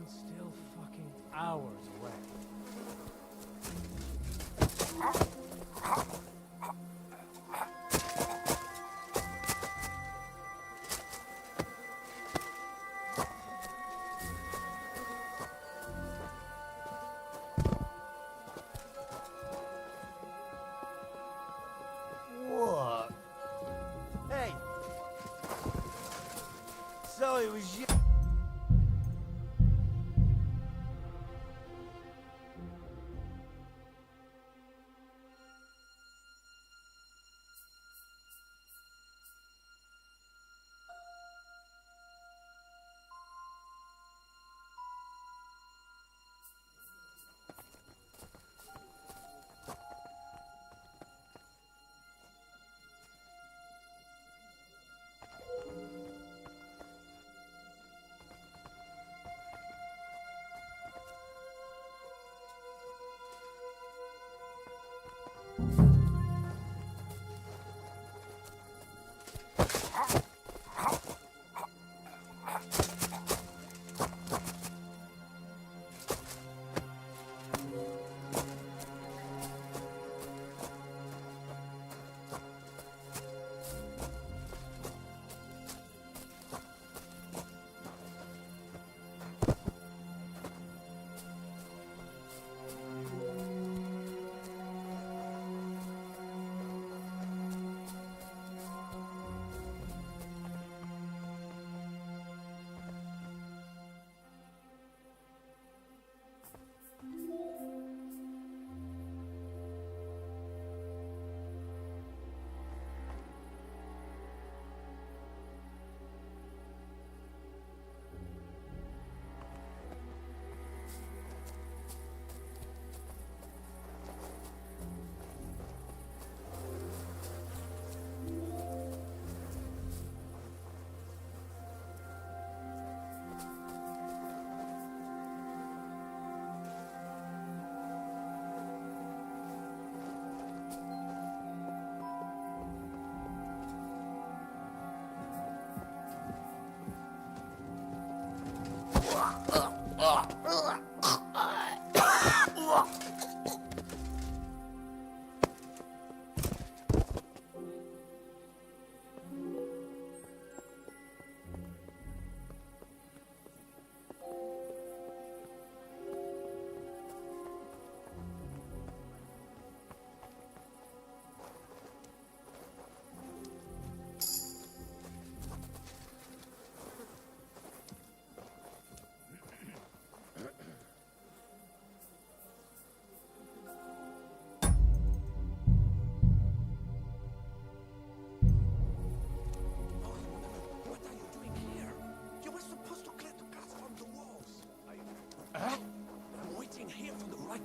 one's still fucking hours away. What? Hey! So it was you.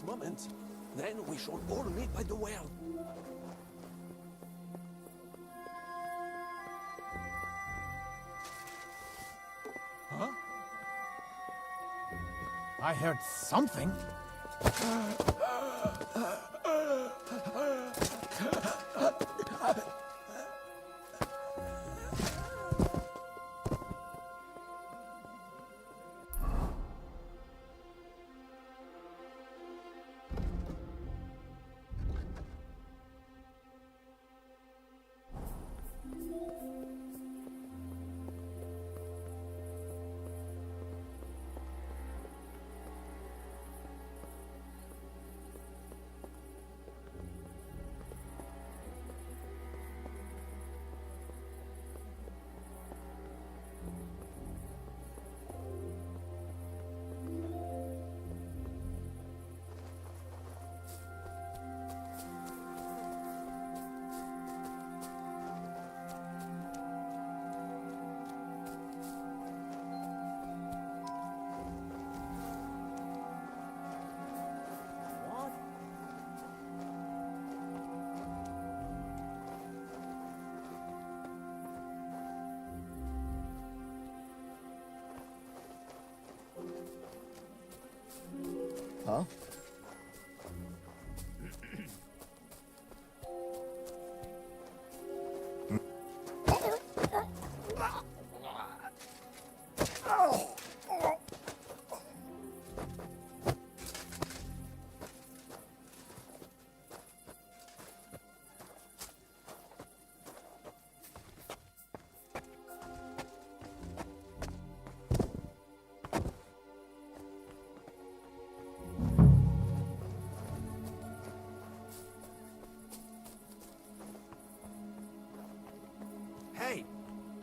Moment. Then we shall all meet by the well. Huh? I heard something. Huh?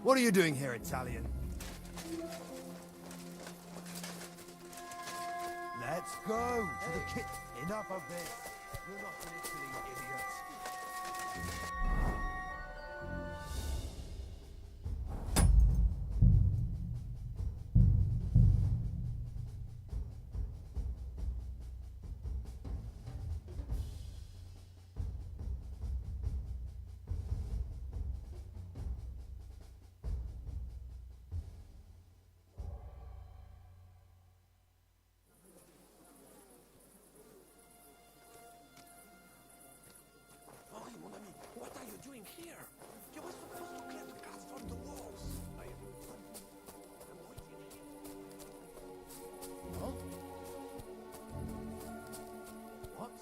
What are you doing here, Italian? Let's go to the kit. Enough of this. You're not from Italy, idiot. Oh, mon ami, what are you doing here? You were supposed to clear the cars from the walls. I'm waiting here. Huh? What?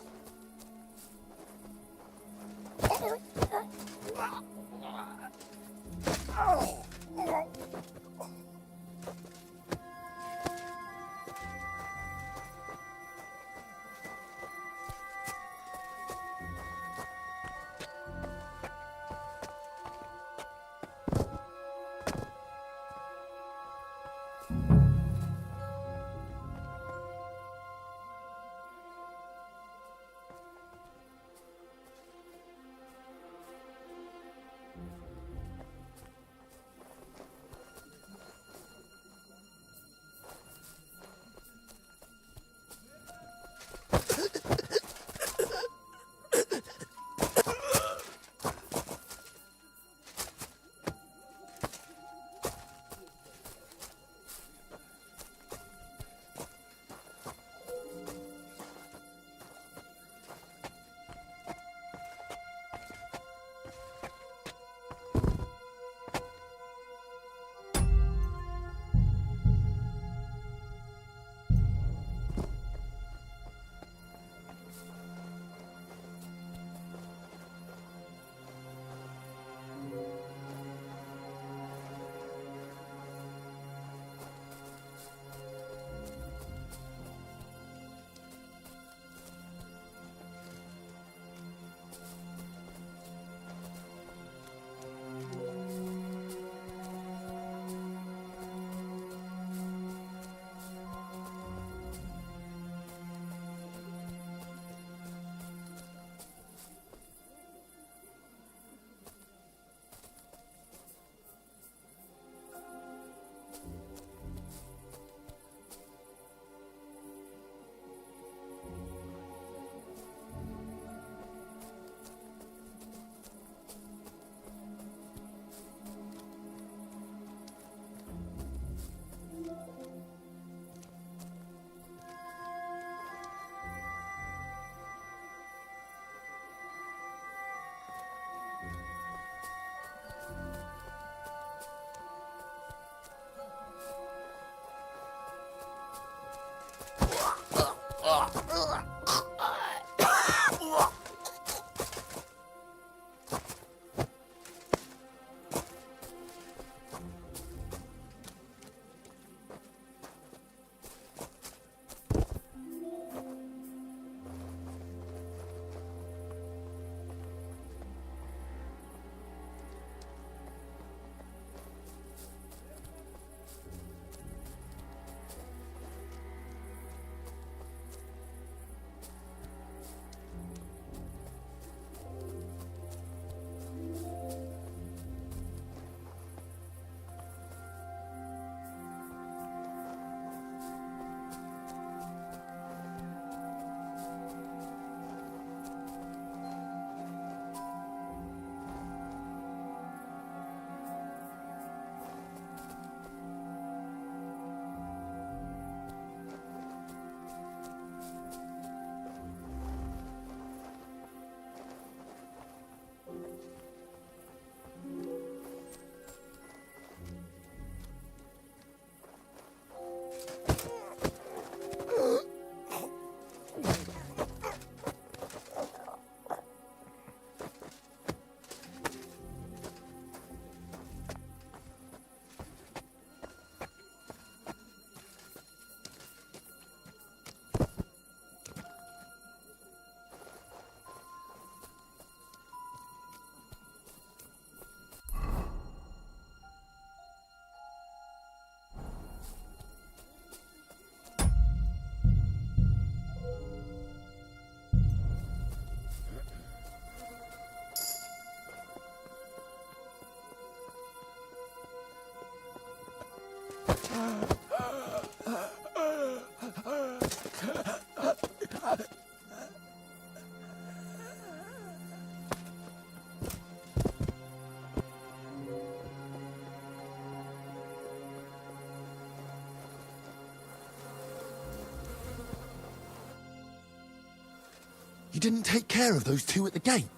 You didn't take care of those two at the gate.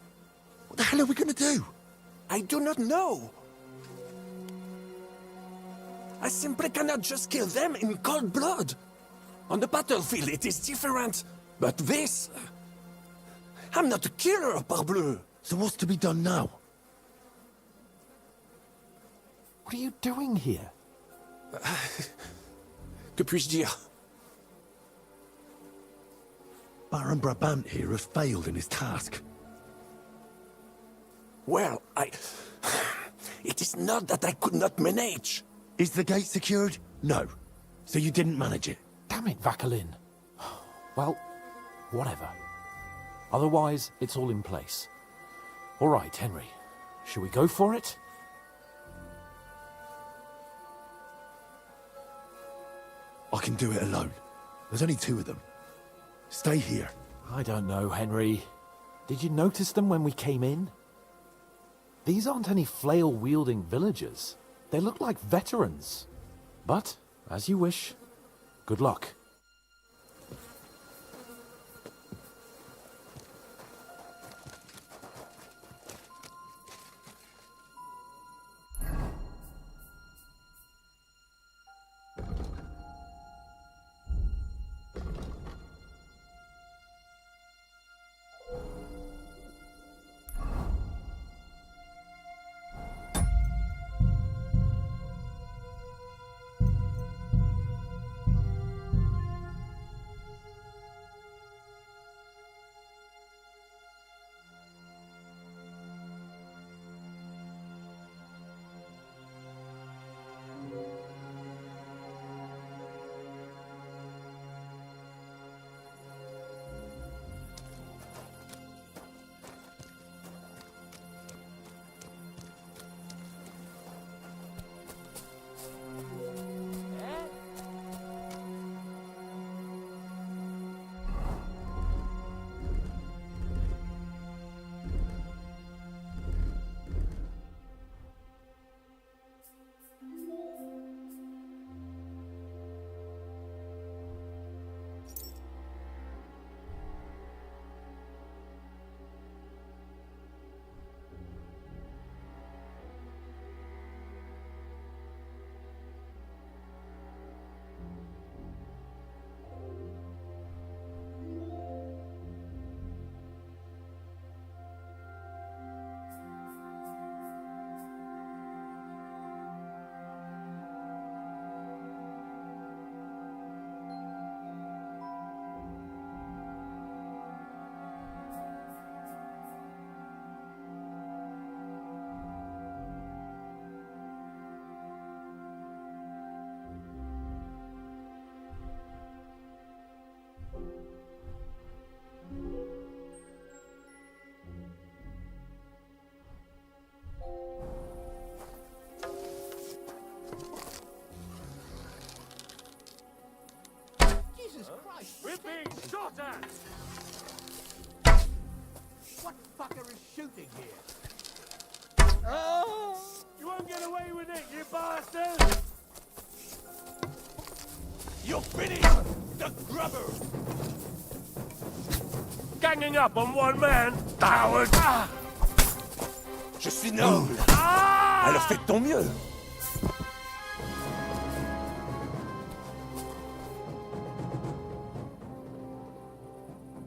What the hell are we gonna do? I do not know. I simply cannot just kill them in cold blood. On the battlefield, it is different. But this... I'm not a killer, parbleu. So what's to be done now? What are you doing here? Que puis-je dire? Baron Brabant here has failed in his task. Well, It is not that I could not manage. Is the gate secured? No. So you didn't manage it? Damn it, Vacalin. Well, whatever. Otherwise, it's all in place. All right, Henry. Shall we go for it? I can do it alone. There's only two of them. Stay here. I don't know, Henry. Did you notice them when we came in? These aren't any flail-wielding villagers. They look like veterans. But, as you wish. Good luck. Jesus Christ! We're being shot at! What fucker is shooting here? Oh! You won't get away with it, you bastard! You're finished! The grubber! Ganging up on one man! Coward! Je suis noble! Ah! Alors fais de ton mieux!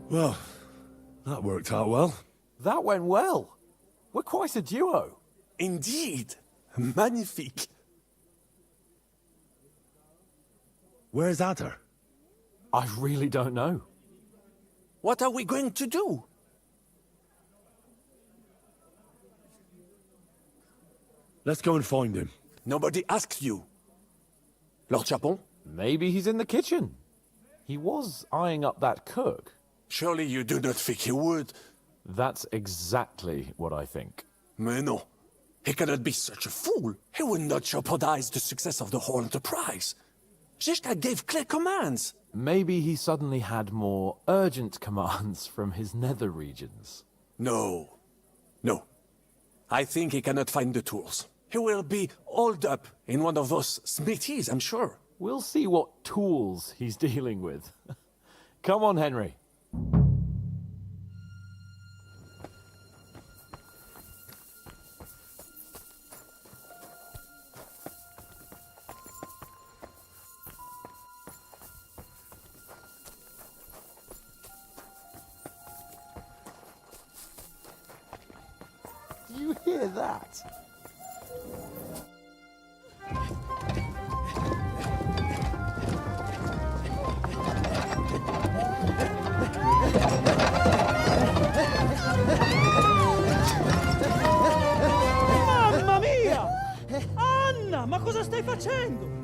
Well, that worked out well. That went well. We're quite a duo. Indeed! Magnifique! Where's Adder? I really don't know. What are we going to do? Let's go and find him. Nobody asked you. Lord Chapon? Maybe he's in the kitchen. He was eyeing up that cook. Surely you do not think he would. That's exactly what I think. Mais non. He cannot be such a fool. He would not jeopardize the success of the whole enterprise. Zizka gave clear commands. Maybe he suddenly had more urgent commands from his nether regions. No. No. I think he cannot find the tools. He will be holed up in one of those smithies, I'm sure. We'll see what tools he's dealing with. Come on, Henry. hear that? Mamma mia! Anna, ma cosa stai facendo?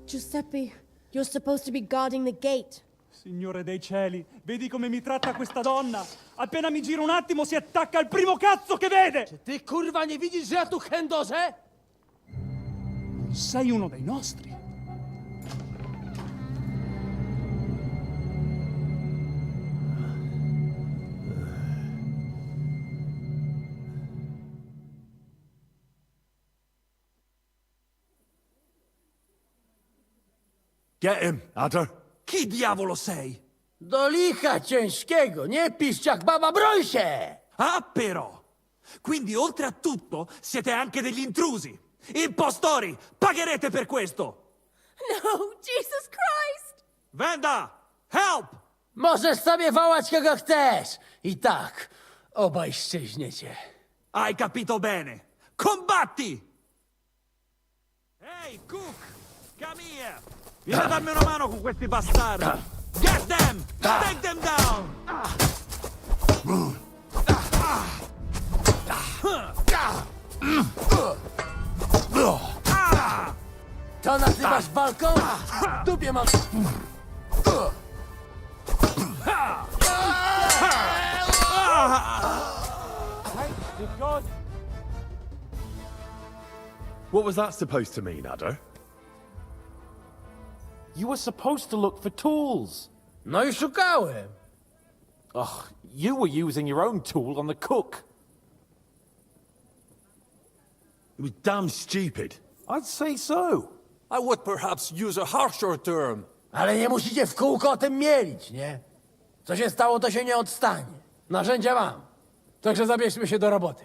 Giuseppe, you're supposed to be guarding the gate. Signore dei cieli, vedi come mi tratta questa donna? Appena mi giro un attimo si attacca al primo cazzo che vede! Ty kurwa nie widzisz, że ja tu chędożę? Sei uno dei nostri. Get him, Adder. Chi diavolo sei? Do licha ciężkiego, nie piszcz jak baba, broń się! Ah, però! Quindi, oltre a tutto, siete anche degli intrusi! Impostori! Pagherete per questo! No, Jesus Christ! Venda! Help! Możesz sobie wołać kogo chcesz. I tak, obaj szczęśniecie. Hai capito bene! Combatti! Ehi, Cook! Come here! Vieni a darmi una mano con questi bastardi! Get them! Take them down! To nazywasz walką? W dupie mam... What was that supposed to mean, Adder? You were supposed to look for tools. No i szukałem. Ugh, you were using your own tool on the cook. It was damn stupid. I'd say so. I would perhaps use a harsher term. Ale nie musicie w kółko o tym mielić, nie? Co się stało, to się nie odstanie. Narzędzia mam. Także zabierzmy się do roboty.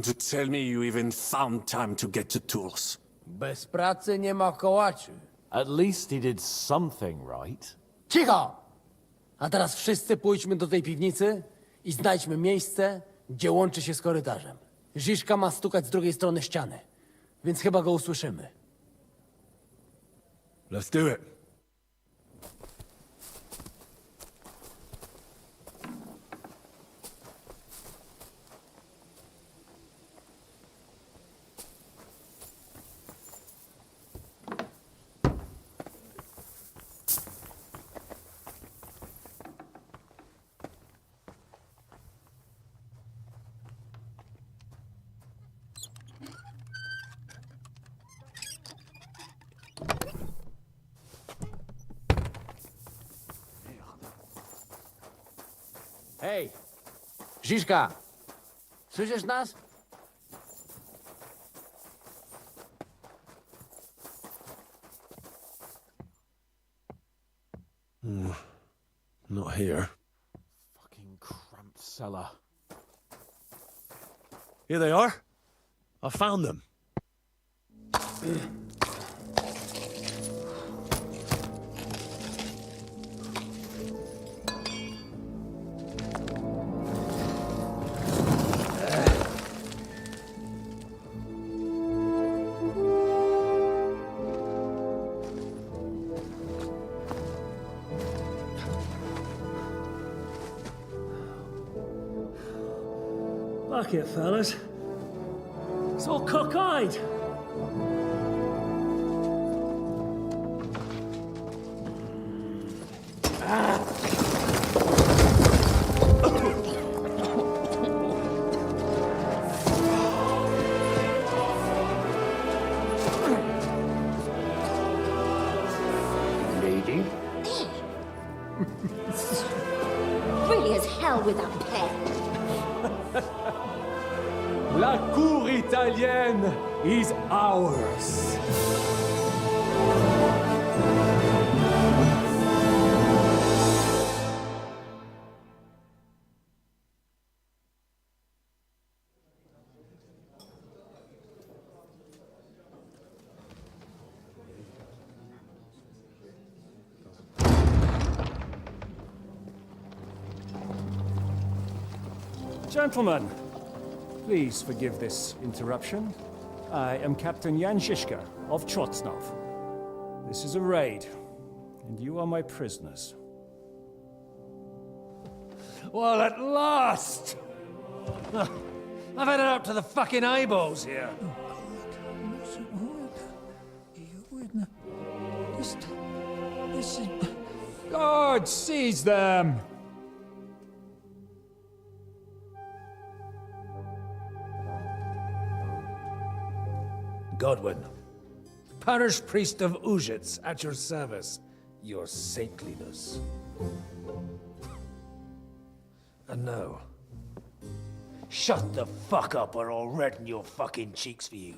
To tell me you even found time to get to tools. Bez pracy nie ma kołaczy. At least he did something right. Cicho! A teraz wszyscy pójdźmy do tej piwnicy i znajdźmy miejsce, gdzie łączy się z korytarzem. Ziszka ma stukać z drugiej strony ściany, więc chyba go usłyszymy. Let's do it. Hej! Ziszka! Słyszysz nas? Not here. Fucking cramped cellar. Here they are. I found them. Fuck it, fellas. It's all cockeyed. Lady? Really as hell with that pen. La cour italienne is ours. Gentlemen, please forgive this interruption. I am Captain Jan Žižka of Trotznov. This is a raid, and you are my prisoners. Well, at last! I've had it up to the fucking eyeballs here. Guard, seize them! Godwin, parish priest of Uzhitz, at your service, your saintliness. And now, shut the fuck up or I'll redden your fucking cheeks for you.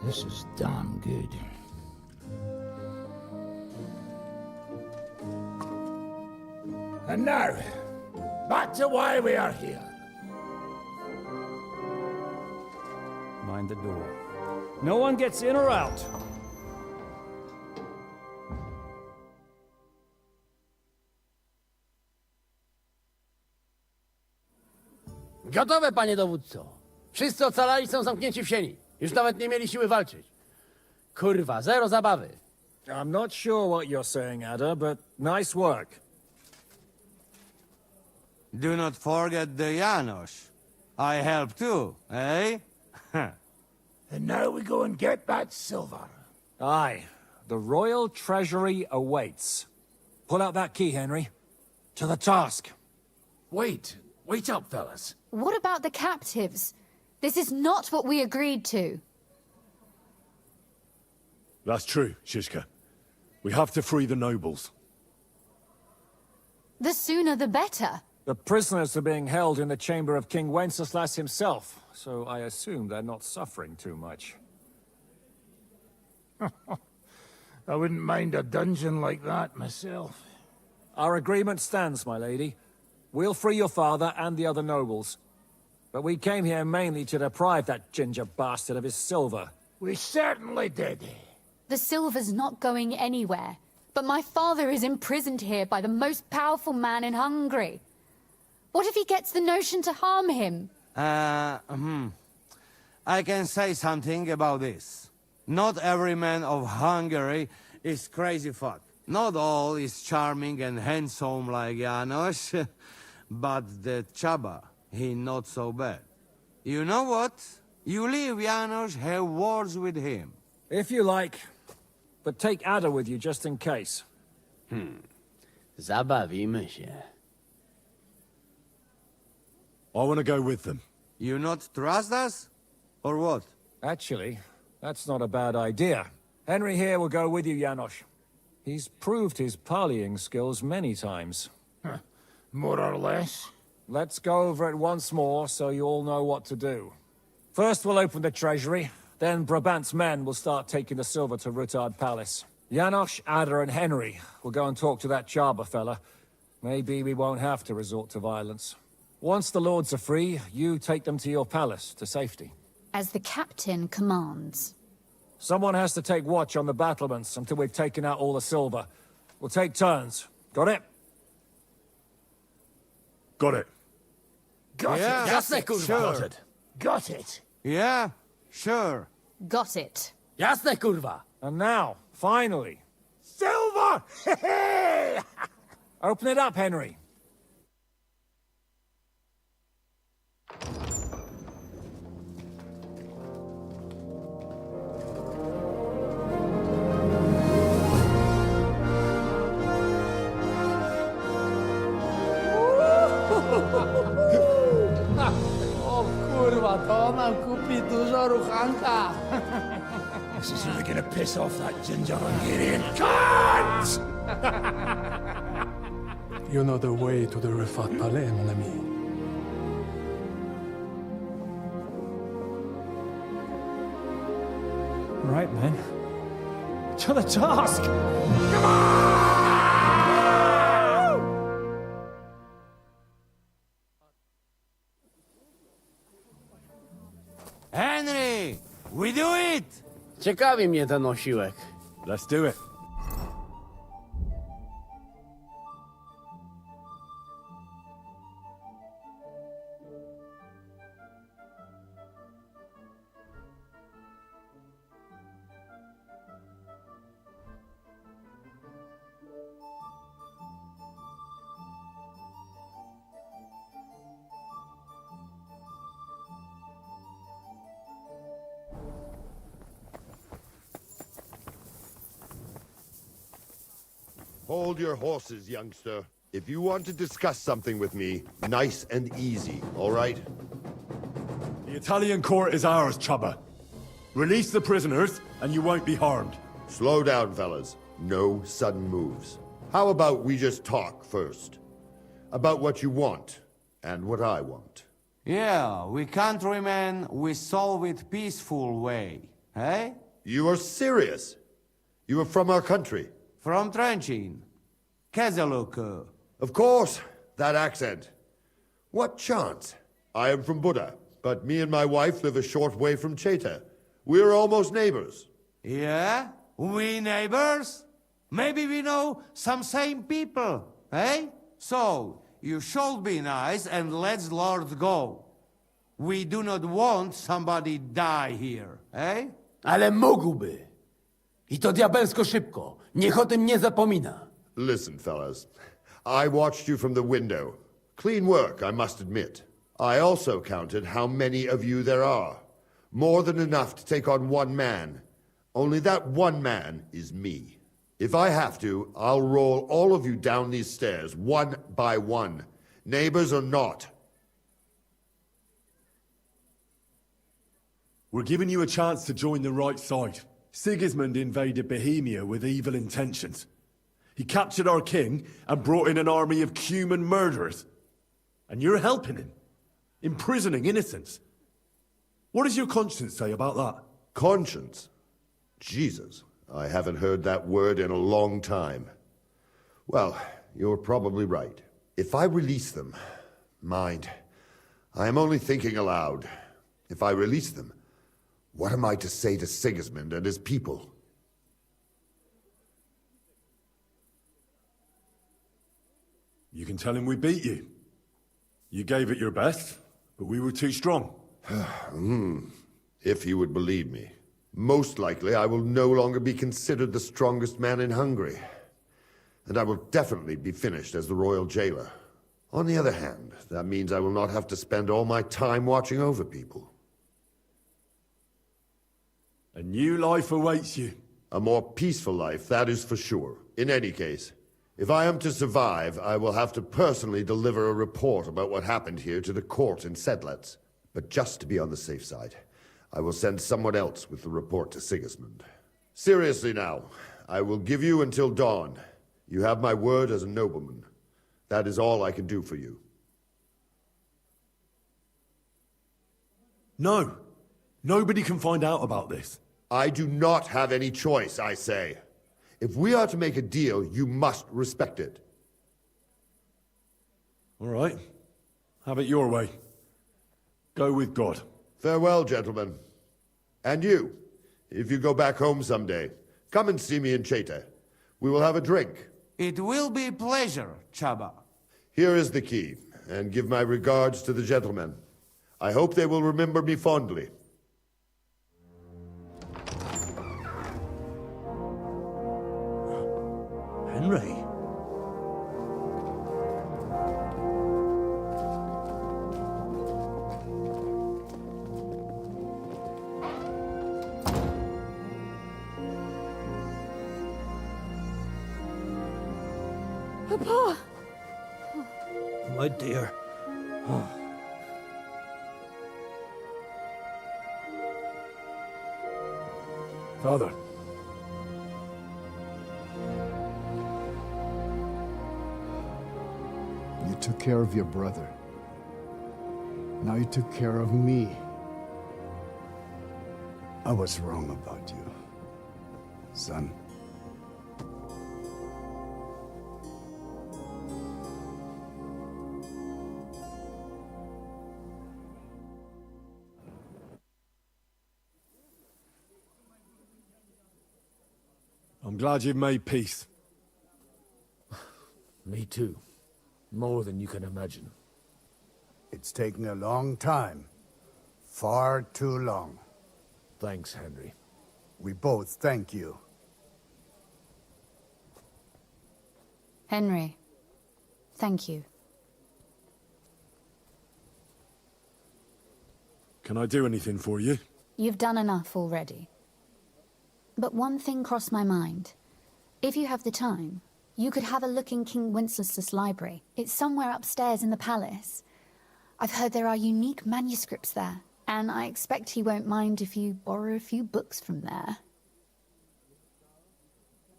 This is damn good. And now, back to why we are here. Mind the door. No one gets in or out. Gotowe, panie dowódco. Wszyscy ocalali są zamknięci w sieni. Już nawet nie mieli siły walczyć. Kurwa, zero zabawy. I'm not sure what you're saying, Ada, but nice work. Do not forget the Janos. I help too, eh? And now we go and get that silver. Aye, the royal treasury awaits. Pull out that key, Henry. To the task. Wait up, fellas. What about the captives? This is not what we agreed to. That's true, Shishka. We have to free the nobles. The sooner the better. The prisoners are being held in the chamber of King Wenceslas himself, so I assume they're not suffering too much. I wouldn't mind a dungeon like that myself. Our agreement stands, my lady. We'll free your father and the other nobles. But we came here mainly to deprive that ginger bastard of his silver. We certainly did. The silver's not going anywhere. But my father is imprisoned here by the most powerful man in Hungary. What if he gets the notion to harm him? I can say something about this. Not every man of Hungary is crazy fuck. Not all is charming and handsome like Janos, but the Chaba, he not so bad. You know what? You leave Janos, have words with him. If you like. But take Ada with you just in case. Zabawimy się. I want to go with them. You not trust us? Or what? Actually, that's not a bad idea. Henry here will go with you, Janos. He's proved his parleying skills many times. More or less. Let's go over it once more so you all know what to do. First we'll open the treasury, then Brabant's men will start taking the silver to Rutard Palace. Janos, Ada and Henry will go and talk to that Chaba fella. Maybe we won't have to resort to violence. Once the lords are free, you take them to your palace, to safety. As the captain commands. Someone has to take watch on the battlements until we've taken out all the silver. We'll take turns. Got it? Got it. Got Yeah. it. Jasne, kurwa. Sure. Got it. Yeah, sure. Got it. Jasne, kurwa. And now, finally, Silver! open it up, Henry. O kurwa, to nam kupi dużo ruchanka. This is really gonna piss off that ginger Hungarian cunt! You know the way to the Rifat Palais, mon ami. Right, men. To the task! Henry, we We do it! Ciekawi mnie ten osiłek. Let's do it. Hold your horses, youngster. If you want to discuss something with me, nice and easy, all right? The Italian court is ours, Chubba. Release the prisoners, and you won't be harmed. Slow down, fellas. No sudden moves. How about we just talk first? About what you want, and what I want. Yeah, we countrymen, we solve it peaceful way, eh? You are serious? You are from our country? From Trenchin. Kezeluk. Of course, that accent. What chance? I am from Buddha, but me and my wife live a short way from Cheta. We're almost neighbors. Yeah? We neighbors? Maybe we know some same people, eh? So, you should be nice and let's Lord go. We do not want somebody die here, eh? Ale mógłby. I to diabelsko szybko. Niech o tym nie zapomina. Listen, fellas. I watched you from the window. Clean work, I must admit. I also counted how many of you there are. More than enough to take on one man. Only that one man is me. If I have to, I'll roll all of you down these stairs, one by one. Neighbors or not. We're giving you a chance to join the right side. Sigismund invaded Bohemia with evil intentions. He captured our king and brought in an army of human murderers. And you're helping him, imprisoning innocents. What does your conscience say about that? Conscience? Jesus, I haven't heard that word in a long time. Well, you're probably right. If I release them, mind, I am only thinking aloud. If I release them, what am I to say to Sigismund and his people? You can tell him we beat you. You gave it your best, but we were too strong. If he would believe me. Most likely I will no longer be considered the strongest man in Hungary. And I will definitely be finished as the royal jailer. On the other hand, that means I will not have to spend all my time watching over people. A new life awaits you. A more peaceful life, that is for sure. In any case, if I am to survive, I will have to personally deliver a report about what happened here to the court in Sedlec. But just to be on the safe side, I will send someone else with the report to Sigismund. Seriously now, I will give you until dawn. You have my word as a nobleman. That is all I can do for you. No. Nobody can find out about this. I do not have any choice, I say. If we are to make a deal, you must respect it. All right. Have it your way. Go with God. Farewell, gentlemen. And you, if you go back home someday, come and see me in Cheta. We will have a drink. It will be a pleasure, Chaba. Here is the key, and give my regards to the gentlemen. I hope they will remember me fondly. Henry? Papa! My dear. Father. You took care of your brother. Now you took care of me. I was wrong about you, son. glad you've made peace. Me too. More than you can imagine. It's taken a long time. Far too long. Thanks, Henry. We both thank you. Henry, thank you. Can I do anything for you? You've done enough already. But one thing crossed my mind. If you have the time, you could have a look in King Wenceslas' library. It's somewhere upstairs in the palace. I've heard there are unique manuscripts there, and I expect he won't mind if you borrow a few books from there.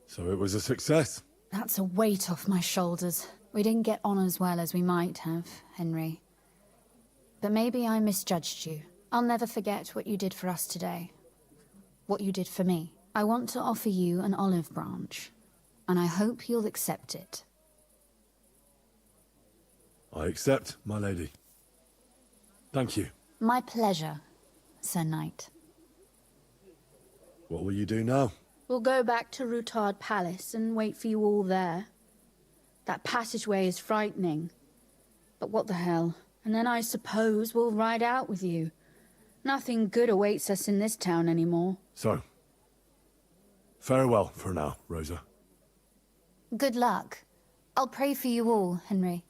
So it was a success? That's a weight off my shoulders. We didn't get on as well as we might have, Henry. But maybe I misjudged you. I'll never forget what you did for us today. What you did for me. I want to offer you an olive branch, and I hope you'll accept it. I accept, my lady. Thank you. My pleasure, Sir Knight. What will you do now? We'll go back to Rutard Palace and wait for you all there. That passageway is frightening. But what the hell? And then I suppose we'll ride out with you. Nothing good awaits us in this town anymore. So, farewell for now, Rosa. Good luck. I'll pray for you all, Henry.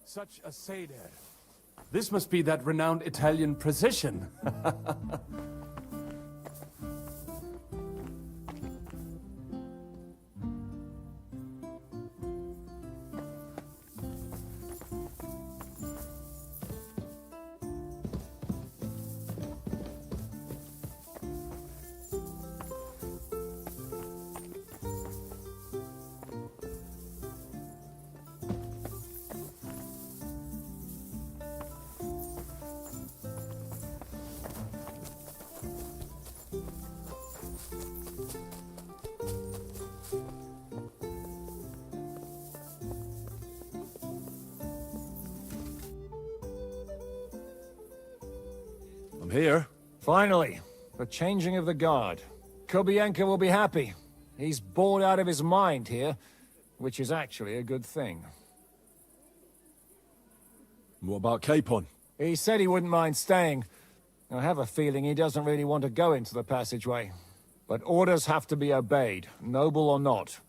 Such a seder. This must be that renowned Italian precision. I'm here. Finally, the changing of the guard. Kobienka will be happy. He's bored out of his mind here, which is actually a good thing. What about Capon? He said he wouldn't mind staying. I have a feeling he doesn't really want to go into the passageway. But orders have to be obeyed, noble or not.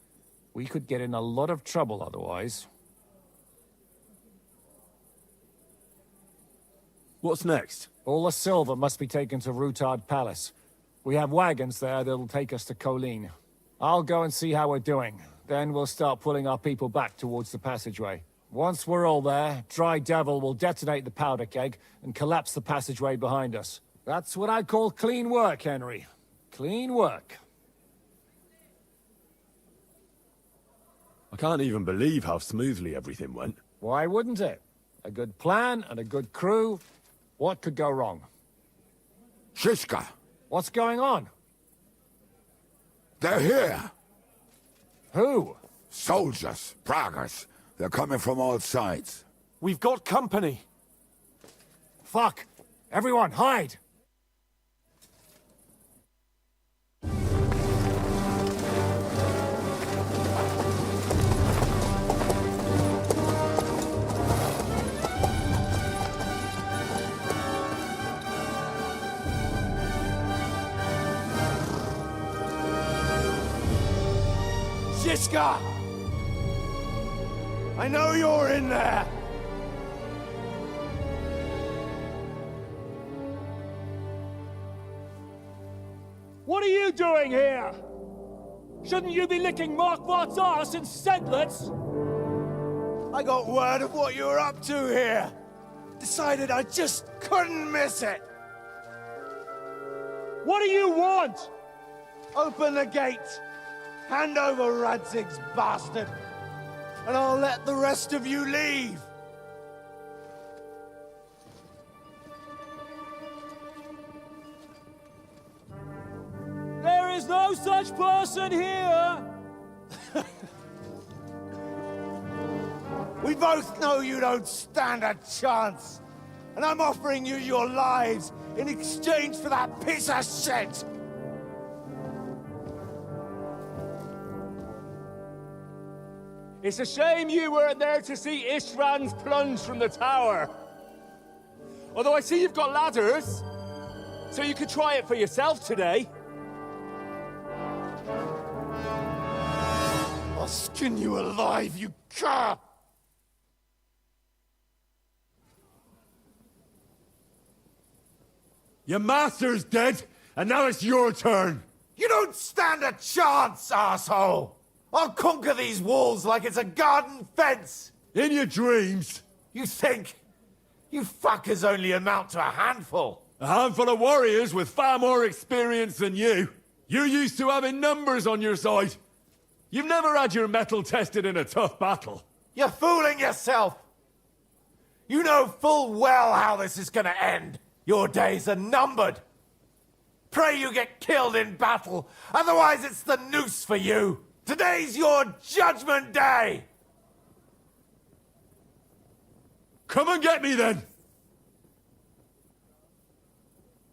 We could get in a lot of trouble otherwise. What's next? All the silver must be taken to Rutard Palace. We have wagons there that'll take us to Colleen. I'll go and see how we're doing. Then we'll start pulling our people back towards the passageway. Once we're all there, Dry Devil will detonate the powder keg and collapse the passageway behind us. That's what I call clean work, Henry. Clean work. I can't even believe how smoothly everything went. Why wouldn't it? a good plan, and a good crew. What could go wrong? Shishka, What's going on? they're here. Who? Soldiers, Pragas. They're coming from all sides. We've got company. Fuck! Everyone, hide! Shishka! I know you're in there! What are you doing here? Shouldn't you be licking Markvart's arse in Sedlitz? I got word of what you were up to here. Decided I just couldn't miss it. What do you want? Open the gate. Hand over Radzig's bastard. And I'll let the rest of you leave. There is no such person here! We both know you don't stand a chance. And I'm offering you your lives in exchange for that piece of shit. It's a shame you weren't there to see Ishrand's plunge from the tower. Although I see you've got ladders, so you could try it for yourself today. I'll skin you alive, you cur! Your master's dead, and now it's your turn. You don't stand a chance, asshole! I'll conquer these walls like it's a garden fence! In your dreams. You think? You fuckers only amount to a handful. A handful of warriors with far more experience than you. You're used to having numbers on your side. You've never had your mettle tested in a tough battle. You're fooling yourself! You know full well how this is gonna end. Your days are numbered. Pray you get killed in battle, otherwise it's the noose for you. Today's your judgment day! Come and get me then!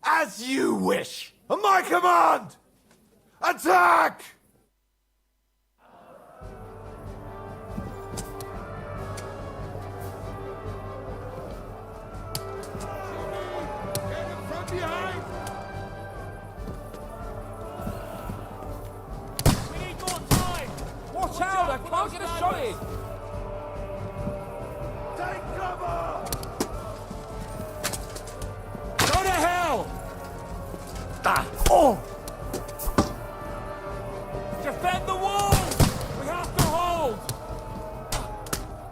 As you wish! On my command! Attack! Watch out! I can't get a shot in! Take cover! Go to hell! Oh! Defend the walls! We have to hold!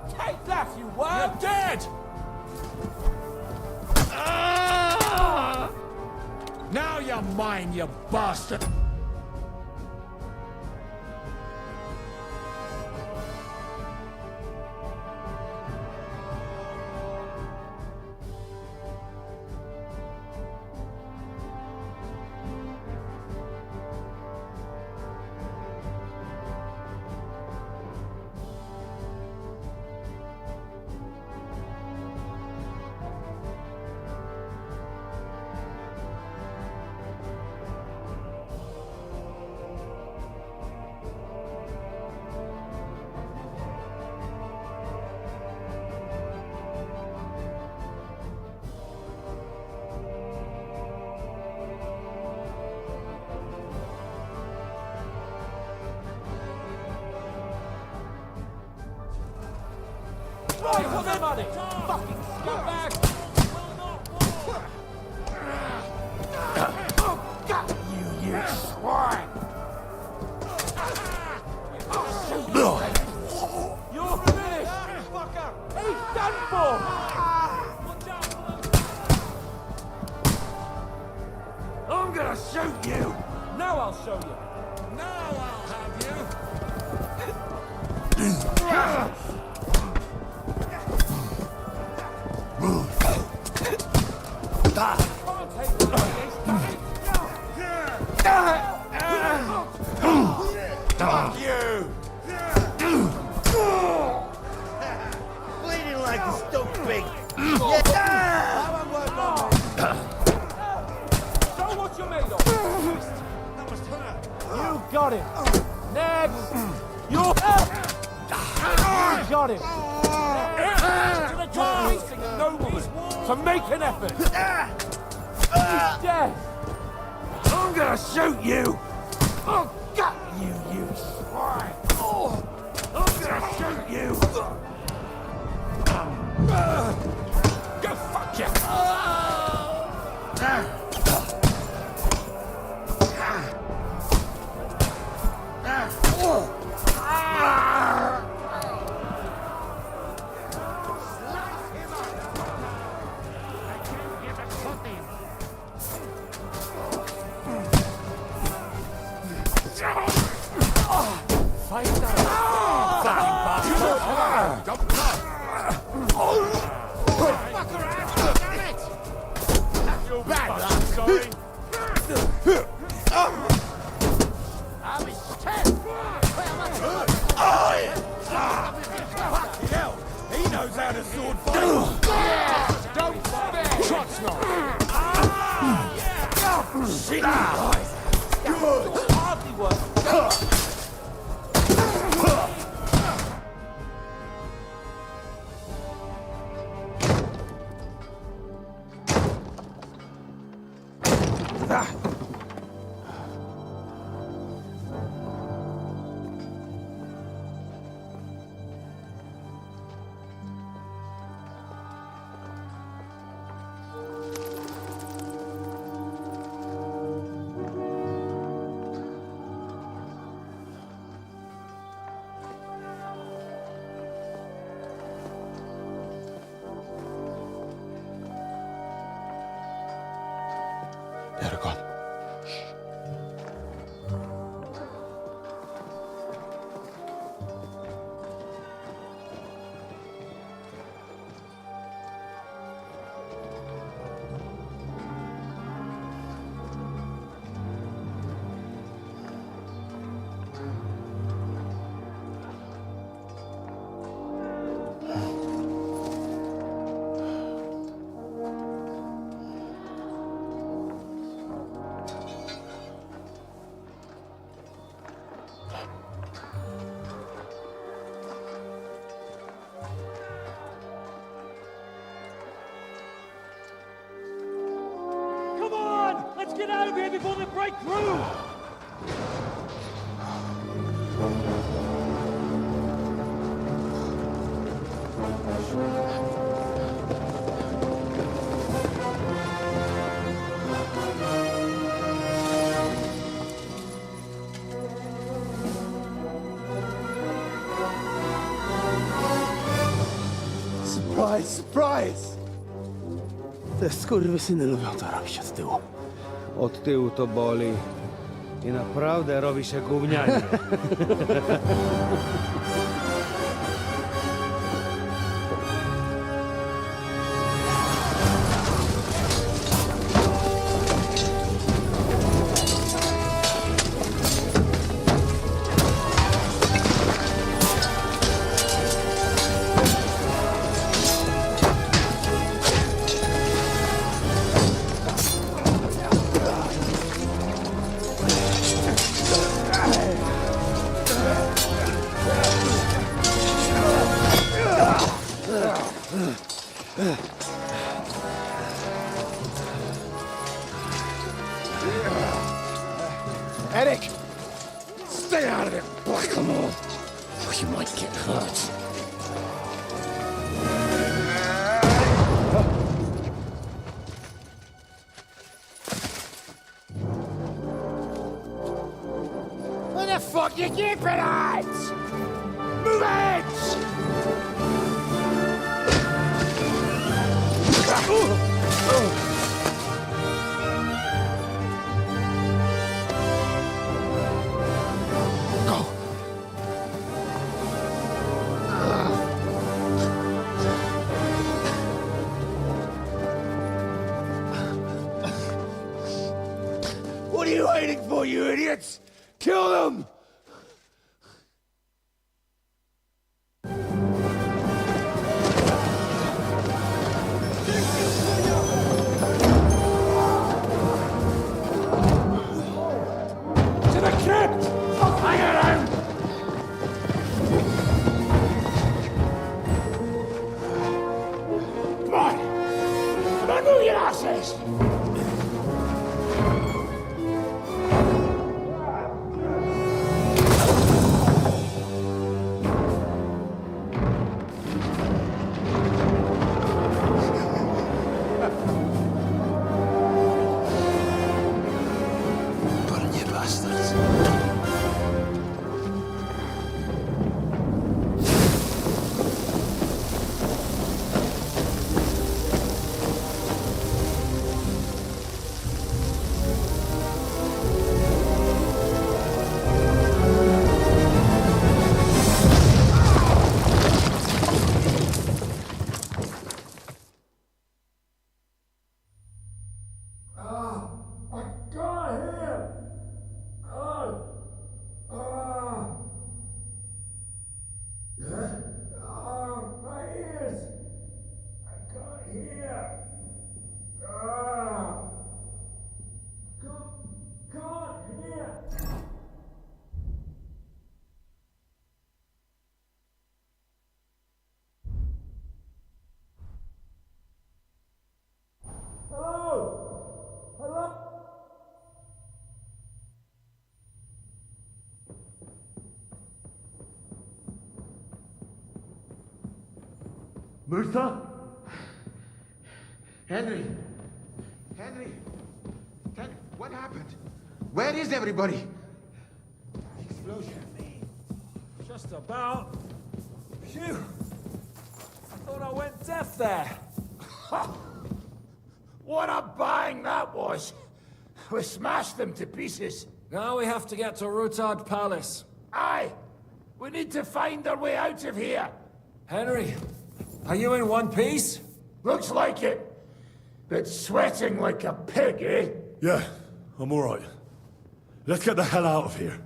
Take that, you worm! You're dead! Now you're mine, you bastard! Right on the money! Fucking scumbag! You swine! You're finished! He's done for! I'm gonna shoot you! Now I'll show you! Now I'll have you! Fuck you! Bleeding like a stupid. Show what you're made of! You got it! Next! You got it! To the guy singing nobleman! To make an effort! Death! I'm gonna shoot you! I'll gut you, you swine! I'm gonna shoot you! Go fuck you! He knows how to sword fight. Don't spare! Trot's not! Shit! Hardly worth. They're gone. Come on! Let's get out of here before they break through! Surprise, surprise! Te skurwysyny lubią to robić od tyłu. Od tyłu to boli. I naprawdę robi się gównianie. Eric! Stay out of it, blackamoor! Or you might get hurt. Where the fuck you keeping at? Move it! What are you waiting for, you idiots? Kill them! To the crypt! Fire them! Come on! Come on, move your asses! Burn you bastards. Musa? Henry! What happened? Where is everybody? Explosion. Just about. Phew. I thought I went deaf there. What a bang that was! We smashed them to pieces. Now we have to get to Rutard Palace. Aye! We need to find our way out of here. Henry, are you in one piece? Looks like it. But sweating like a pig, eh? Yeah, I'm alright. Let's get the hell out of here.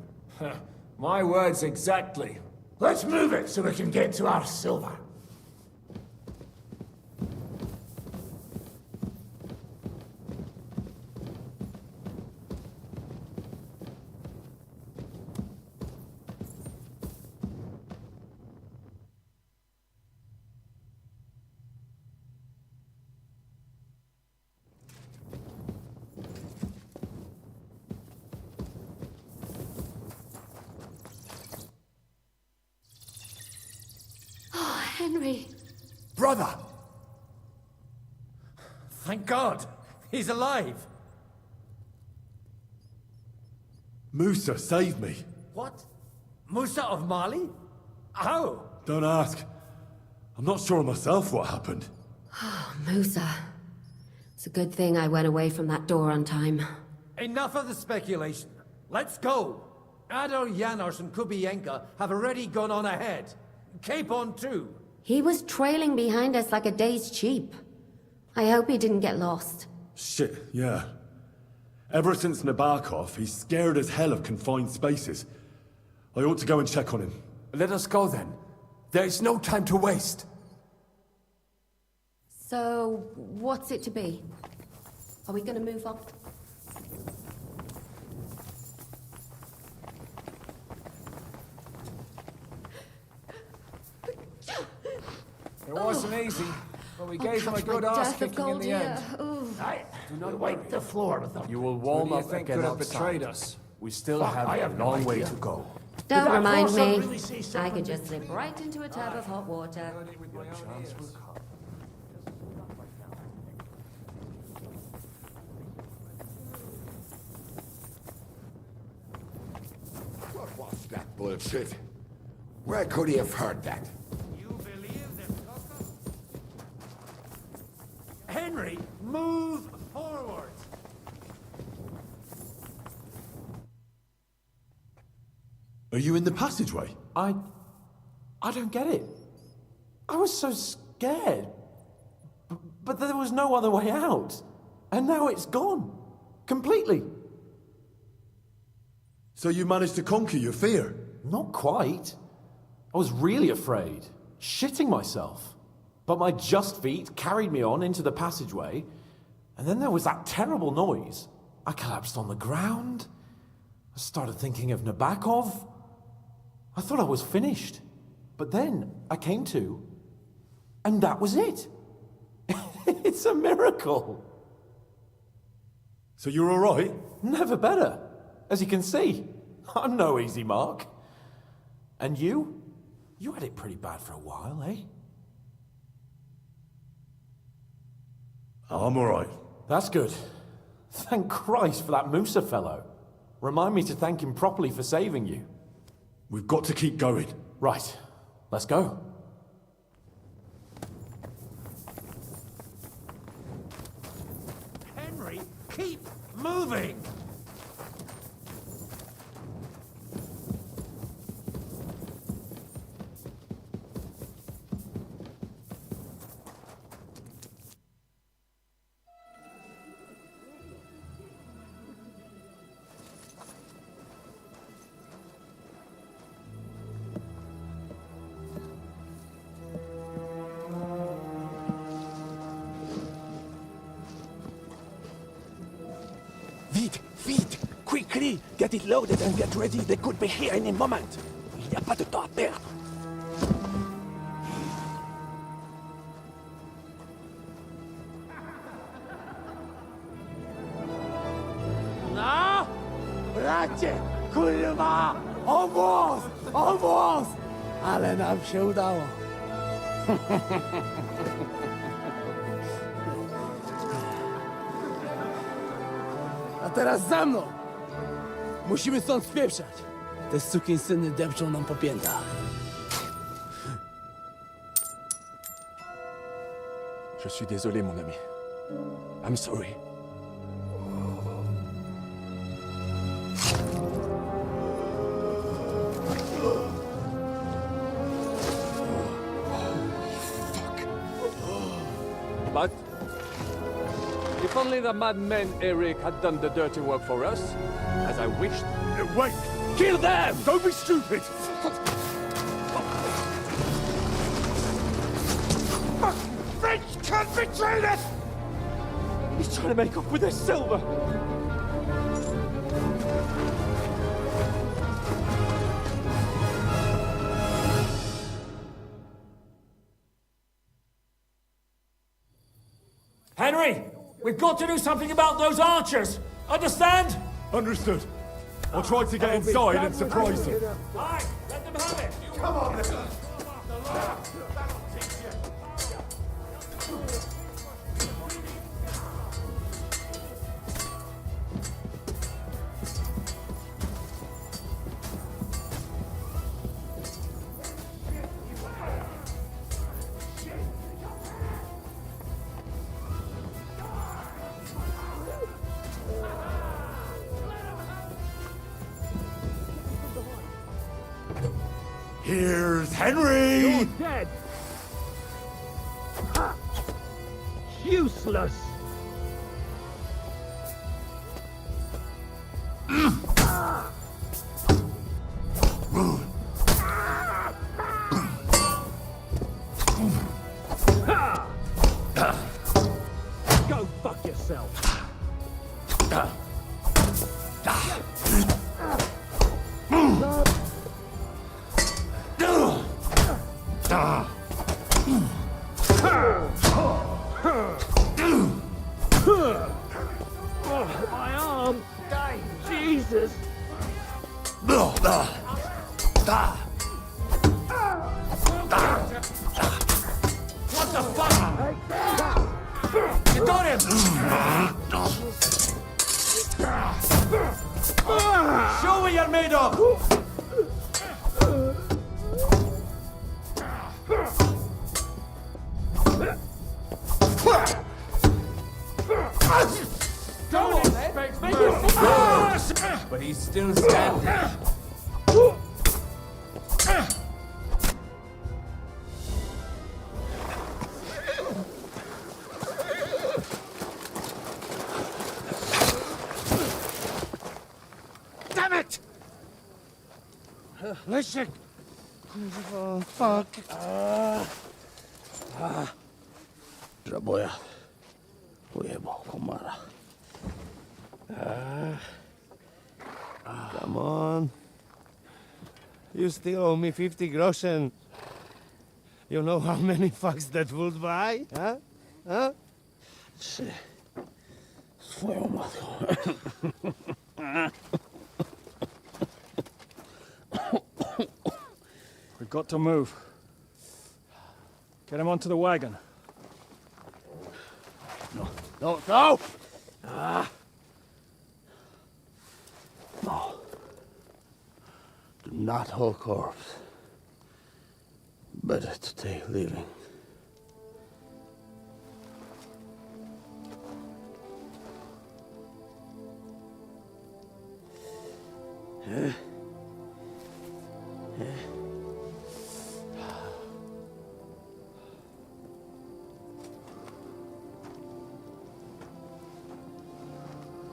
My words exactly. Let's move it so we can get to our silver. Henry. Brother! Thank God. He's alive. Musa, save me. What? Musa of Mali? How? Don't ask. I'm not sure myself what happened. Musa. It's a good thing I went away from that door on time. Enough of the speculation. Let's go. Adar, Janosch, and Kubienka have already gone on ahead. Capon too. He was trailing behind us like a dazed sheep. I hope he didn't get lost. Shit, yeah. Ever since Nabokov, he's scared as hell of confined spaces. I ought to go and check on him. Let us go then. There is no time to waste. So, what's it to be? Are we gonna move on? It wasn't easy, but we gave them a good ass kicking in the end. Aye. Do not wipe the floor with them. You will warm up and could have betrayed us. We still have a long way to go. Don't remind me. Really say I something? could just slip right into a tub of hot water. What was that bullshit? Where could he have heard that? Henry, move forward! Are you in the passageway? I don't get it. I was so scared. But there was no other way out. And now it's gone. Completely. So you managed to conquer your fear? Not quite. I was really afraid, shitting myself. But my just feet carried me on into the passageway, and then there was that terrible noise. I collapsed on the ground. I started thinking of Nabokov. I thought I was finished. But then I came to, and that was it. It's a miracle. So you're all right? Never better. As you can see, I'm no easy mark. And you? You had it pretty bad for a while, eh? I'm all right. That's good. Thank Christ for that Musa fellow. Remind me to thank him properly for saving you. We've got to keep going. Right. Let's go. Henry, keep moving! Vite, vite! Quickly! Get it loaded and get ready. They could be here any moment. Il n'y a pas de temps à perdre. No! Bracie! Kurwa! Obóz! Obóz! Ale nam się udało. A teraz za mną! Musimy stąd spieprzać. Te sukinsyny depczą nam po piętach. Je suis désolé, mon ami. I'm sorry. But if only the madman Eric had done the dirty work for us, as I wished. Wait! Kill them! Don't be stupid! French can't betray us! He's trying to make off with his silver. Henry, we've got to do something about those archers. Understand? Understood. I'll try to get inside and surprise them. Aye, let them have it. Come on, then. Here's Henry! You're dead. Useless. Go fuck yourself. My arm! Jesus! What the fuck? You got him! Show what you're made of! Don't expect me to... But he's still standing. Damn it! Leszek! Kurwa, fuck. Żaboja. Pojebał komara. Come on. You still owe me 50 groschen. You know how many fucks that would buy? Huh? Huh? 3. Swoją matką. We've got to move. Get him onto the wagon. No! No! Do not hold corpse. Better to take living.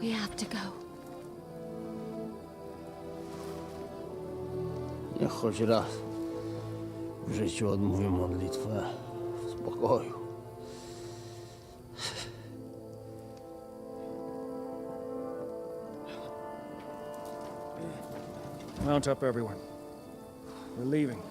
We have to go. Niech choć raz w życiu odmówię modlitwę w spokoju. Mount up, everyone. We're leaving.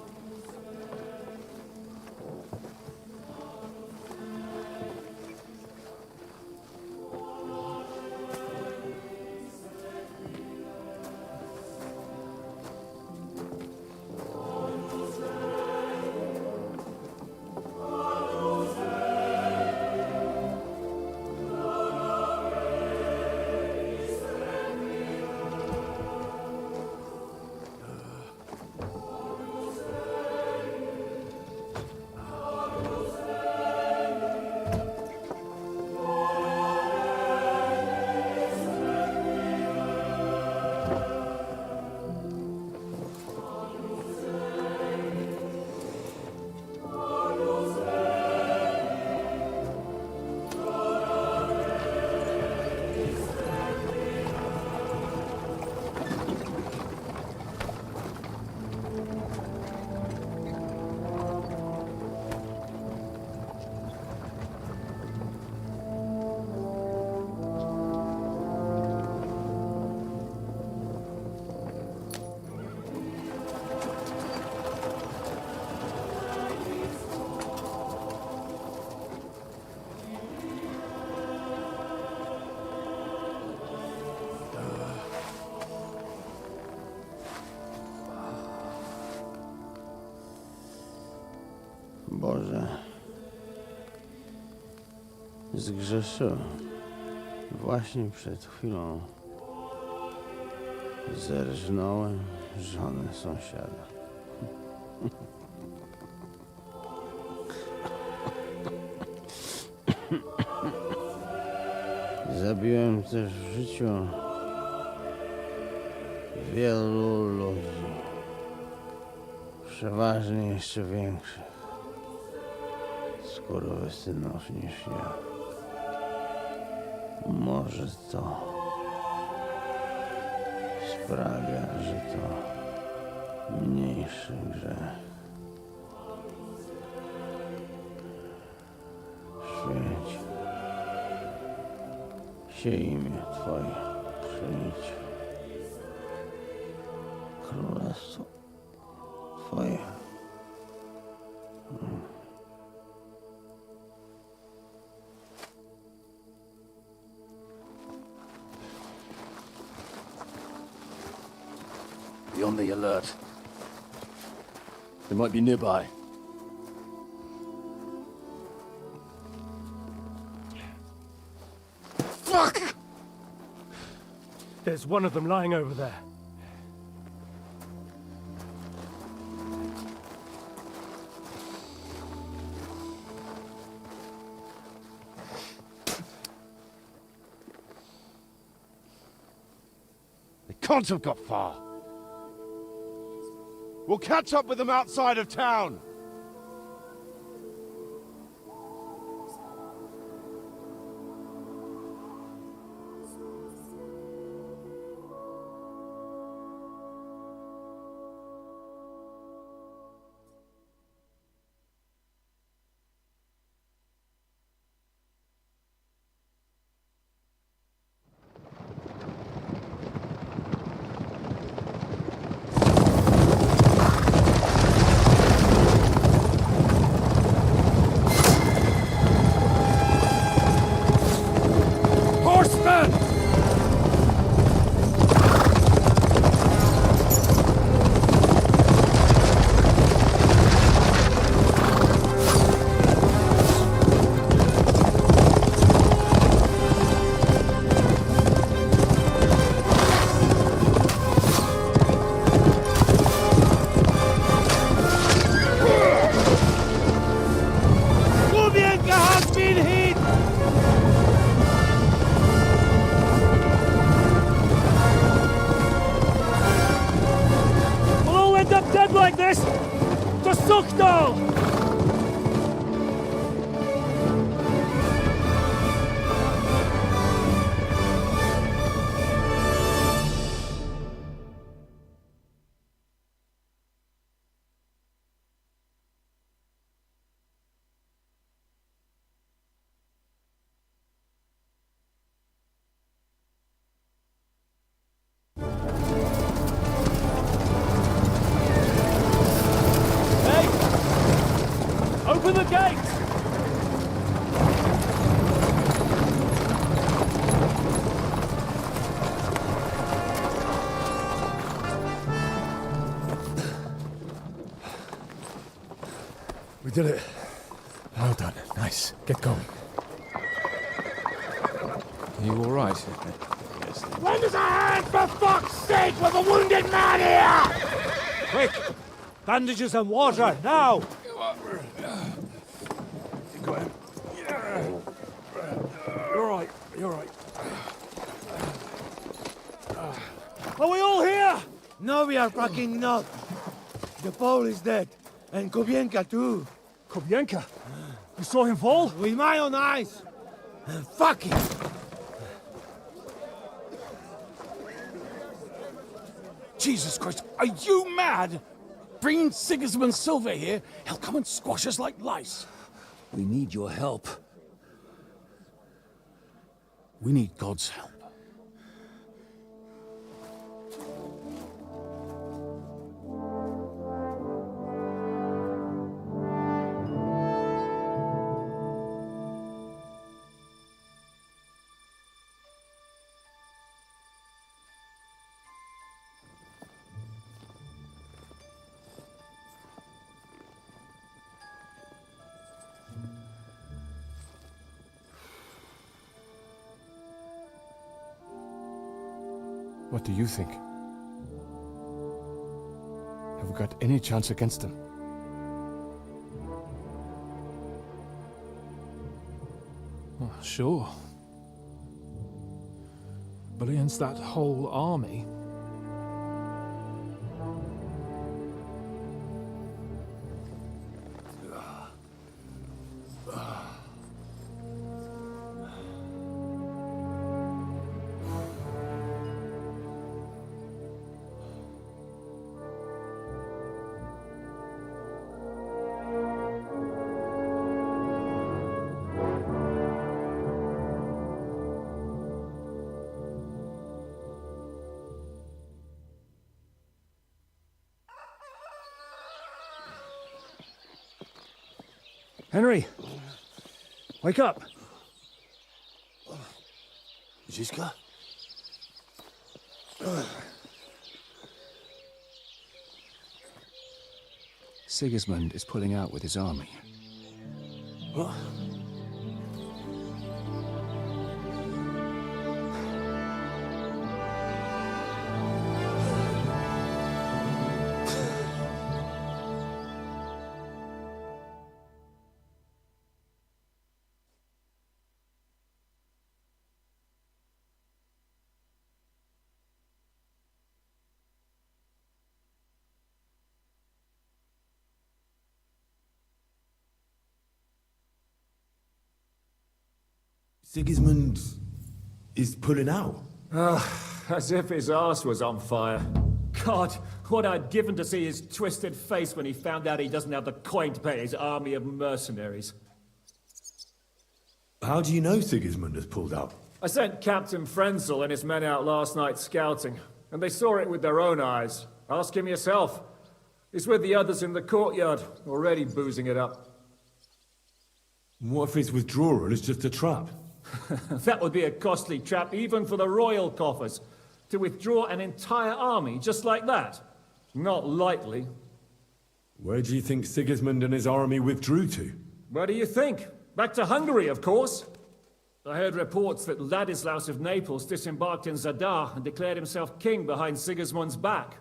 Boże, zgrzeszyłem. Właśnie przed chwilą zerżnąłem żonę sąsiada. Zabiłem też w życiu wielu ludzi, przeważnie jeszcze większych skurwysynów niż ja. Może to sprawia, że to mniejszy grzech. Święć się imię Twoje, przyjdź królestwo Twoje. Be on the alert. They might be nearby. Fuck! There's one of them lying over there. They can't have got far. We'll catch up with them outside of town. Open the gate! We did it. Well done. Nice. Get going. Are you all right? Lend us a hand, for fuck's sake, with a wounded man here! Quick! Bandages and water, now! You're right, you're right. Are we all here? No, we are fucking not. The Pole is dead. And Kobienka too. Kobienka? You saw him fall? With my own eyes. Fuck him. Jesus Christ, are you mad? Bringing Sigismund Silva here, he'll come and squash us like lice. We need your help. We need God's help. What do you think? Have we got any chance against them? Well, sure. But against that whole army... Henry! Wake up! Zizka? Sigismund is pulling out with his army. What? Sigismund is pulling out. As if his arse was on fire. God, what I'd given to see his twisted face when he found out he doesn't have the coin to pay his army of mercenaries. How do you know Sigismund has pulled out? I sent Captain Frenzel and his men out last night scouting, and they saw it with their own eyes. Ask him yourself. He's with the others in the courtyard, already boozing it up. What if his withdrawal is just a trap? That would be a costly trap even for the royal coffers. To withdraw an entire army just like that. Not likely. Where do you think Sigismund and his army withdrew to? Where do you think? Back to Hungary, of course. I heard reports that Ladislaus of Naples disembarked in Zadar and declared himself king behind Sigismund's back.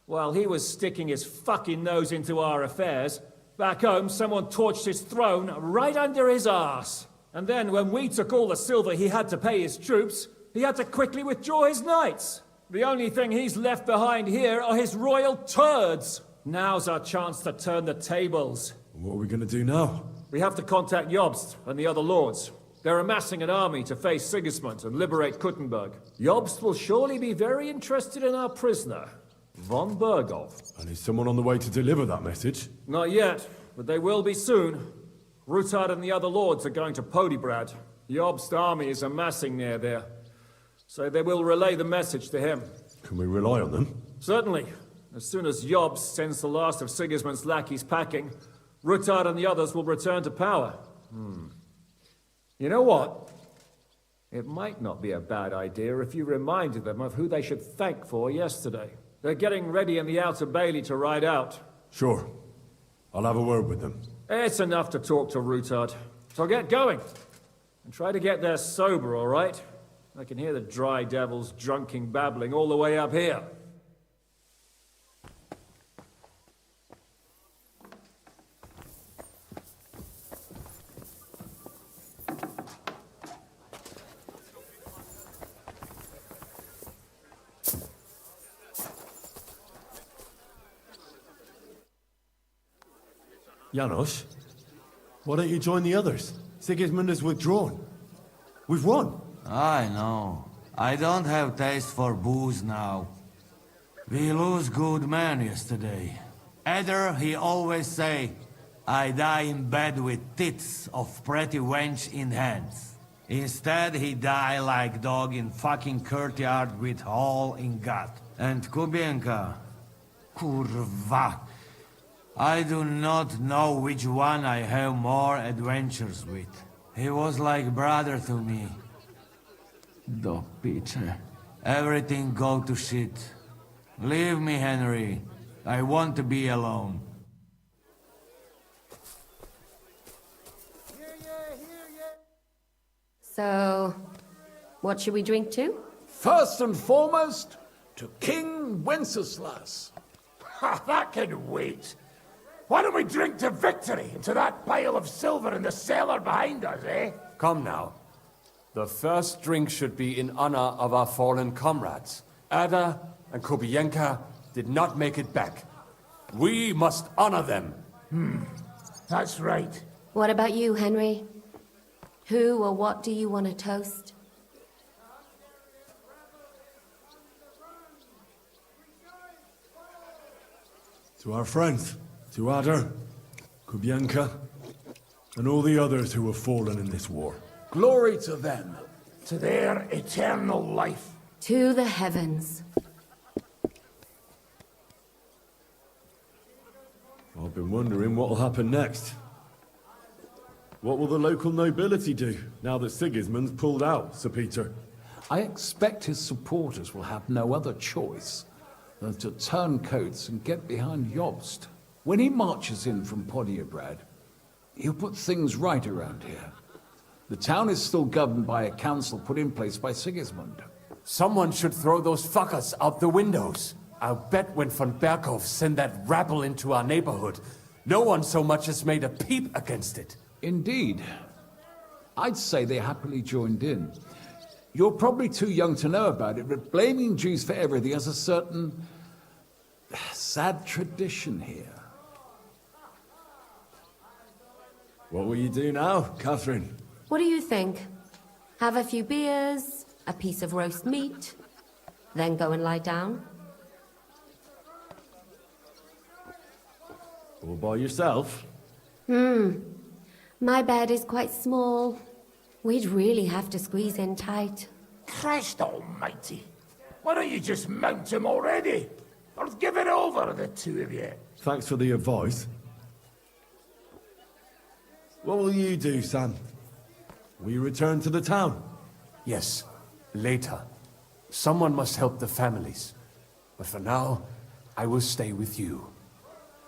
While he was sticking his fucking nose into our affairs, back home someone torched his throne right under his arse. And then when we took all the silver he had to pay his troops, he had to quickly withdraw his knights. The only thing he's left behind here are his royal turds. Now's our chance to turn the tables. What are we going to do now? We have to contact Jobst and the other lords. They're amassing an army to face Sigismund and liberate Kuttenberg. Jobst will surely be very interested in our prisoner, von Berghoff. And is someone on the way to deliver that message? Not yet, but they will be soon. Rutard and the other lords are going to Podebrad. Jobst's army is amassing near there. So they will relay the message to him. Can we rely on them? Certainly. As soon as Jobst sends the last of Sigismund's lackeys packing, Rutard and the others will return to power. You know what? It might not be a bad idea if you reminded them of who they should thank for yesterday. They're getting ready in the Outer Bailey to ride out. Sure. I'll have a word with them. It's enough to talk to Rutard. So get going. And try to get there sober, all right? I can hear the dry devils drunking babbling all the way up here. Janos, why don't you join the others? Sigismund has withdrawn. We've won. I know. I don't have taste for booze now. We lose good men yesterday. Eder, he always say, I die in bed with tits of pretty wench in hands. Instead, he die like dog in fucking courtyard with hole in gut. And Kubienka, kurwa. I do not know which one I have more adventures with. He was like brother to me. Dog Peter. Everything go to shit. Leave me, Henry. I want to be alone. So, what should we drink to? First and foremost, to King Wenceslas. Ha, that can wait. Why don't we drink to victory and to that pile of silver in the cellar behind us, eh? Come now. The first drink should be in honor of our fallen comrades. Ada and Kubienka did not make it back. We must honor them. That's right. What about you, Henry? Who or what do you want to toast? To our friends, to Ada, Kubienka, and all the others who have fallen in this war. Glory to them. To their eternal life. To the heavens. I've been wondering what'll happen next. What will the local nobility do, now that Sigismund's pulled out, Sir Peter? I expect his supporters will have no other choice than to turn coats and get behind Jobst. When he marches in from Podiebrad, he'll put things right around here. The town is still governed by a council put in place by Sigismund. Someone should throw those fuckers out the windows. I'll bet when von Berkhof sent that rabble into our neighborhood, no one so much as made a peep against it. Indeed. I'd say they happily joined in. You're probably too young to know about it, but blaming Jews for everything has a certain sad tradition here. What will you do now, Catherine? What do you think? Have a few beers, a piece of roast meat, then go and lie down? All by yourself? My bed is quite small. We'd really have to squeeze in tight. Christ almighty. Why don't you just mount him already? Or give it over, the two of you. Thanks for the advice. What will you do, Sam? Will you return to the town? Yes, later. Someone must help the families. But for now, I will stay with you.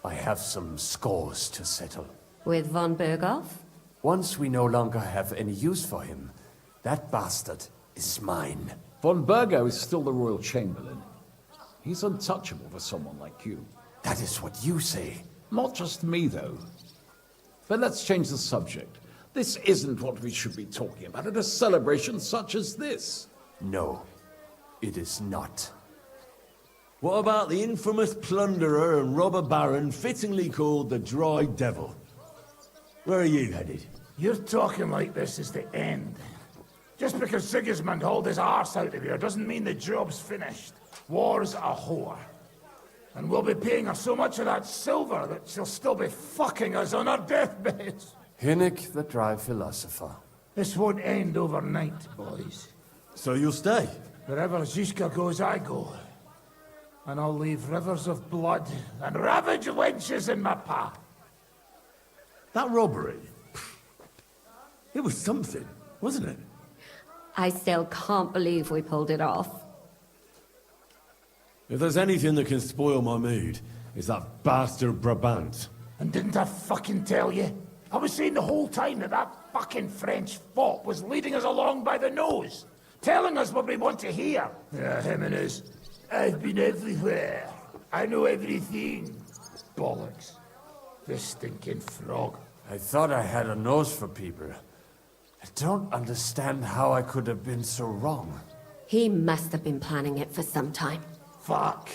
I have some scores to settle. With von Berghoff? Once we no longer have any use for him, that bastard is mine. Von Bergo is still the royal chamberlain. He's untouchable for someone like you. That is what you say. Not just me, though. But let's change the subject. This isn't what we should be talking about at a celebration such as this. No, it is not. What about the infamous plunderer and robber baron fittingly called the Dry Devil? Where are you headed? You're talking like this is the end. Just because Sigismund hauled his arse out of here doesn't mean the job's finished. War's a whore. And we'll be paying her so much of that silver that she'll still be fucking us on her deathbeds. Hinnick, the dry philosopher. This won't end overnight, boys. So you'll stay? Wherever Zizka goes, I go. And I'll leave rivers of blood and ravaged wenches in my path. That robbery, it was something, wasn't it? I still can't believe we pulled it off. If there's anything that can spoil my mood, it's that bastard Brabant. And didn't I fucking tell you? I was saying the whole time that fucking French fop was leading us along by the nose, telling us what we want to hear. Yeah, him and his, I've been everywhere. I know everything. Bollocks. This stinking frog. I thought I had a nose for people. I don't understand how I could have been so wrong. He must have been planning it for some time. Fuck.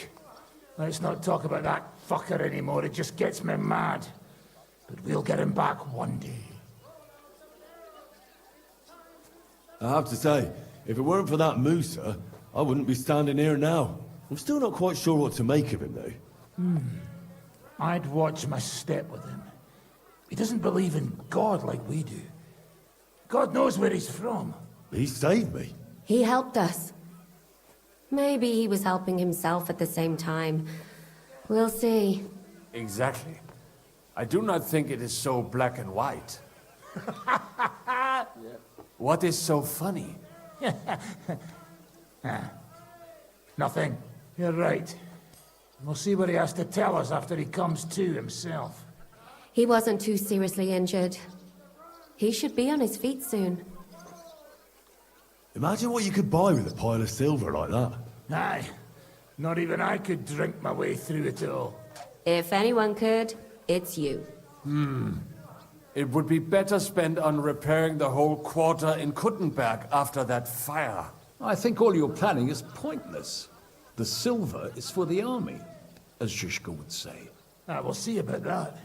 Let's not talk about that fucker anymore. It just gets me mad. But we'll get him back one day. I have to say, if it weren't for that Musa, I wouldn't be standing here now. I'm still not quite sure what to make of him, though. I'd watch my step with him. He doesn't believe in God like we do. God knows where he's from. He saved me. He helped us. Maybe he was helping himself at the same time. We'll see. Exactly. I do not think it is so black and white. What is so funny? Nothing. You're right. We'll see what he has to tell us after he comes to himself. He wasn't too seriously injured. He should be on his feet soon. Imagine what you could buy with a pile of silver like that. Aye. Not even I could drink my way through it all. If anyone could, it's you. It would be better spent on repairing the whole quarter in Kuttenberg after that fire. I think all your planning is pointless. The silver is for the army, as Shishka would say. We'll see about that.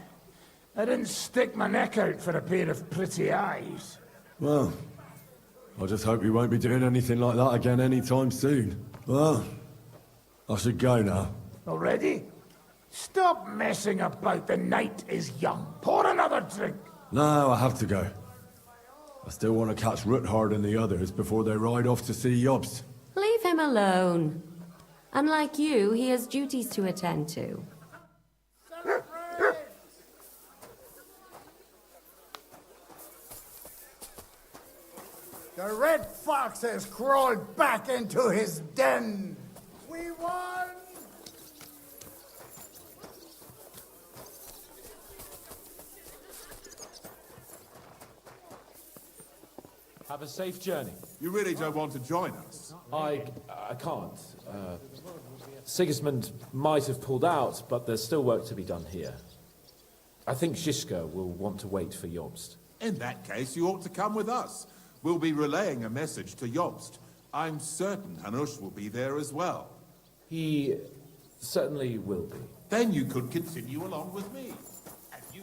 I didn't stick my neck out for a pair of pretty eyes. Well, I just hope you won't be doing anything like that again anytime soon. Well, I should go now. Already? Stop messing about. The night is young. Pour another drink. No, I have to go. I still want to catch Ruthard and the others before they ride off to see Jobst. Leave him alone. Unlike you, he has duties to attend to. The red fox has crawled back into his den. We won! Have a safe journey. You really don't want to join us? I can't. Sigismund might have pulled out, but there's still work to be done here. I think Shishka will want to wait for Jobst. In that case, you ought to come with us. We'll be relaying a message to Jobst. I'm certain Hanush will be there as well. He certainly will be. Then you could continue along with me.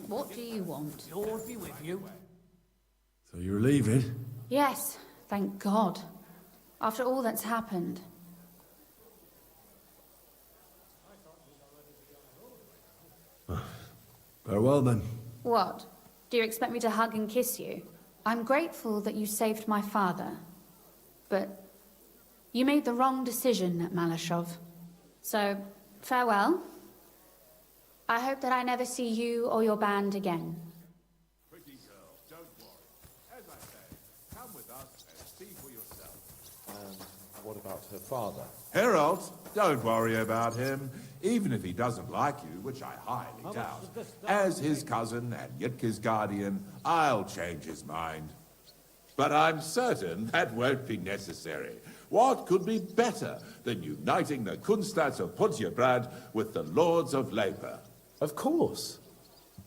What do you want? Lord be with you. So you're leaving? Yes, thank God. After all that's happened. Farewell, then. What? Do you expect me to hug and kiss you? I'm grateful that you saved my father. But you made the wrong decision at Malashov. So, farewell. I hope that I never see you or your band again. Pretty girl, don't worry. As I say, come with us and see for yourself. And what about her father? Herald, don't worry about him. Even if he doesn't like you, which I highly doubt, as his cousin and Yitka's guardian, I'll change his mind. But I'm certain that won't be necessary. What could be better than uniting the Kunstads of Podjebrad with the Lords of Labor? Of course.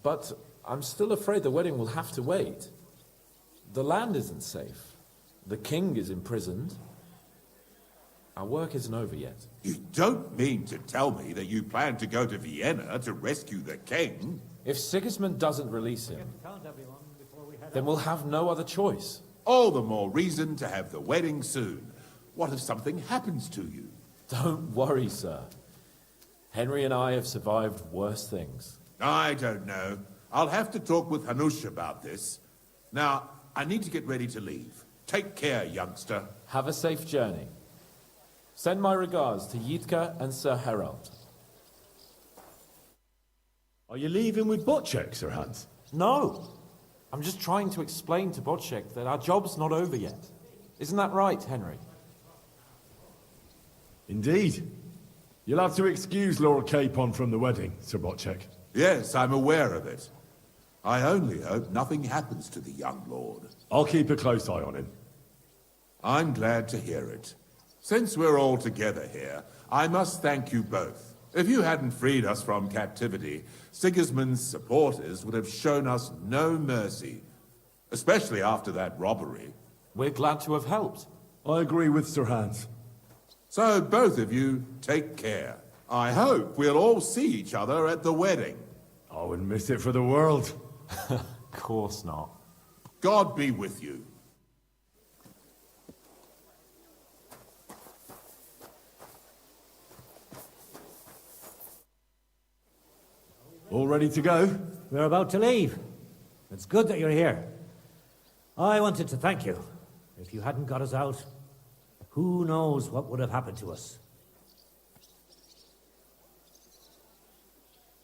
But I'm still afraid the wedding will have to wait. The land isn't safe. The king is imprisoned. Our work isn't over yet. You don't mean to tell me that you plan to go to Vienna to rescue the king? If Sigismund doesn't release him, then we'll have no other choice. All the more reason to have the wedding soon. What if something happens to you? Don't worry, sir. Henry and I have survived worse things. I don't know. I'll have to talk with Hanush about this. Now, I need to get ready to leave. Take care, youngster. Have a safe journey. Send my regards to Yitka and Sir Herald. Are you leaving with Bocek, Sir Hans? No. I'm just trying to explain to Bodshek that our job's not over yet. Isn't that right, Henry? Indeed. You'll have to excuse Lord Capon from the wedding, Sir Botchek. Yes, I'm aware of it. I only hope nothing happens to the young lord. I'll keep a close eye on him. I'm glad to hear it. Since we're all together here, I must thank you both. If you hadn't freed us from captivity, Sigismund's supporters would have shown us no mercy, especially after that robbery. We're glad to have helped. I agree with Sir Hans. So both of you, take care. I hope we'll all see each other at the wedding. I wouldn't miss it for the world. Of course not. God be with you. All ready to go? We're about to leave. It's good that you're here. I wanted to thank you. If you hadn't got us out, who knows what would have happened to us.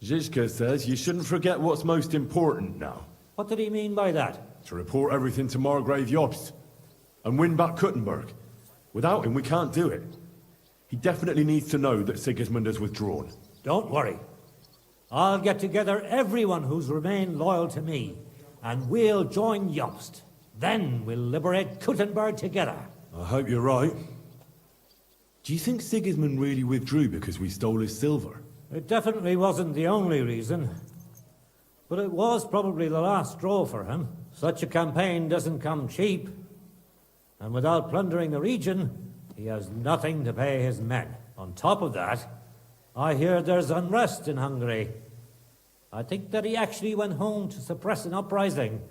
Zizka says you shouldn't forget what's most important now. What did he mean by that? To report everything to Margrave Jobst and win back Kuttenberg. Without him, we can't do it. He definitely needs to know that Sigismund has withdrawn. Don't worry. I'll get together everyone who's remained loyal to me, and we'll join Jobst. Then we'll liberate Kuttenberg together. I hope you're right. Do you think Sigismund really withdrew because we stole his silver? It definitely wasn't the only reason. But it was probably the last straw for him. Such a campaign doesn't come cheap. And without plundering the region, he has nothing to pay his men. On top of that, I hear there's unrest in Hungary. I think that he actually went home to suppress an uprising,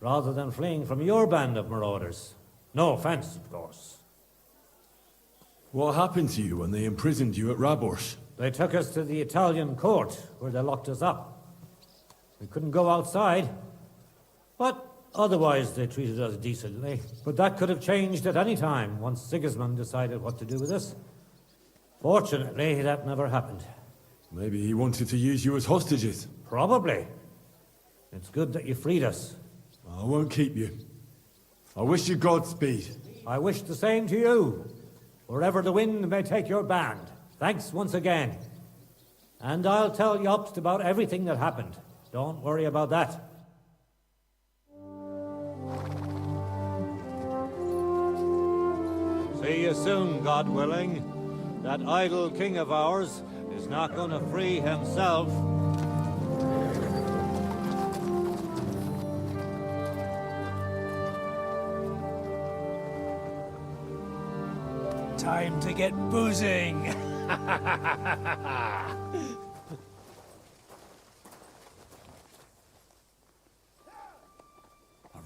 rather than fleeing from your band of marauders. No offense, of course. What happened to you when they imprisoned you at Warhorse? They took us to the Italian court, where they locked us up. We couldn't go outside, but otherwise they treated us decently. But that could have changed at any time, once Sigismund decided what to do with us. Fortunately, that never happened. Maybe he wanted to use you as hostages. Probably. It's good that you freed us. I won't keep you. I wish you Godspeed. I wish the same to you. Wherever the wind may take your band. Thanks once again. And I'll tell Jobst about everything that happened. Don't worry about that. See you soon, God willing. That idle king of ours is not going to free himself. Time to get boozing. A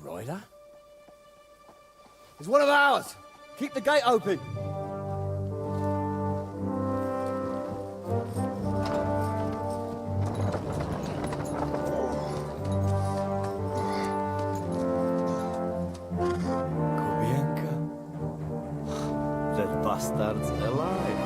rider? It's one of ours. Keep the gate open. Bastard's alive.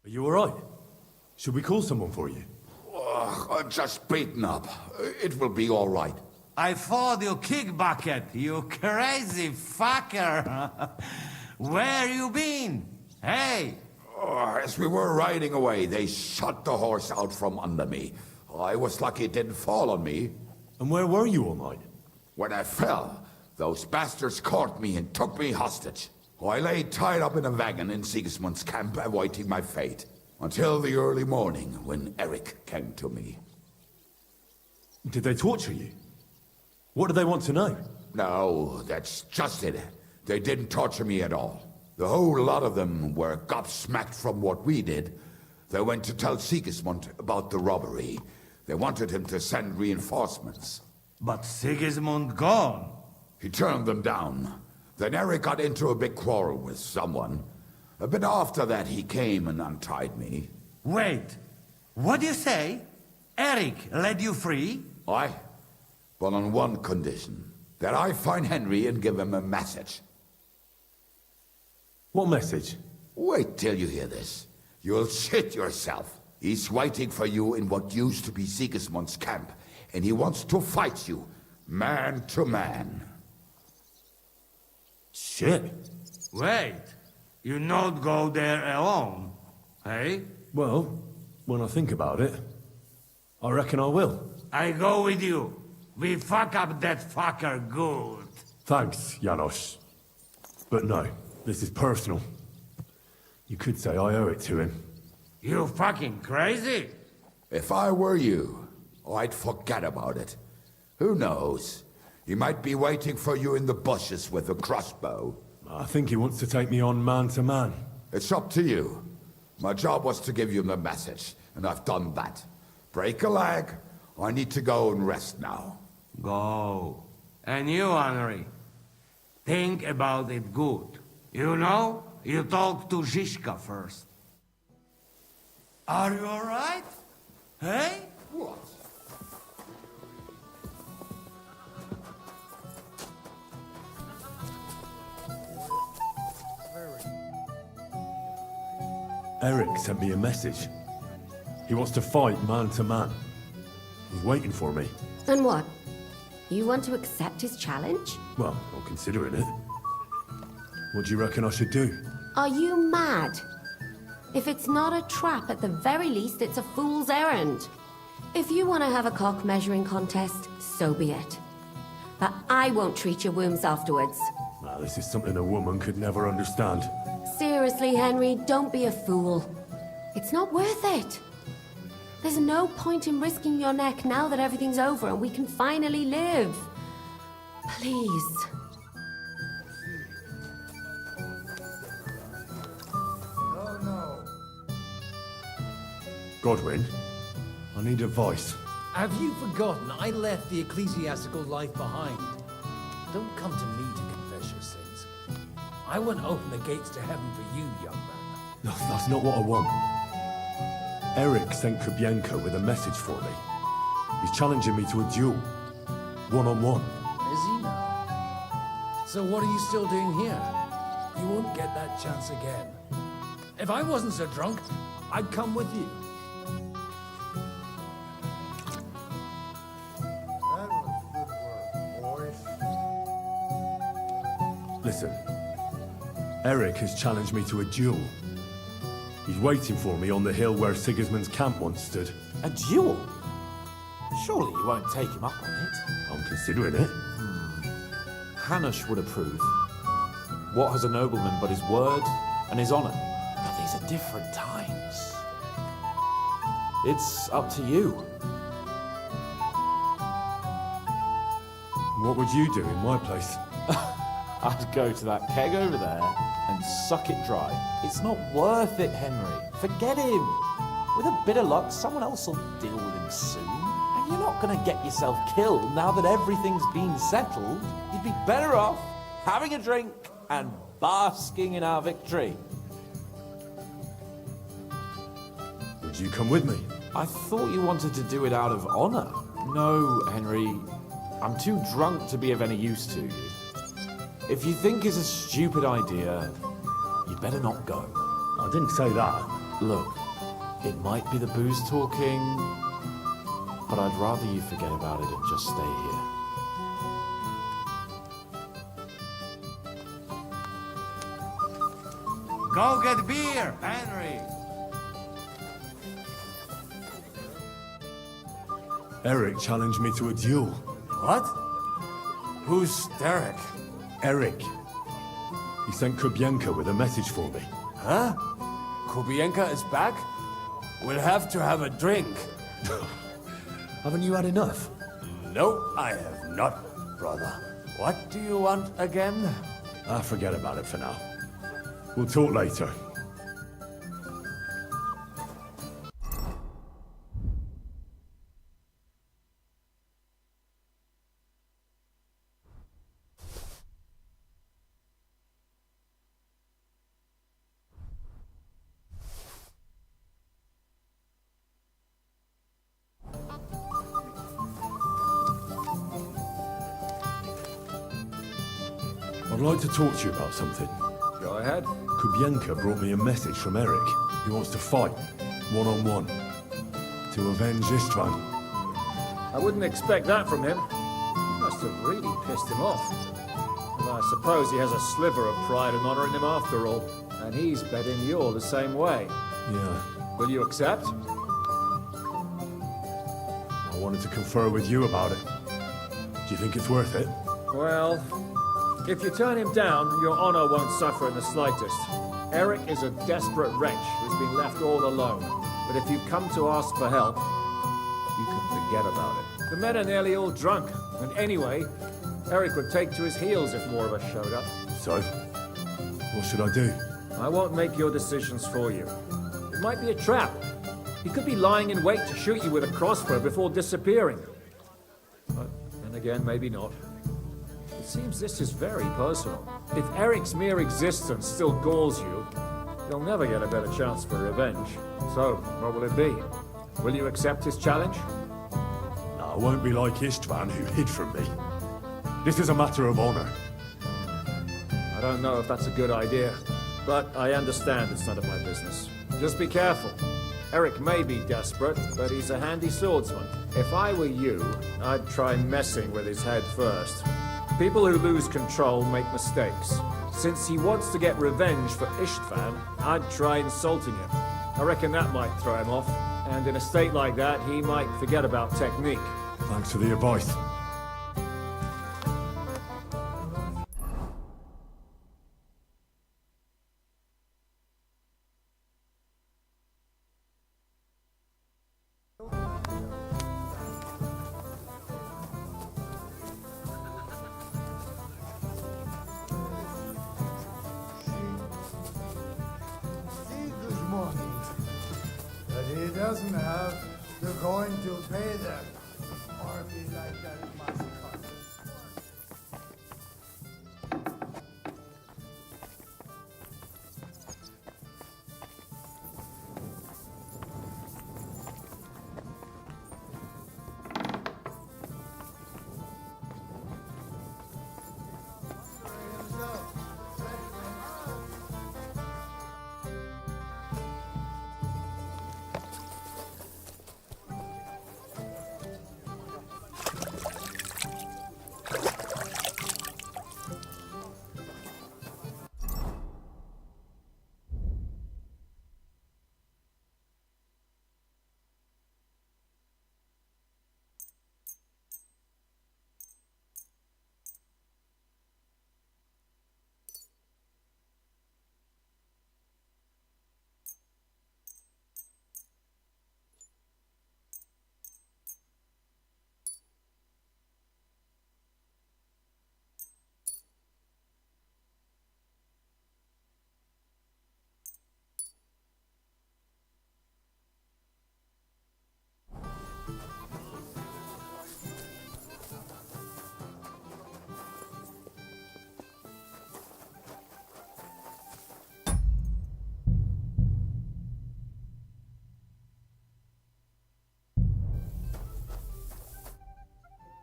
Are you all right? Should we call someone for you? I'm just beaten up. It will be all right. I fought you kick bucket, you crazy fucker. Where you been? Hey! As we were riding away, they shot the horse out from under me. I was lucky it didn't fall on me. And where were you all night? When I fell, those bastards caught me and took me hostage. I lay tied up in a wagon in Sigismund's camp, awaiting my fate. Until the early morning, when Eric came to me. Did they torture you? What do they want to know? No, that's just it. They didn't torture me at all. The whole lot of them were gobsmacked from what we did. They went to tell Sigismund about the robbery. They wanted him to send reinforcements. But Sigismund gone. He turned them down. Then Eric got into a big quarrel with someone. But after that, he came and untied me. Wait, what do you say? Eric led you free? Aye, but on one condition. That I find Henry and give him a message. What message? Wait till you hear this. You'll shit yourself. He's waiting for you in what used to be Sigismund's camp, and he wants to fight you, man to man. Shit. Wait, you not go there alone, hey? Well, when I think about it, I reckon I will. I go with you. We fuck up that fucker good. Thanks, Janos. But no, this is personal. You could say I owe it to him. You fucking crazy? If I were you, I'd forget about it. Who knows? He might be waiting for you in the bushes with a crossbow. I think he wants to take me on man to man. It's up to you. My job was to give you the message, and I've done that. Break a leg. I need to go and rest now. Go. And you, Henry, think about it good. You know, you talk to Zizka first. Are you alright? Hey? What? Eric sent me a message. He wants to fight man to man. He's waiting for me. And what? You want to accept his challenge? Well, I'm considering it. What do you reckon I should do? Are you mad? If it's not a trap, at the very least, it's a fool's errand. If you want to have a cock measuring contest, so be it. But I won't treat your wounds afterwards. Now, this is something a woman could never understand. Seriously, Henry, don't be a fool. It's not worth it. There's no point in risking your neck now that everything's over and we can finally live. Please. Godwin, I need advice. Have you forgotten I left the ecclesiastical life behind? Don't come to me to confess your sins. I won't open the gates to heaven for you, young man. No, that's not what I want. Eric sent Kubienko with a message for me. He's challenging me to a duel. One-on-one. Is he now? So what are you still doing here? You won't get that chance again. If I wasn't so drunk, I'd come with you. That was good work, boys. Listen. Eric has challenged me to a duel. He's waiting for me on the hill where Sigismund's camp once stood. A duel? Surely you won't take him up on it. I'm considering it. Hanush would approve. What has a nobleman but his word and his honor? But these are different times. It's up to you. What would you do in my place? I'd go to that keg over there and suck it dry. It's not worth it, Henry. Forget him. With a bit of luck, someone else will deal with him soon. And you're not going to get yourself killed now that everything's been settled. You'd be better off having a drink and basking in our victory. Would you come with me? I thought you wanted to do it out of honor. No, Henry. I'm too drunk to be of any use to you. If you think it's a stupid idea, you better not go. I didn't say that. Look, it might be the booze talking, but I'd rather you forget about it and just stay here. Go get beer, Henry. Eric challenged me to a duel. What? Who's Derek? Eric. He sent Kubienko with a message for me. Huh? Kubienka is back? We'll have to have a drink. Haven't you had enough? No, I have not, brother. What do you want again? Forget about it for now. We'll talk later. I'd like to talk to you about something. Go ahead. Kubienka brought me a message from Eric. He wants to fight, one-on-one, to avenge Istvan. I wouldn't expect that from him. You must have really pissed him off. And I suppose he has a sliver of pride and honor in him after all. And he's betting you're the same way. Yeah. Will you accept? I wanted to confer with you about it. Do you think it's worth it? Well, if you turn him down, your honor won't suffer in the slightest. Eric is a desperate wretch who's been left all alone. But if you come to ask for help, you can forget about it. The men are nearly all drunk, and anyway, Eric would take to his heels if more of us showed up. So, what should I do? I won't make your decisions for you. It might be a trap. He could be lying in wait to shoot you with a crossbow before disappearing. But then again, maybe not. It seems this is very personal. If Eric's mere existence still galls you, you'll never get a better chance for revenge. So, what will it be? Will you accept his challenge? No, I won't be like Istvan, who hid from me. This is a matter of honor. I don't know if that's a good idea, but I understand it's none of my business. Just be careful. Eric may be desperate, but he's a handy swordsman. If I were you, I'd try messing with his head first. People who lose control make mistakes. Since he wants to get revenge for Istvan, I'd try insulting him. I reckon that might throw him off, and in a state like that, he might forget about technique. Thanks for the advice. Good morning. But he doesn't have the coin to pay them. Or be like that massacre.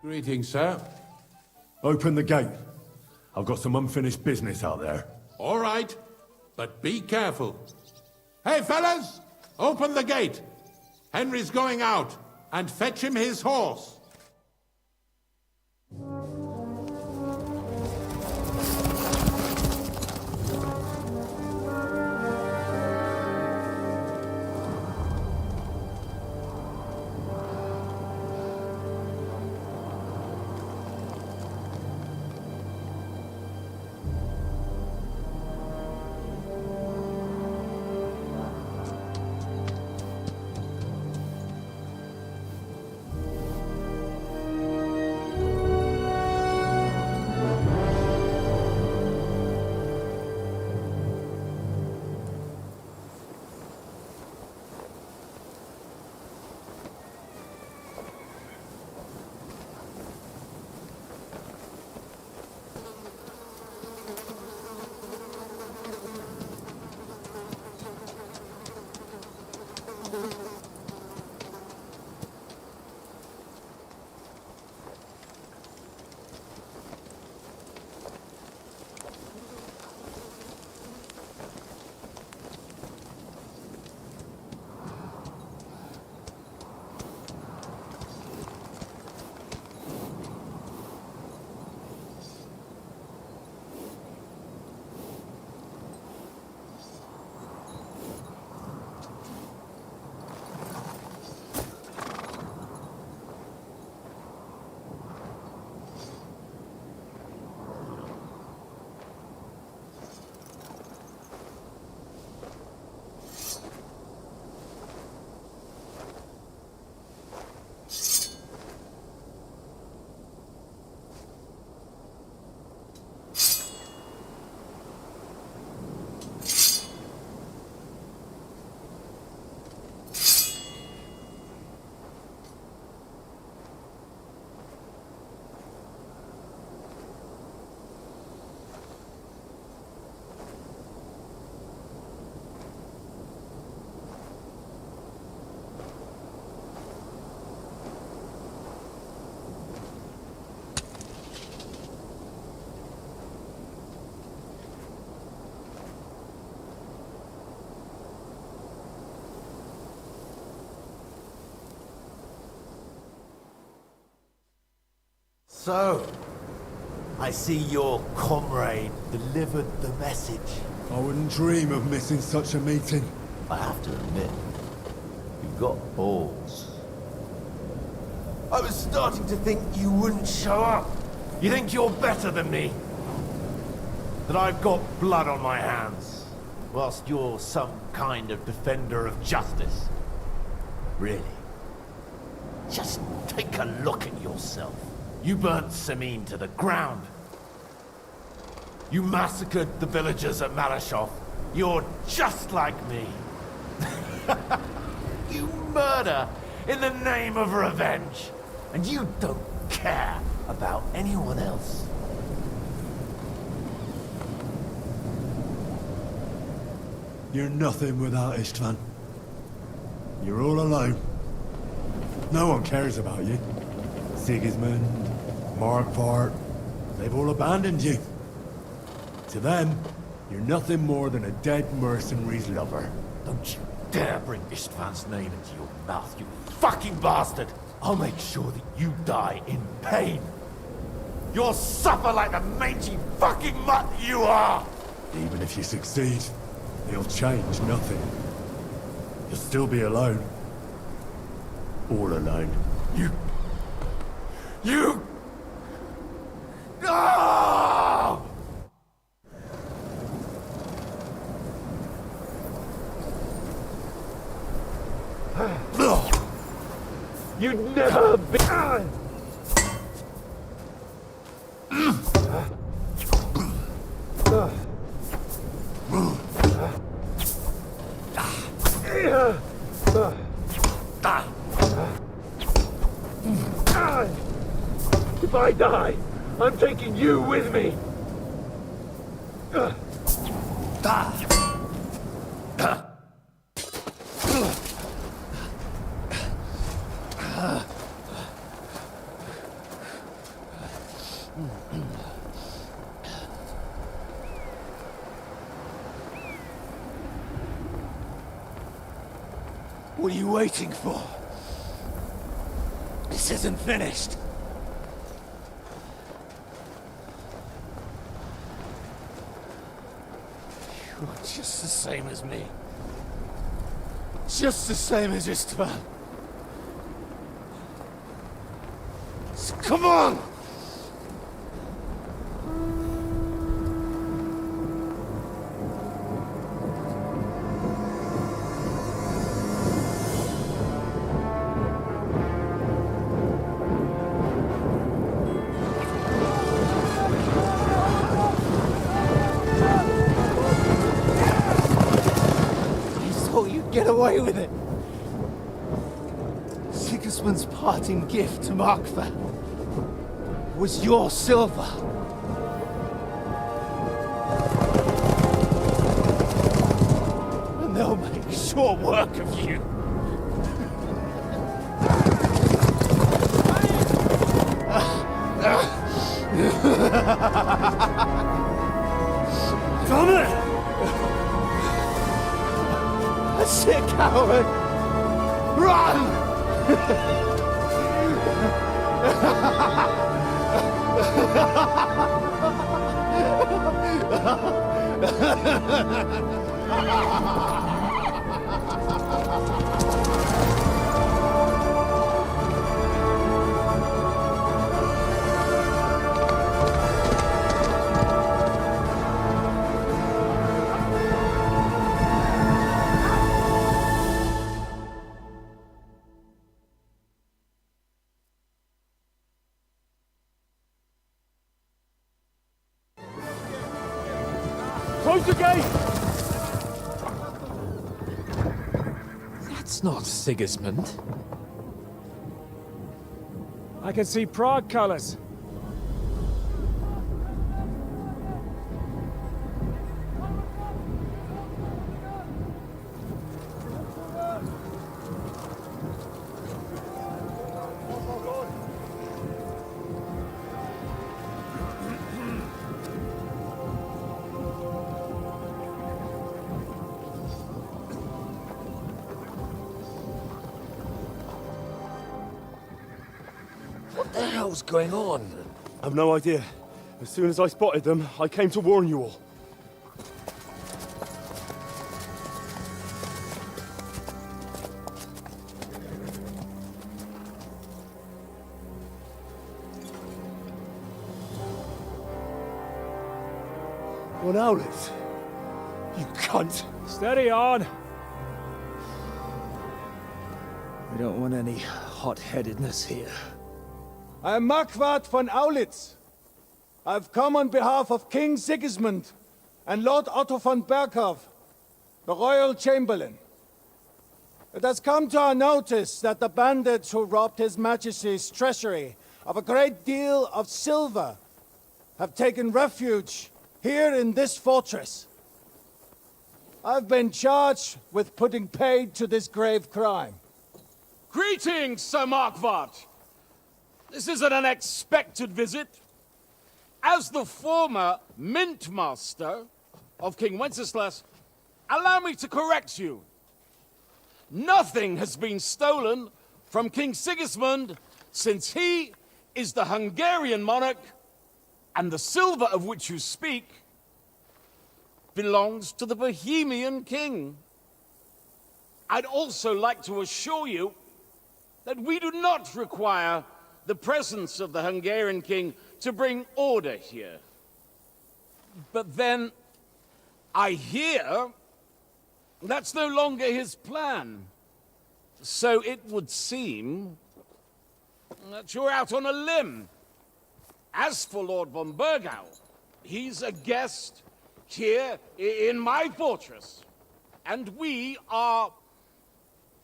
Greetings, sir. Open the gate. I've got some unfinished business out there. All right, but be careful. Hey, fellas! Open the gate! Henry's going out, and fetch him his horse. So, I see your comrade delivered the message. I wouldn't dream of missing such a meeting. I have to admit, you've got balls. I was starting to think you wouldn't show up. You think you're better than me? That I've got blood on my hands, whilst you're some kind of defender of justice. Really? Just take a look at yourself. You burnt Sameen to the ground. You massacred the villagers at Malashov. You're just like me. You murder in the name of revenge. And you don't care about anyone else. You're nothing without Istvan. You're all alone. No one cares about you. Sigismund, Markvart, they've all abandoned you. To them, you're nothing more than a dead mercenary's lover. Don't you dare bring Istvan's name into your mouth, you fucking bastard! I'll make sure that you die in pain. You'll suffer like the mangy fucking mutt you are! Even if you succeed, it'll change nothing. You'll still be alone. All alone. You... No! You'd never be... If I die, I'm taking you with me. What are you waiting for? This isn't finished. You're just the same as me. Just the same as Istvan. So come on! Get away with it! Sigismund's parting gift to Markva was your silver. And they'll make short work of you. Damn it! That's it, coward! Run! Close the gate! That's not Sigismund. I can see Prague colors. What the hell's going on? I've no idea. As soon as I spotted them, I came to warn you all. What Owlets? You cunt! Steady on! We don't want any hot-headedness here. I am Markvart von Aulitz. I've come on behalf of King Sigismund and Lord Otto von Berghoff, the Royal Chamberlain. It has come to our notice that the bandits who robbed His Majesty's treasury of a great deal of silver have taken refuge here in this fortress. I've been charged with putting paid to this grave crime. Greetings, Sir Markvart. This is an unexpected visit. As the former Mint Master of King Wenceslas, allow me to correct you. Nothing has been stolen from King Sigismund since he is the Hungarian monarch, and the silver of which you speak belongs to the Bohemian king. I'd also like to assure you that we do not require the presence of the Hungarian king to bring order here. But then, I hear that's no longer his plan. So it would seem that you're out on a limb. As for Lord von Bergau, he's a guest here in my fortress, and we are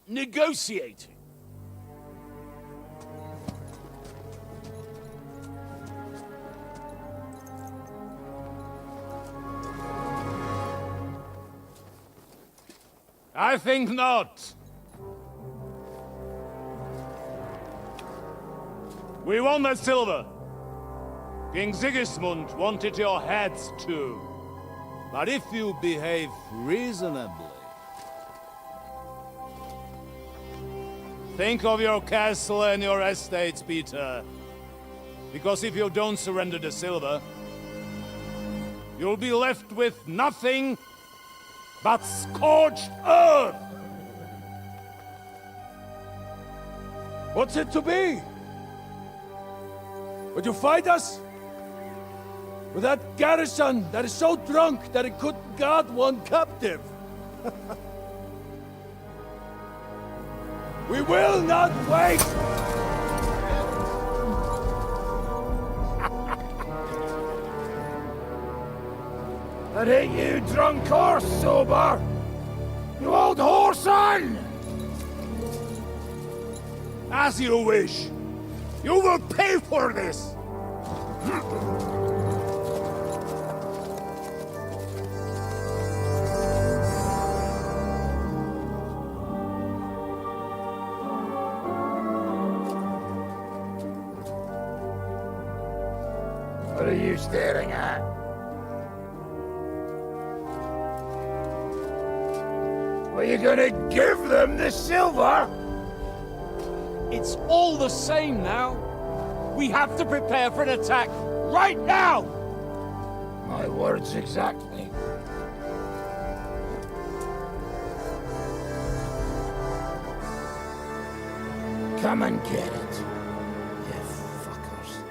negotiating. I think not. We want that silver. King Sigismund wanted your heads too. But if you behave reasonably... Think of your castle and your estates, Peter. Because if you don't surrender the silver, you'll be left with nothing but scorched earth! What's it to be? Would you fight us? With that garrison that is so drunk that it couldn't guard one captive? We will not wait! That ain't you, drunk or sober! You old horse on! As you wish. You will pay for this! What are you staring at? Are you gonna give them the silver? It's all the same now. We have to prepare for an attack right now! My words exactly. Come and get it, you fuckers.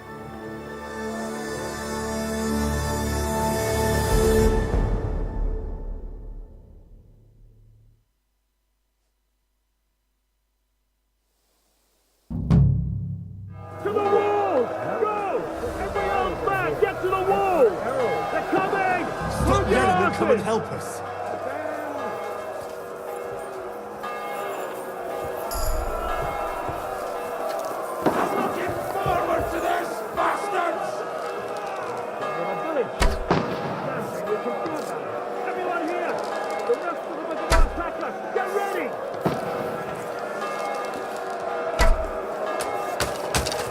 To the wall! Go! Every arms back! Get to the wall! They're coming! Stop Let them come and help us. Looking forward to this, bastards! Everyone here! The rest of them are going to attack us! Get ready!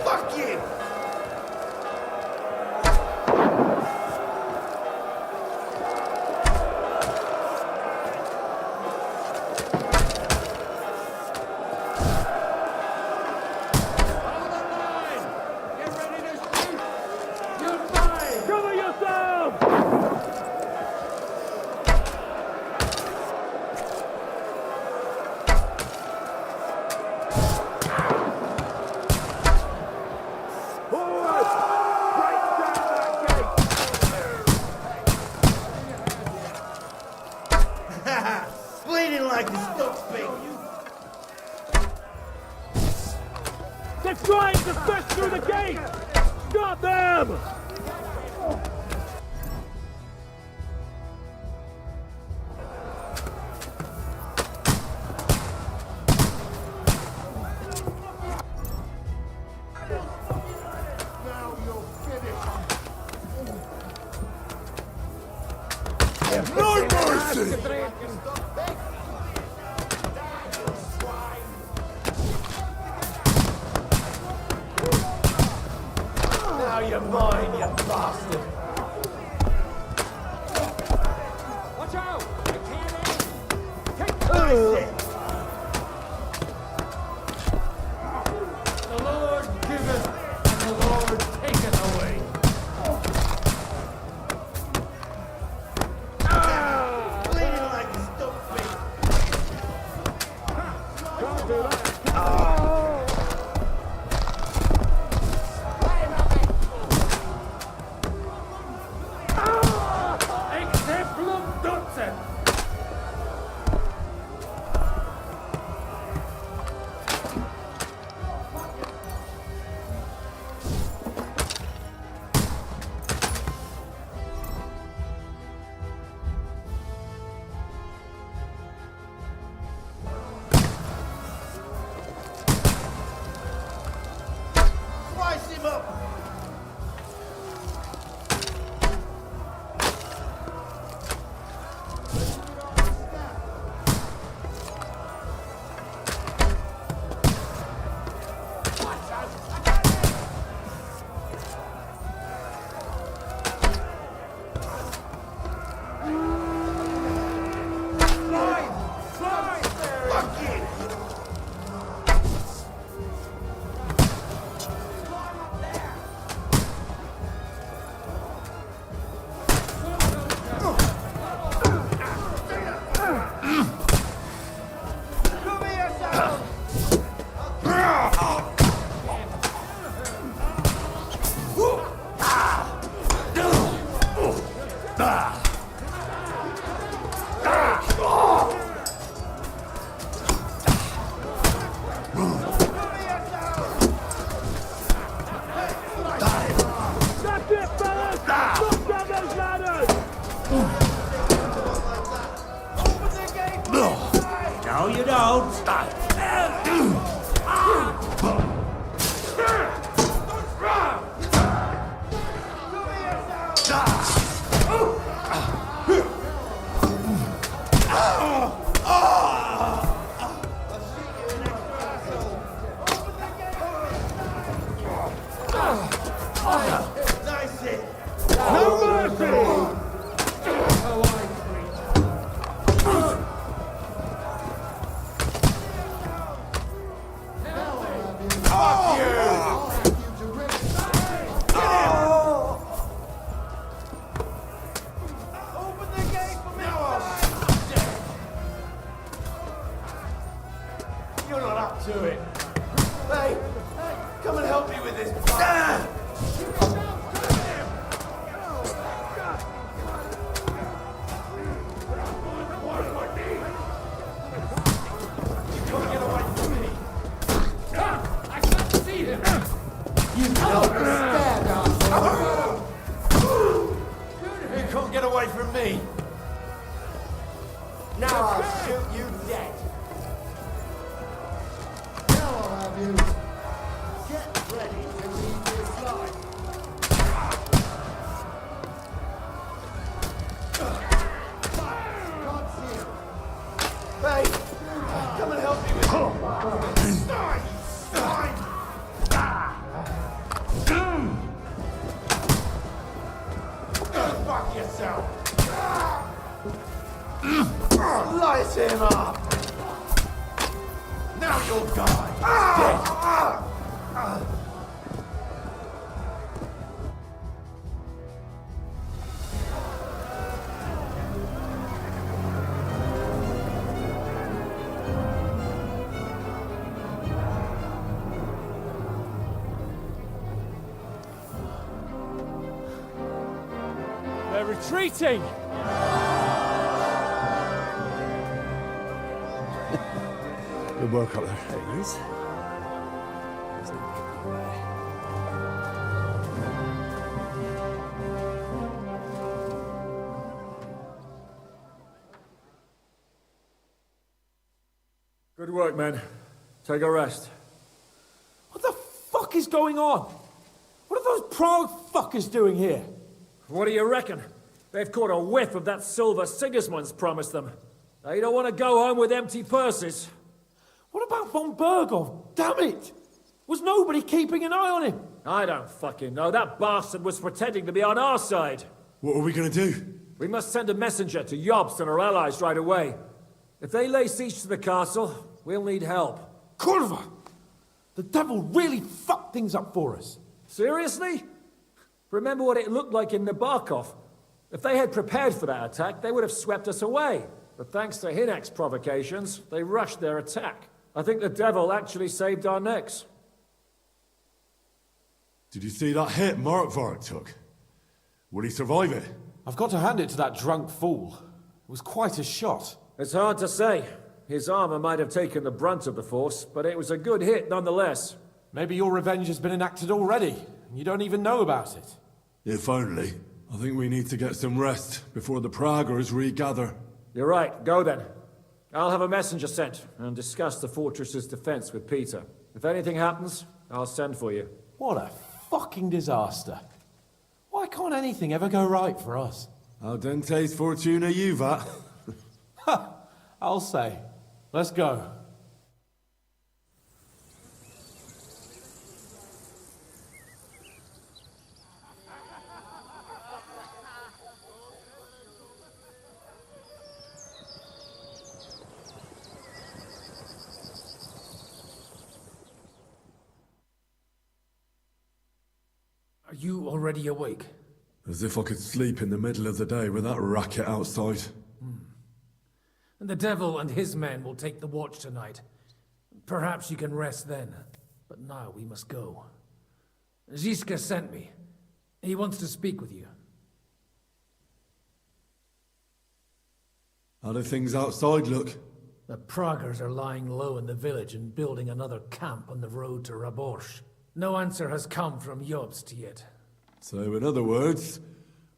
Fuck you! Bleeding like a stuck pig. They're trying to fit through the gate! Stop them! No mercy! Now you're mine, you bastard! Watch out! I can't aim! Take the The Lord giveth, and the Lord taketh away. Bleeding like a stuck pig. Can't do that! Exemplum docet! Slice him up! That's it, fellas! Look down those ladders! No, you don't. Nice hit! No mercy! Fuck you! Open the gate for me! You're not up to it. Hey, come and help me with this. You can't get away from me. Now I'll shoot you dead. Now I'll have you. Get ready to leave this life. Hey, come and help me with this. Fuck yourself. Slice him up. Now you'll die. Dead. They're retreating! Good work up there. There he is. Good work, men. Take a rest. What the fuck is going on? What are those Prague fuckers doing here? What do you reckon? They've caught a whiff of that silver Sigismund's promised them. They don't want to go home with empty purses. What about von Bergov? Damn it! Was nobody keeping an eye on him? I don't fucking know. That bastard was pretending to be on our side. What are we gonna do? We must send a messenger to Jobst and our allies right away. If they lay siege to the castle, we'll need help. Kurva! The devil really fucked things up for us. Seriously? Remember what it looked like in Nabarkov. If they had prepared for that attack, they would have swept us away. But thanks to Hinek's provocations, they rushed their attack. I think the devil actually saved our necks. Did you see that hit Markvark took? Will he survive it? I've got to hand it to that drunk fool. It was quite a shot. It's hard to say. His armor might have taken the brunt of the force, but it was a good hit nonetheless. Maybe your revenge has been enacted already, and you don't even know about it. If only. I think we need to get some rest before the Praggers regather. You're right, go then. I'll have a messenger sent and discuss the fortress's defense with Peter. If anything happens, I'll send for you. What a fucking disaster. Why can't anything ever go right for us? Al dente's fortuna juvat. Ha! I'll say. Let's go. Are you already awake? As if I could sleep in the middle of the day with that racket outside. And the devil and his men will take the watch tonight. Perhaps you can rest then. But now we must go. Ziska sent me. He wants to speak with you. How do things outside look? The Praggers are lying low in the village and building another camp on the road to Raborsh. No answer has come from Jobst yet. So, in other words,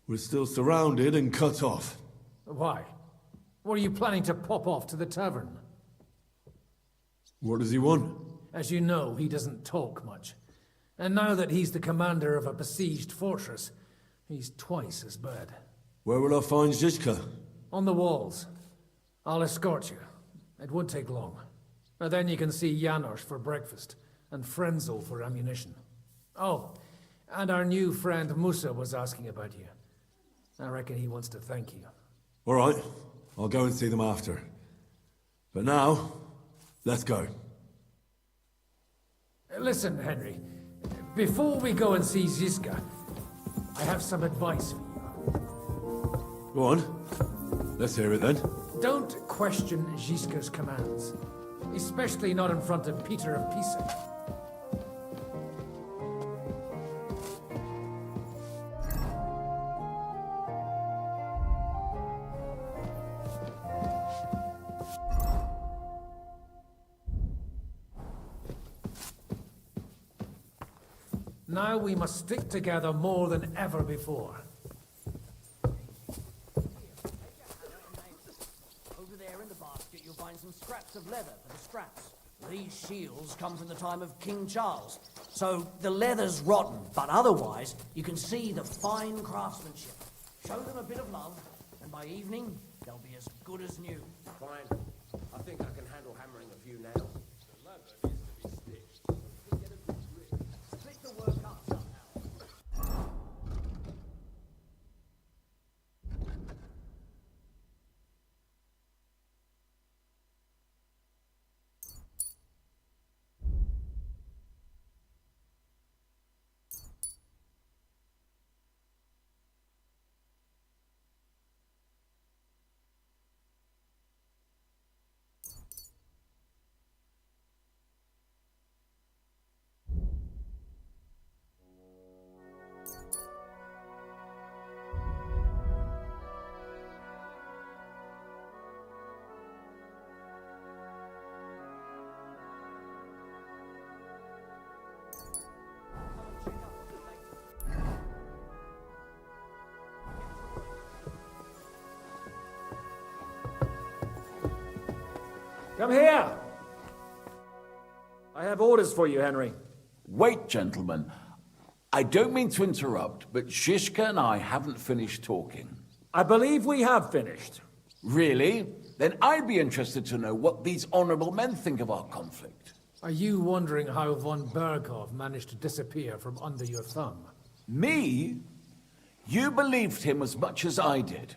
we're still surrounded and cut off. Why? What are you planning to pop off to the tavern? What does he want? As you know, he doesn't talk much. And now that he's the commander of a besieged fortress, he's twice as bad. Where will I find Zizka? On the walls. I'll escort you. It won't take long. And then you can see Janos for breakfast, and Frenzel for ammunition. Oh, and our new friend Musa was asking about you. I reckon he wants to thank you. All right, I'll go and see them after. But now, let's go. Listen, Henry. Before we go and see Ziska, I have some advice for you. Go on. Let's hear it then. Don't question Ziska's commands. Especially not in front of Peter of Pisa. Now we must stick together more than ever before. Over there in the basket, you'll find some scraps of leather for the straps. These shields come from the time of King Charles, so the leather's rotten, but otherwise, you can see the fine craftsmanship. Show them a bit of love, and by evening, they'll be as good as new. Fine. I think I can handle hammering a few nails. The leather needs to be stitched. So we can get a good grip. Split the work up somehow. Come here! I have orders for you, Henry. Wait, gentlemen. I don't mean to interrupt, but Zizka and I haven't finished talking. I believe we have finished. Really? Then I'd be interested to know what these honorable men think of our conflict. Are you wondering how von Berghoff managed to disappear from under your thumb? Me? You believed him as much as I did.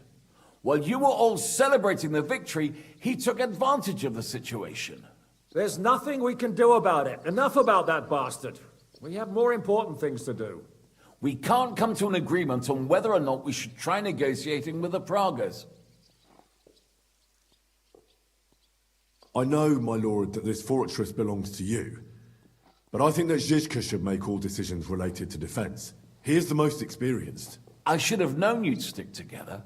While you were all celebrating the victory, he took advantage of the situation. There's nothing we can do about it. Enough about that bastard. We have more important things to do. We can't come to an agreement on whether or not we should try negotiating with the Pragas. I know, my lord, that this fortress belongs to you. But I think that Zizka should make all decisions related to defense. He is the most experienced. I should have known you'd stick together.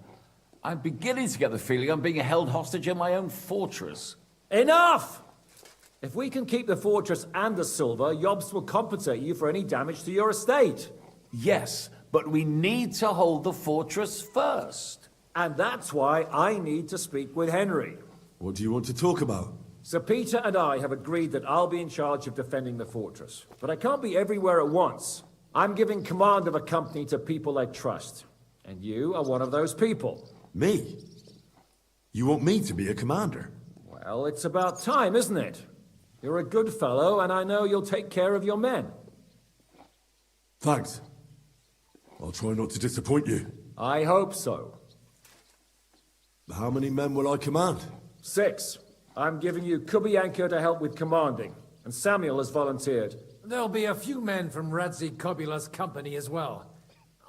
I'm beginning to get the feeling I'm being held hostage in my own fortress. Enough! If we can keep the fortress and the silver, Yobst will compensate you for any damage to your estate. Yes, but we need to hold the fortress first. And that's why I need to speak with Henry. What do you want to talk about? Sir Peter and I have agreed that I'll be in charge of defending the fortress. But I can't be everywhere at once. I'm giving command of a company to people I trust. And you are one of those people. Me? You want me to be a commander? Well, it's about time, isn't it? You're a good fellow, and I know you'll take care of your men. Thanks. I'll try not to disappoint you. I hope so. How many men will I command? 6. I'm giving you Kubianka to help with commanding, and Samuel has volunteered. There'll be a few men from Radzi Kobula's company as well.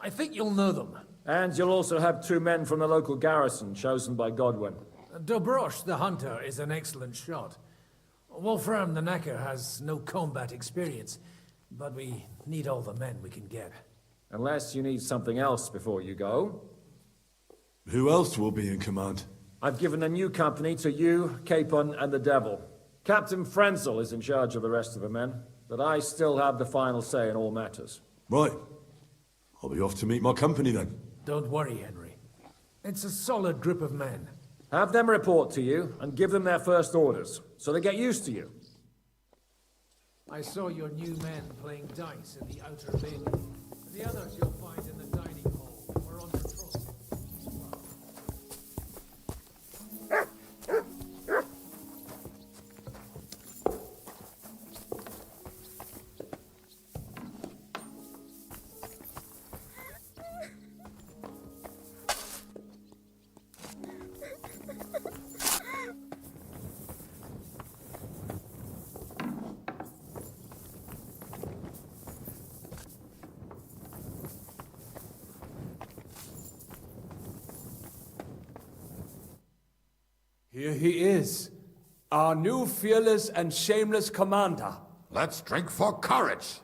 I think you'll know them. And you'll also have 2 men from the local garrison, chosen by Godwin. Dobrosh, the hunter, is an excellent shot. Wolfram the Knacker has no combat experience, but we need all the men we can get. Unless you need something else before you go. Who else will be in command? I've given a new company to you, Capon, and the Devil. Captain Frenzel is in charge of the rest of the men, but I still have the final say in all matters. Right. I'll be off to meet my company then. Don't worry, Henry. It's a solid group of men. Have them report to you, and give them their first orders, so they get used to you. I saw your new men playing dice in the outer bin. The others you'll find in the dining hall. We're on patrol. Here he is, our new fearless and shameless commander. Let's drink for courage.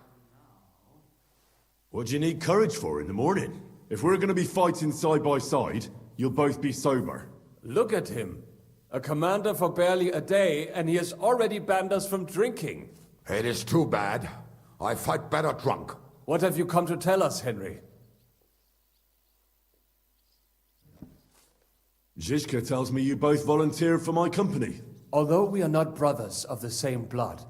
What do you need courage for in the morning? If we're going to be fighting side by side, you'll both be sober. Look at him. A commander for barely a day, and he has already banned us from drinking. It is too bad. I fight better drunk. What have you come to tell us, Henry? Zizka tells me you both volunteered for my company. Although we are not brothers of the same blood,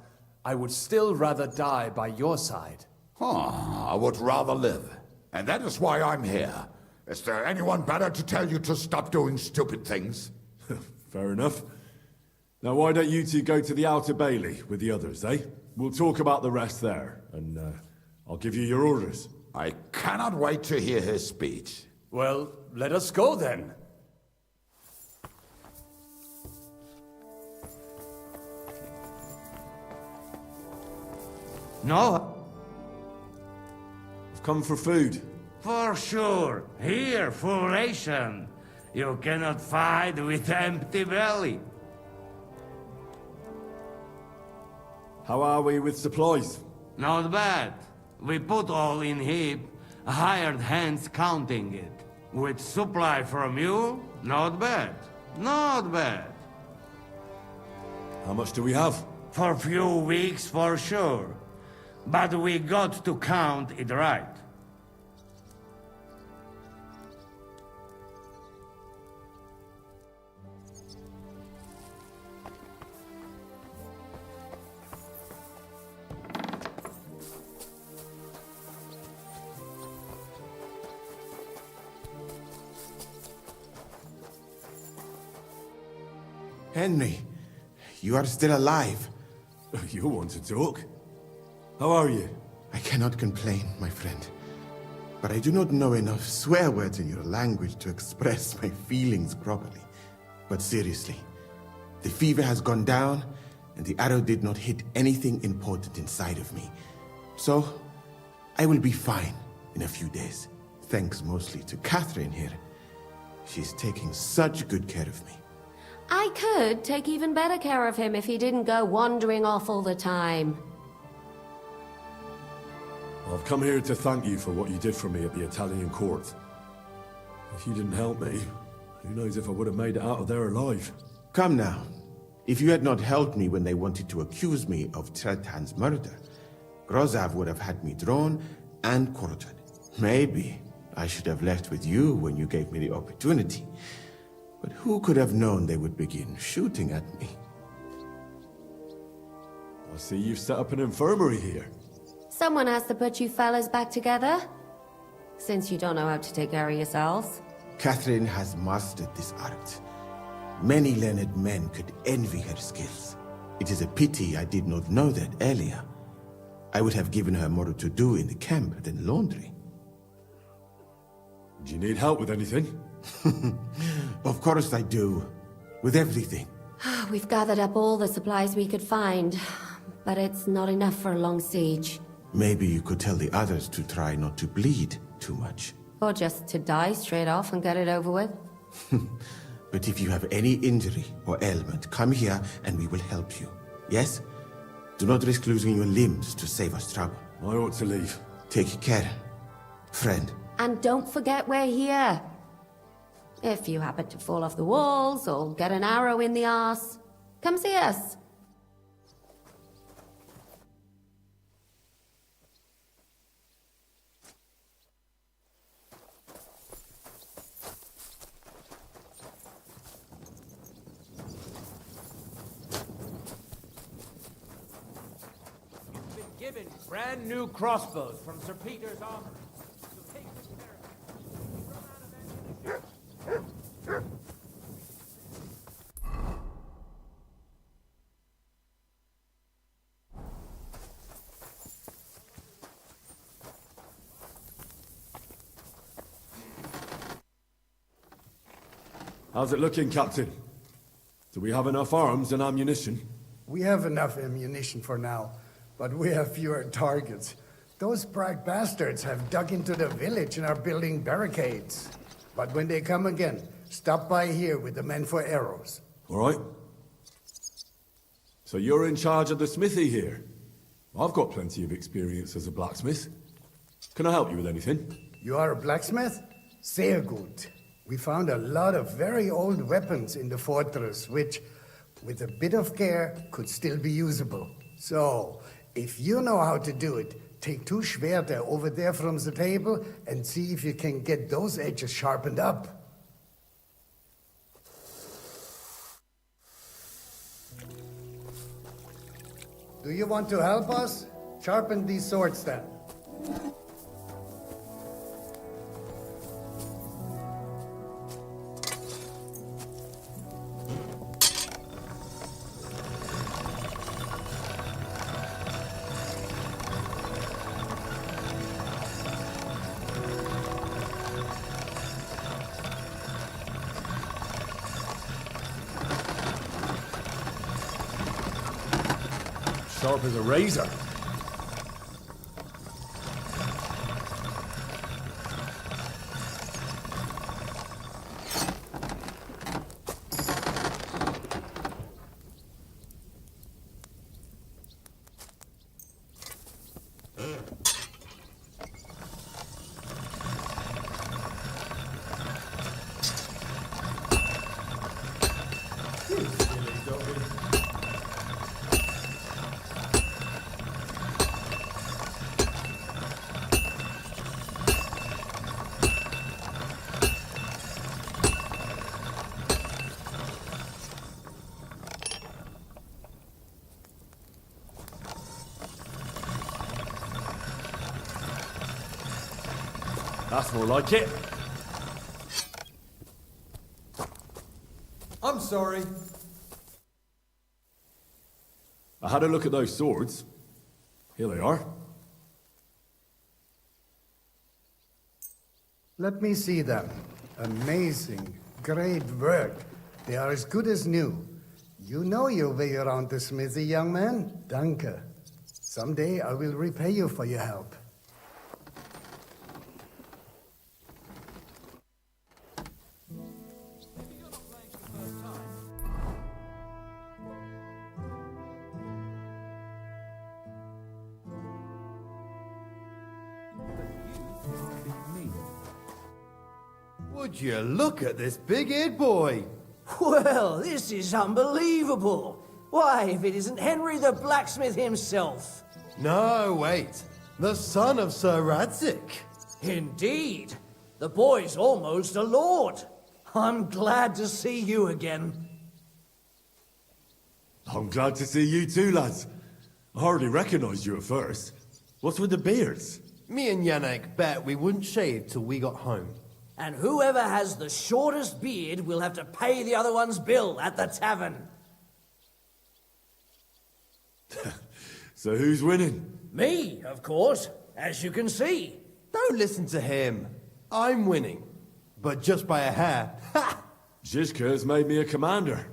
I would still rather die by your side. I would rather live. And that is why I'm here. Is there anyone better to tell you to stop doing stupid things? Fair enough. Now why don't you two go to the Outer Bailey with the others, eh? We'll talk about the rest there, and I'll give you your orders. I cannot wait to hear his speech. Well, let us go then. No? I've come for food. For sure. Here, full ration. You cannot fight with empty belly. How are we with supplies? Not bad. We put all in heap, hired hands counting it. With supply from you, not bad. Not bad. How much do we have? For a few weeks, for sure. But we got to count it right. Henry, you are still alive. You want to talk? How are you? I cannot complain, my friend. But I do not know enough swear words in your language to express my feelings properly. But seriously, the fever has gone down, and the arrow did not hit anything important inside of me. So, I will be fine in a few days. Thanks mostly to Catherine here. She's taking such good care of me. I could take even better care of him if he didn't go wandering off all the time. I've come here to thank you for what you did for me at the Italian court. If you didn't help me, who knows if I would have made it out of there alive. Come now. If you had not helped me when they wanted to accuse me of Tretan's murder, Grozav would have had me drawn and quartered. Maybe I should have left with you when you gave me the opportunity. But who could have known they would begin shooting at me? I see you've set up an infirmary here. Someone has to put you fellas back together. Since you don't know how to take care of yourselves. Catherine has mastered this art. Many learned men could envy her skills. It is a pity I did not know that earlier. I would have given her more to do in the camp than laundry. Do you need help with anything? Of course I do. With everything. We've gathered up all the supplies we could find, but it's not enough for a long siege. Maybe you could tell the others to try not to bleed too much. Or just to die straight off and get it over with. But if you have any injury or ailment, come here and we will help you. Yes? Do not risk losing your limbs to save us trouble. I ought to leave. Take care, friend. And don't forget we're here. If you happen to fall off the walls or get an arrow in the arse, come see us. Given brand new crossbows from Sir Peter's armory. So take good care of it. How's it looking, Captain? Do we have enough arms and ammunition? We have enough ammunition for now, but we have fewer targets. Those bright bastards have dug into the village and are building barricades. But when they come again, stop by here with the men for arrows. All right. So you're in charge of the smithy here? I've got plenty of experience as a blacksmith. Can I help you with anything? You are a blacksmith? Sehr gut. We found a lot of very old weapons in the fortress, which, with a bit of care, could still be usable. So, if you know how to do it, take 2 Schwerter over there from the table and see if you can get those edges sharpened up. Do you want to help us? Sharpen these swords then. Sharp as a razor. That's more like it. I'm sorry. I had a look at those swords. Here they are. Let me see them. Amazing. Great work. They are as good as new. You know your way around the smithy, young man. Danke. Someday I will repay you for your help. Would you look at this big-eared boy? Well, this is unbelievable. Why, if it isn't Henry the blacksmith himself. No, wait. The son of Sir Radzik. Indeed. The boy's almost a lord. I'm glad to see you again. I'm glad to see you too, lads. I hardly recognized you at first. What's with the beards? Me and Yannick bet we wouldn't shave till we got home. And whoever has the shortest beard will have to pay the other one's bill at the tavern. So who's winning? Me, of course, as you can see. Don't listen to him. I'm winning. But just by a hair. Ha! Zizka has made me a commander.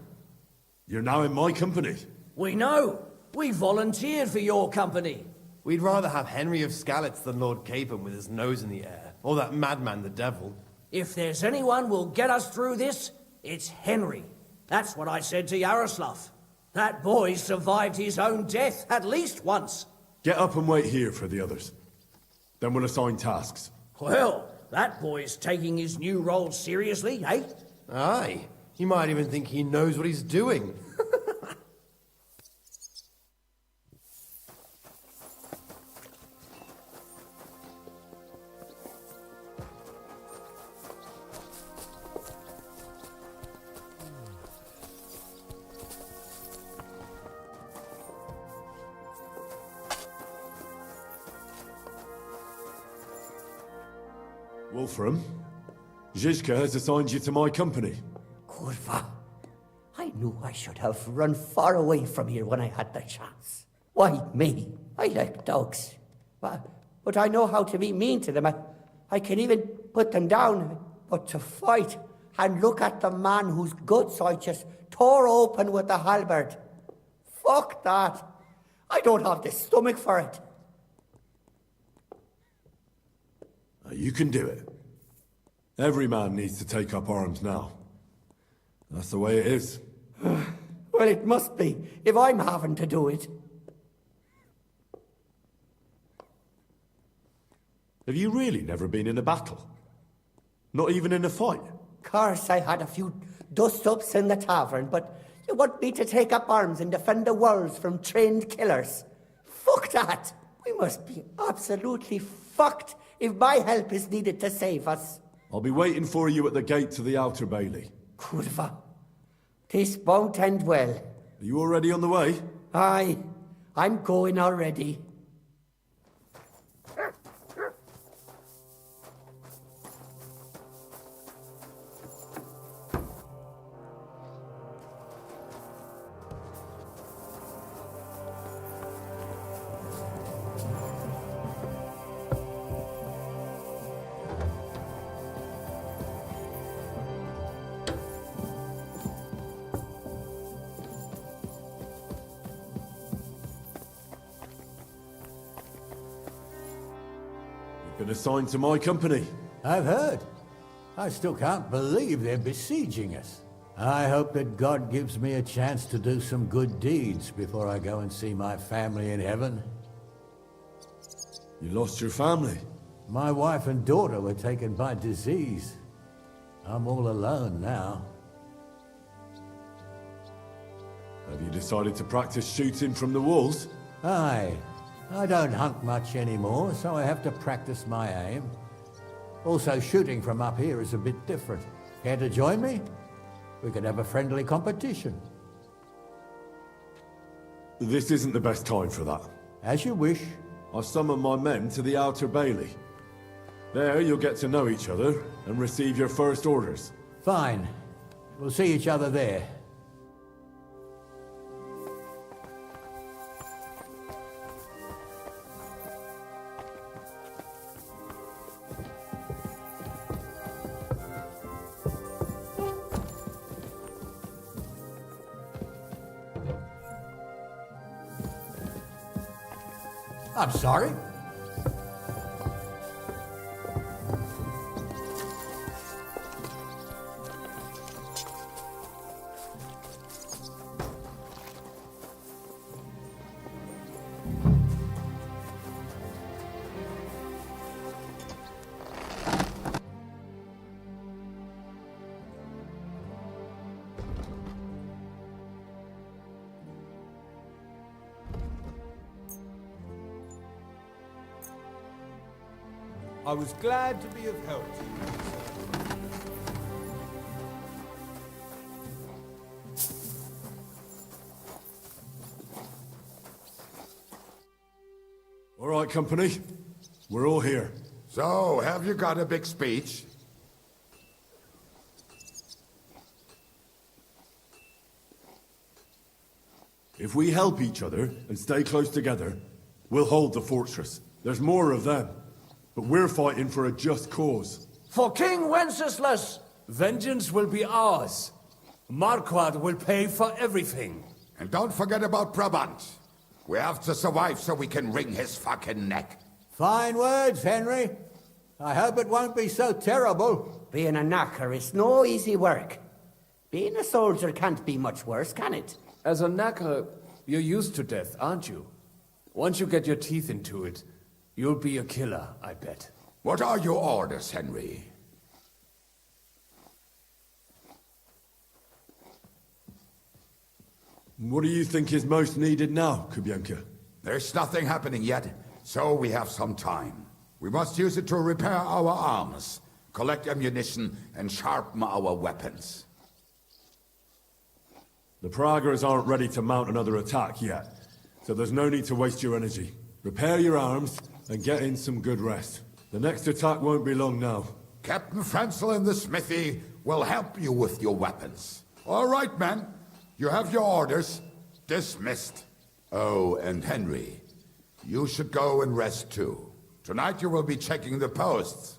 You're now in my company. We know. We volunteered for your company. We'd rather have Henry of Skalitz than Lord Capon with his nose in the air. Or that madman, the devil. If there's anyone will get us through this, it's Henry. That's what I said to Yaroslav. That boy survived his own death at least once. Get up and wait here for the others. Then we'll assign tasks. Well, that boy's taking his new role seriously, eh? Aye. He might even think he knows what he's doing. Wolfram, Zizka has assigned you to my company. Kurva. I knew I should have run far away from here when I had the chance. Why me? I like dogs. But I know how to be mean to them. I can even put them down. But to fight and look at the man whose guts I just tore open with the halberd. Fuck that. I don't have the stomach for it. You can do it. Every man needs to take up arms now. That's the way it is. Well, it must be, if I'm having to do it. Have you really never been in a battle? Not even in a fight? Course, I had a few dust-ups in the tavern, but you want me to take up arms and defend the walls from trained killers? Fuck that! We must be absolutely fucked if my help is needed to save us. I'll be waiting for you at the gate to the outer bailey. Kurva. This won't end well. Are you already on the way? Aye. I'm going already. Been assigned to my company. I've heard. I still can't believe they're besieging us. I hope that God gives me a chance to do some good deeds before I go and see my family in heaven. You lost your family? My wife and daughter were taken by disease. I'm all alone now. Have you decided to practice shooting from the walls? Aye. I don't hunt much anymore, so I have to practice my aim. Also, shooting from up here is a bit different. Care to join me? We could have a friendly competition. This isn't the best time for that. As you wish. I'll summon my men to the outer bailey. There you'll get to know each other and receive your first orders. Fine. We'll see each other there. I'm sorry. I was glad to be of help to you. All right, company. We're all here. So, have you got a big speech? If we help each other and stay close together, we'll hold the fortress. There's more of them. But we're fighting for a just cause. For King Wenceslas! Vengeance will be ours. Marquardt will pay for everything. And don't forget about Brabant. We have to survive so we can wring his fucking neck. Fine words, Henry. I hope it won't be so terrible. Being a knacker is no easy work. Being a soldier can't be much worse, can it? As a knacker, you're used to death, aren't you? Once you get your teeth into it, you'll be a killer, I bet. What are your orders, Henry? What do you think is most needed now, Kubienka? There's nothing happening yet, so we have some time. We must use it to repair our arms, collect ammunition, and sharpen our weapons. The Praguers aren't ready to mount another attack yet, so there's no need to waste your energy. Repair your arms, and get in some good rest. The next attack won't be long now. Captain Frenzel in the smithy will help you with your weapons. All right, men. You have your orders. Dismissed. Oh, and Henry, you should go and rest too. Tonight you will be checking the posts.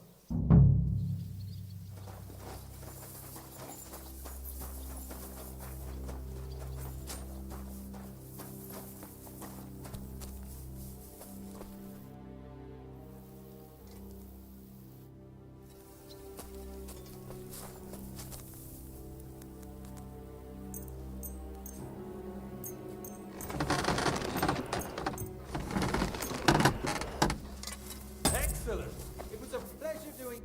Excellent. It was a pleasure doing...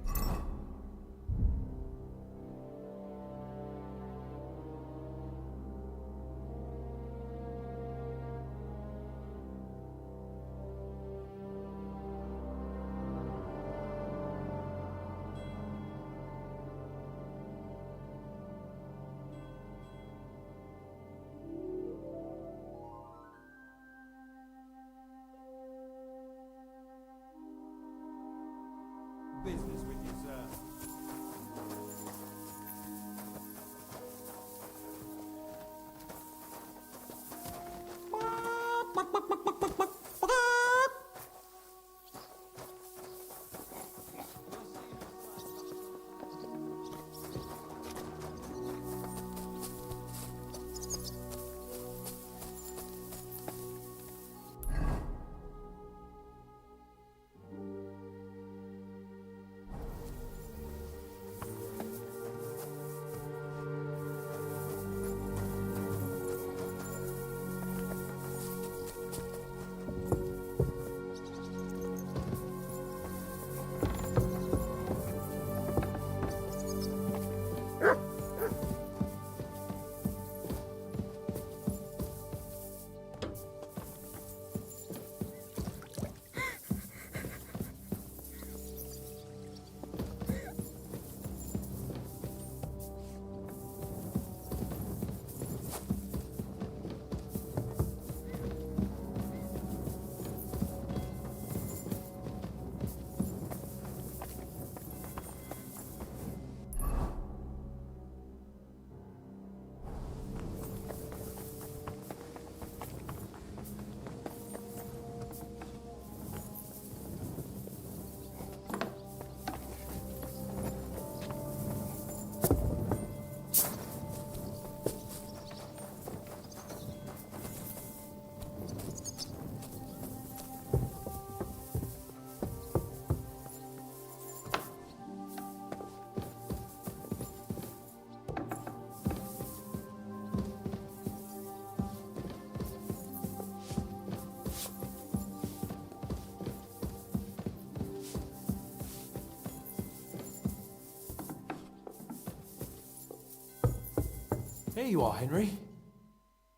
Here you are, Henry.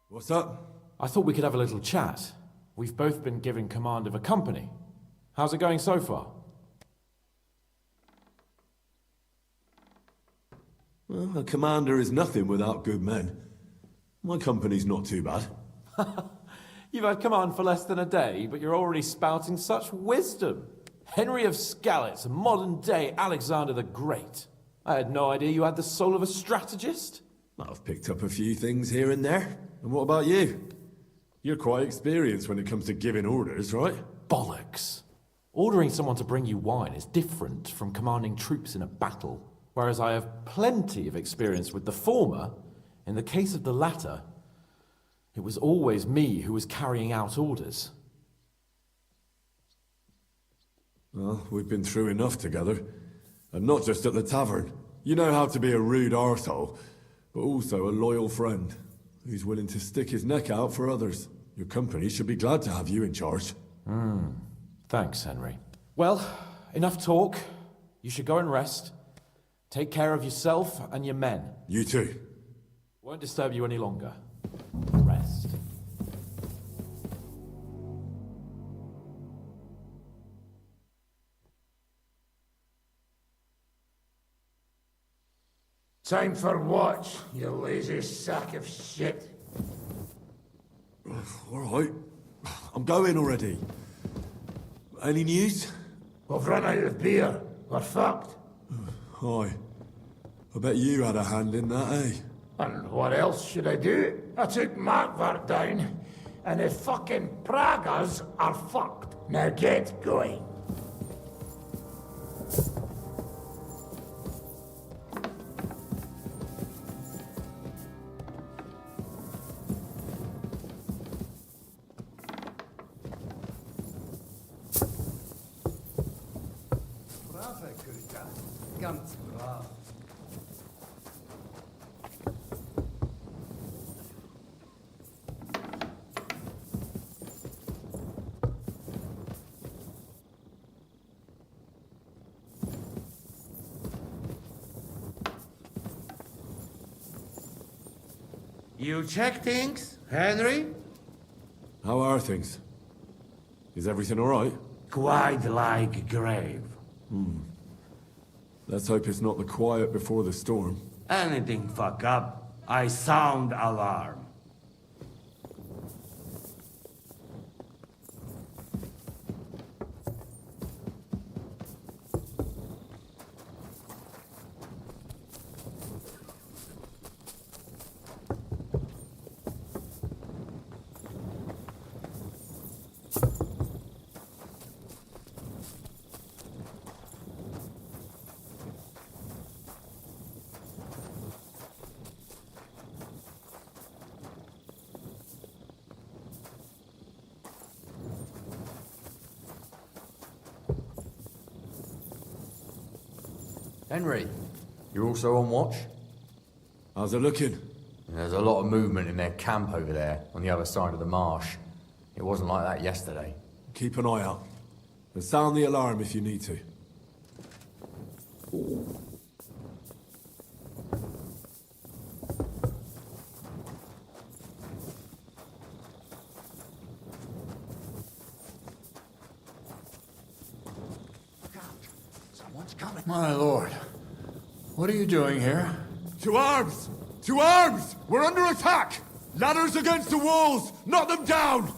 What's up? I thought we could have a little chat. We've both been given command of a company. How's it going so far? Well, a commander is nothing without good men. My company's not too bad. You've had command for less than a day, but you're already spouting such wisdom. Henry of Skalitz, a modern-day Alexander the Great. I had no idea you had the soul of a strategist. I've picked up a few things here and there. And what about you? You're quite experienced when it comes to giving orders, right? Bollocks. Ordering someone to bring you wine is different from commanding troops in a battle. Whereas I have plenty of experience with the former, in the case of the latter, it was always me who was carrying out orders. Well, we've been through enough together. And not just at the tavern. You know how to be a rude arsehole, but also a loyal friend who's willing to stick his neck out for others. Your company should be glad to have you in charge. Thanks, Henry. Well, enough talk. You should go and rest. Take care of yourself and your men. You too. Won't disturb you any longer. Rest. Time for watch, you lazy sack of shit. All right. I'm going already. Any news? We've run out of beer. We're fucked. Aye. I bet you had a hand in that, eh? And what else should I do? I took Markvart down, and the fucking Pragas are fucked. Now get going. Ganz brav. You check things, Henry? How are things? Is everything all right? Quite like a grave. Let's hope it's not the quiet before the storm. Anything fuck up, I sound alarm. Henry, you're also on watch? How's it looking? There's a lot of movement in their camp over there, on the other side of the marsh. It wasn't like that yesterday. Keep an eye out. And sound the alarm if you need to. Someone's coming. My lord, what are you doing here? To arms! To arms! We're under attack! Ladders against the walls! Knock them down!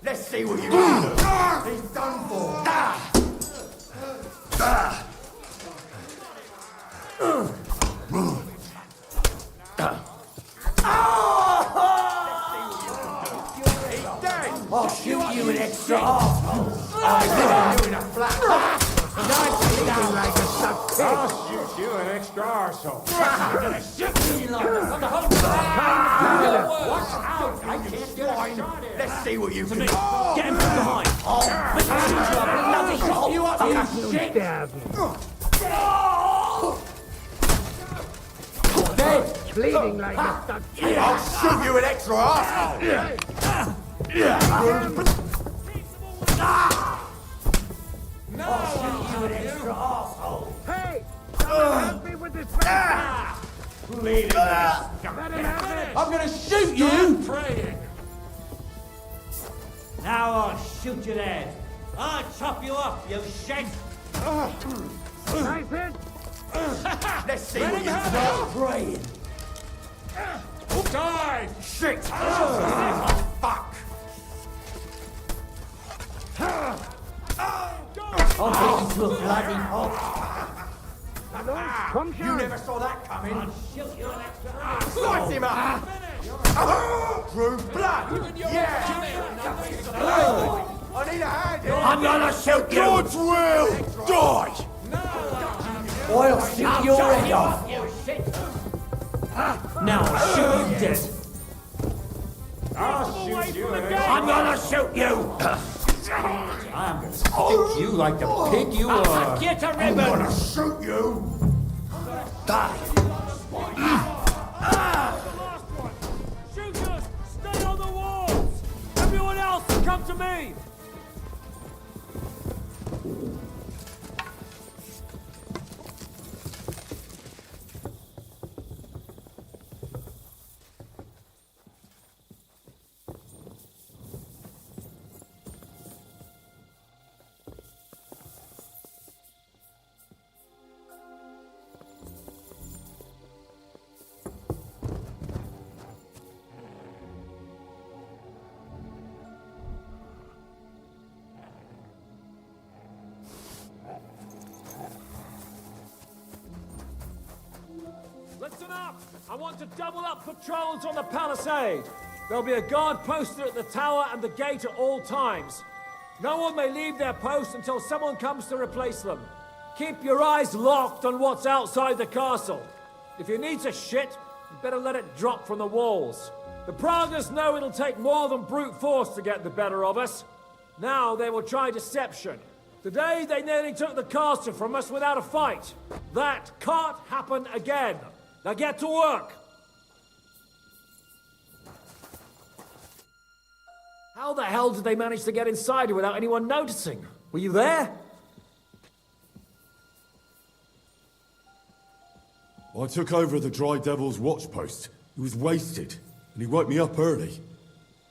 Let's see what you can do. He's done for. I'll shoot you an extra arsehole. I'm doing a flat. I'll shoot you an extra arsehole. Watch out! I can't get a shot here. Let's see what you can do. Get him from behind. Oh, you up, you shit! Dead! Bleeding like a stuck. I'll shoot you an extra arsehole. Hey! Help me with this bleeding. I'm gonna shoot you! Praying. Now I'll shoot you dead. I'll chop you up, you shit! Nice hit. Let's see what you can do. Praying. Die! Shit! Fuck! I'll take you to a bloody hole. Come You never saw that coming. Shoot you an extra Slice him up! Drew blood! Yeah! I need a hand here! I'm gonna shoot you! God's will! Die! I'll shoot your head off! Now I'll shoot you dead. I'll shoot you an I'm gonna shoot you! I'm gonna stick you like the pig you are. Get a I'm ribbon! gonna shoot you! Die! Shooters, stay on the walls! Everyone else, come to me! Listen up! I want to double up patrols on the palisade. There'll be a guard posted at the tower and the gate at all times. No one may leave their post until someone comes to replace them. Keep your eyes locked on what's outside the castle. If you need to shit, you better let it drop from the walls. The Pragas know it'll take more than brute force to get the better of us. Now they will try deception. Today they nearly took the castle from us without a fight. That can't happen again. Now get to work! How the hell did they manage to get inside without anyone noticing? Were you there? I took over the Dry Devil's watch post. He was wasted, and he woke me up early.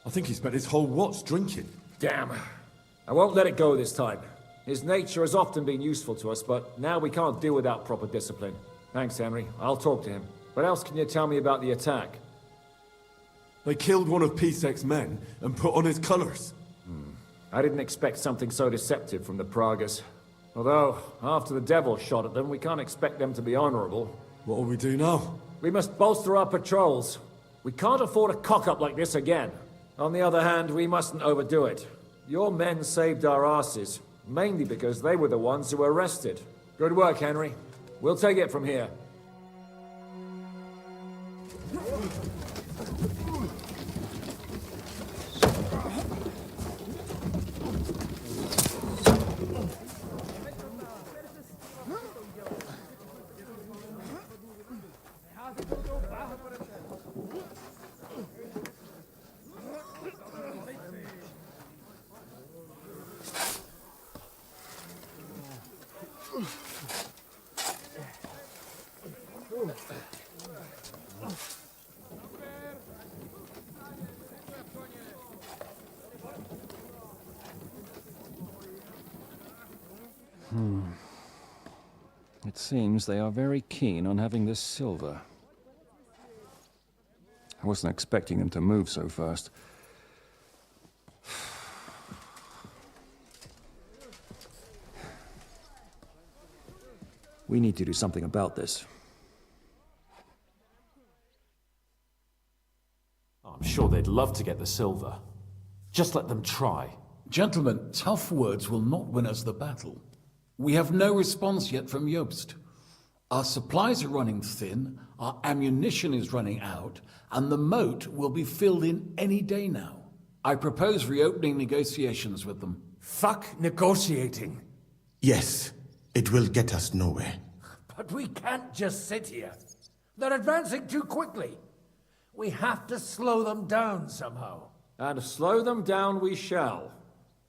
I think he spent his whole watch drinking. Damn. I won't let it go this time. His nature has often been useful to us, but now we can't do without proper discipline. Thanks, Henry. I'll talk to him. What else can you tell me about the attack? They killed one of P-Sec's men and put on his colours. I didn't expect something so deceptive from the Pragas. Although, after the devil shot at them, we can't expect them to be honorable. What will we do now? We must bolster our patrols. We can't afford a cock-up like this again. On the other hand, we mustn't overdo it. Your men saved our asses, mainly because they were the ones who were arrested. Good work, Henry. We'll take it from here. It seems they are very keen on having this silver. I wasn't expecting them to move so fast. We need to do something about this. I'm sure they'd love to get the silver. Just let them try. Gentlemen, tough words will not win us the battle. We have no response yet from Jobst. Our supplies are running thin, our ammunition is running out, and the moat will be filled in any day now. I propose reopening negotiations with them. Fuck negotiating. Yes, it will get us nowhere. But we can't just sit here. They're advancing too quickly. We have to slow them down somehow. And slow them down we shall.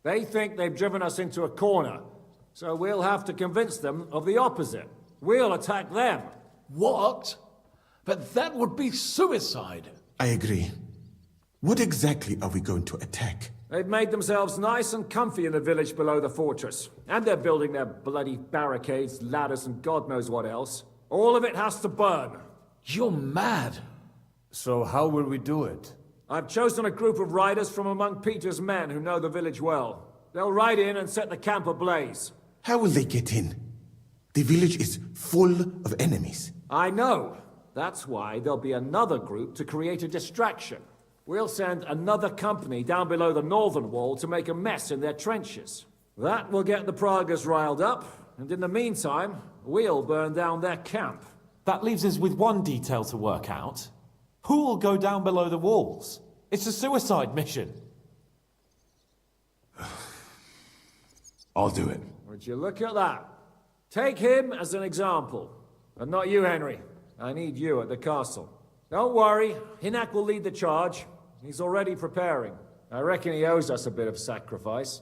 They think they've driven us into a corner, so we'll have to convince them of the opposite. We'll attack them. What? But that would be suicide. I agree. What exactly are we going to attack? They've made themselves nice and comfy in the village below the fortress. And they're building their bloody barricades, ladders, and God knows what else. All of it has to burn. You're mad. So how will we do it? I've chosen a group of riders from among Peter's men who know the village well. They'll ride in and set the camp ablaze. How will they get in? The village is full of enemies. I know. That's why there'll be another group to create a distraction. We'll send another company down below the northern wall to make a mess in their trenches. That will get the Pragas riled up, and in the meantime, we'll burn down their camp. That leaves us with one detail to work out. Who will go down below the walls? It's a suicide mission. I'll do it. Would you look at that? Take him as an example. And not you, Henry. I need you at the castle. Don't worry, Hinak will lead the charge. He's already preparing. I reckon he owes us a bit of sacrifice.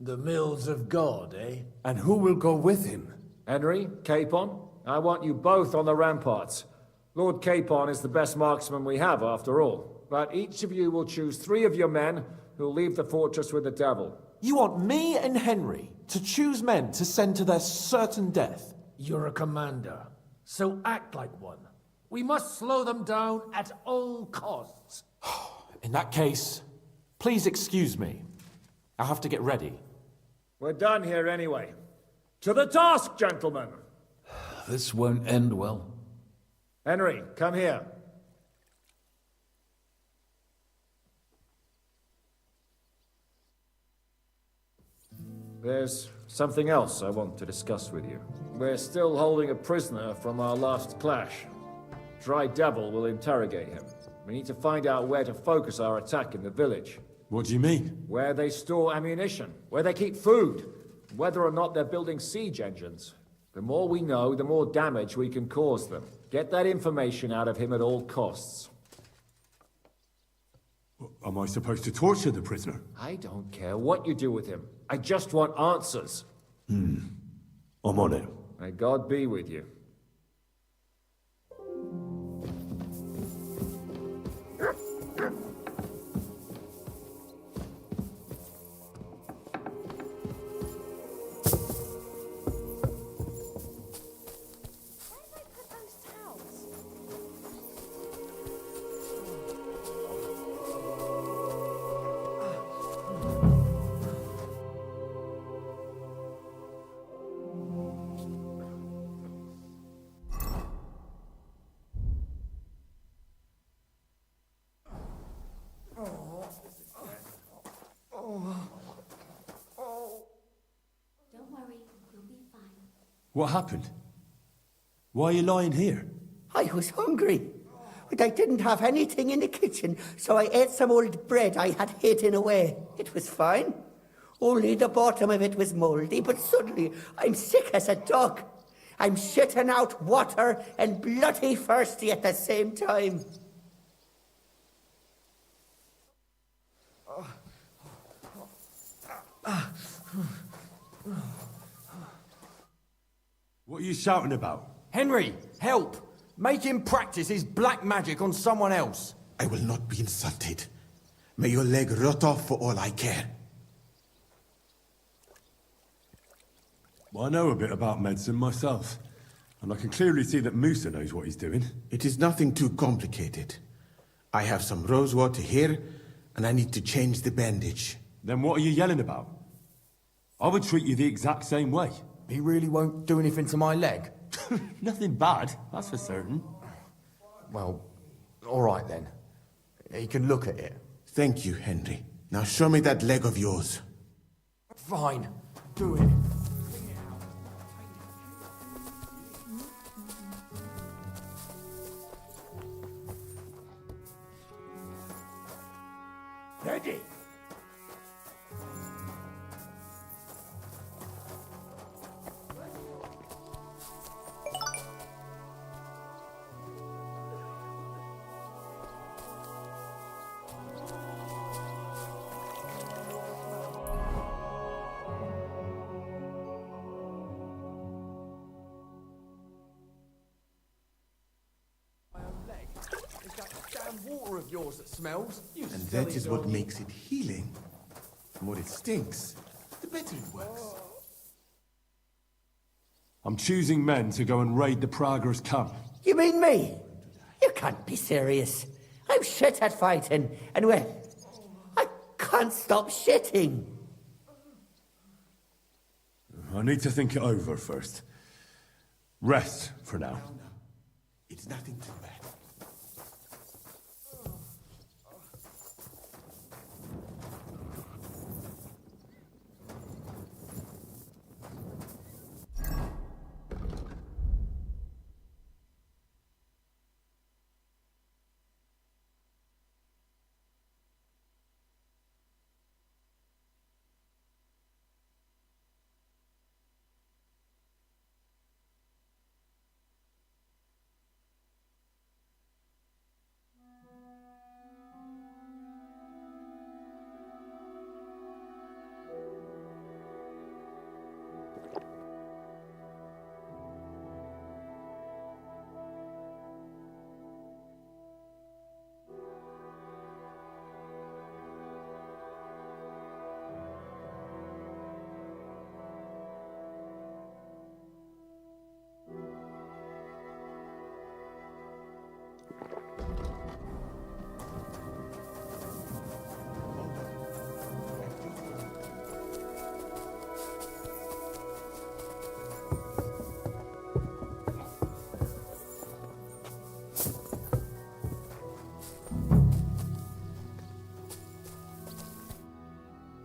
The mills of God, eh? And who will go with him? Henry, Capon, I want you both on the ramparts. Lord Capon is the best marksman we have, after all. But each of you will choose 3 of your men who'll leave the fortress with the devil. You want me and Henry to choose men to send to their certain death? You're a commander, so act like one. We must slow them down at all costs. In that case, please excuse me. I'll have to get ready. We're done here anyway. To the task, gentlemen! This won't end well. Henry, come here. There's something else I want to discuss with you. We're still holding a prisoner from our last clash. Dry Devil will interrogate him. We need to find out where to focus our attack in the village. What do you mean? Where they store ammunition, where they keep food, whether or not they're building siege engines. The more we know, the more damage we can cause them. Get that information out of him at all costs. Am I supposed to torture the prisoner? I don't care what you do with him. I just want answers. I'm on it. May God be with you. Don't worry, you'll be fine. What happened? Why are you lying here? I was hungry, but I didn't have anything in the kitchen, so I ate some old bread I had hidden away. It was fine. Only the bottom of it was mouldy, but suddenly I'm sick as a dog. I'm shitting out water and bloody thirsty at the same time. What are you shouting about? Henry, help! Make him practice his black magic on someone else. I will not be insulted. May your leg rot off for all I care. Well, I know a bit about medicine myself, and I can clearly see that Musa knows what he's doing. It is nothing too complicated. I have some rose water here, and I need to change the bandage. Then what are you yelling about? I would treat you the exact same way. He really won't do anything to my leg. Nothing bad, that's for certain. Well, all right then. He can look at it. Thank you, Henry. Now show me that leg of yours. Fine. Do it. ready. Water of yours that smells. You And that is what makes it healing. The more it stinks, the better it works. I'm choosing men to go and raid the Prager's camp. You mean me? You can't be serious. I'm shit at fighting, and well, I can't stop shitting. I need to think it over first. Rest for now. It's nothing too bad.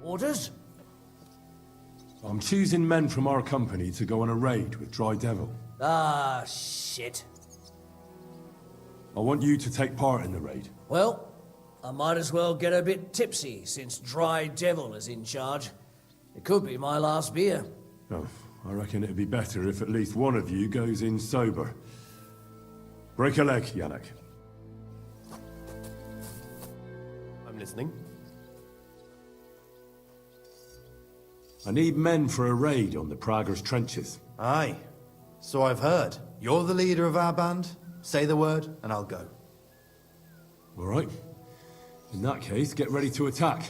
Orders? I'm choosing men from our company to go on a raid with Dry Devil. Ah, shit. I want you to take part in the raid. Well, I might as well get a bit tipsy, since Dry Devil is in charge. It could be my last beer. Oh, I reckon it'd be better if at least one of you goes in sober. Break a leg, Yannick. I'm listening. I need men for a raid on the Prager's trenches. Aye. So I've heard. You're the leader of our band. Say the word, and I'll go. All right. In that case, get ready to attack.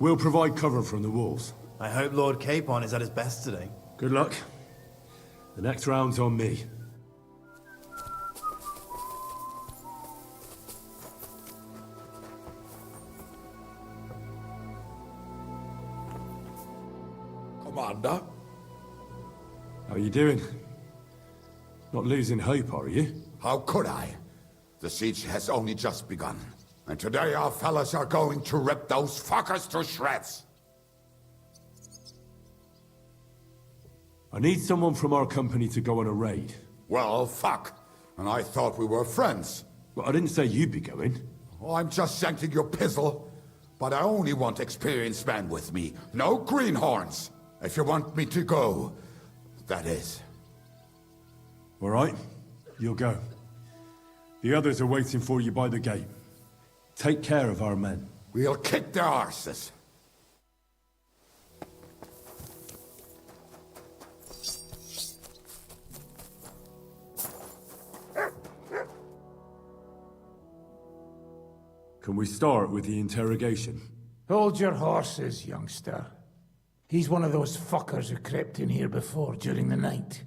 We'll provide cover from the wolves. I hope Lord Capon is at his best today. Good luck. The next round's on me. Commander? How are you doing? Not losing hope, are you? How could I? The siege has only just begun. And today our fellas are going to rip those fuckers to shreds. I need someone from our company to go on a raid. Well, fuck. And I thought we were friends. Well, I didn't say you'd be going. Oh, I'm just sending your pizzle. But I only want experienced men with me. No greenhorns. If you want me to go, that is. All right, you'll go. The others are waiting for you by the gate. Take care of our men. We'll kick their arses. Can we start with the interrogation? Hold your horses, youngster. He's one of those fuckers who crept in here before during the night.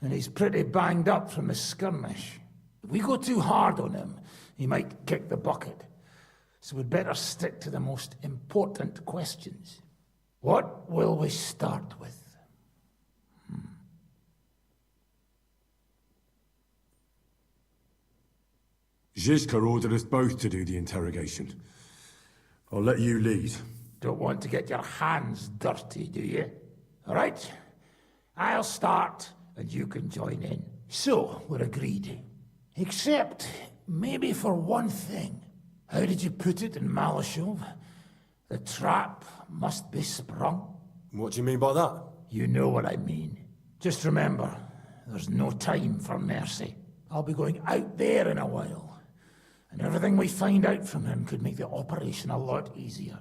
And he's pretty banged up from the skirmish. If we go too hard on him, he might kick the bucket. So we'd better stick to the most important questions. What will we start with? Zizka ordered us both to do the interrogation. I'll let you lead. Don't want to get your hands dirty, do you? All right. I'll start, and you can join in. So, we're agreed. Except, maybe for one thing. How did you put it in Malashov? The trap must be sprung. What do you mean by that? You know what I mean. Just remember, there's no time for mercy. I'll be going out there in a while, and everything we find out from him could make the operation a lot easier.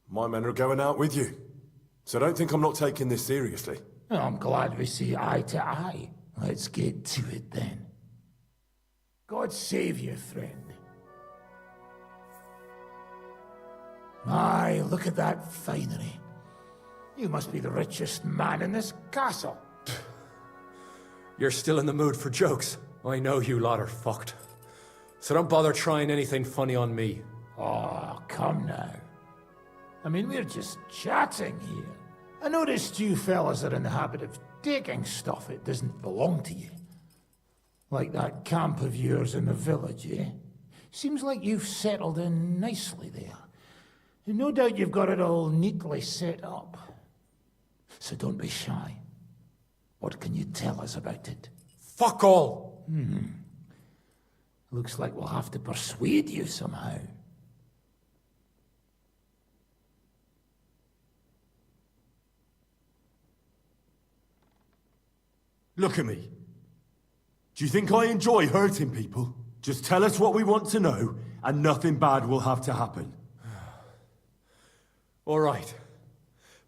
My men are going out with you, so don't think I'm not taking this seriously. Well, I'm glad we see eye to eye. Let's get to it then. God save you, friend. My, look at that finery. You must be the richest man in this castle. You're still in the mood for jokes. I know you lot are fucked. So don't bother trying anything funny on me. Oh, come now. I mean, we're just chatting here. I noticed you fellas are in the habit of taking stuff that doesn't belong to you. Like that camp of yours in the village, eh? Seems like you've settled in nicely there. And no doubt you've got it all neatly set up. So don't be shy. What can you tell us about it? Fuck all! Looks like we'll have to persuade you somehow. Look at me. Do you think I enjoy hurting people? Just tell us what we want to know, and nothing bad will have to happen. All right.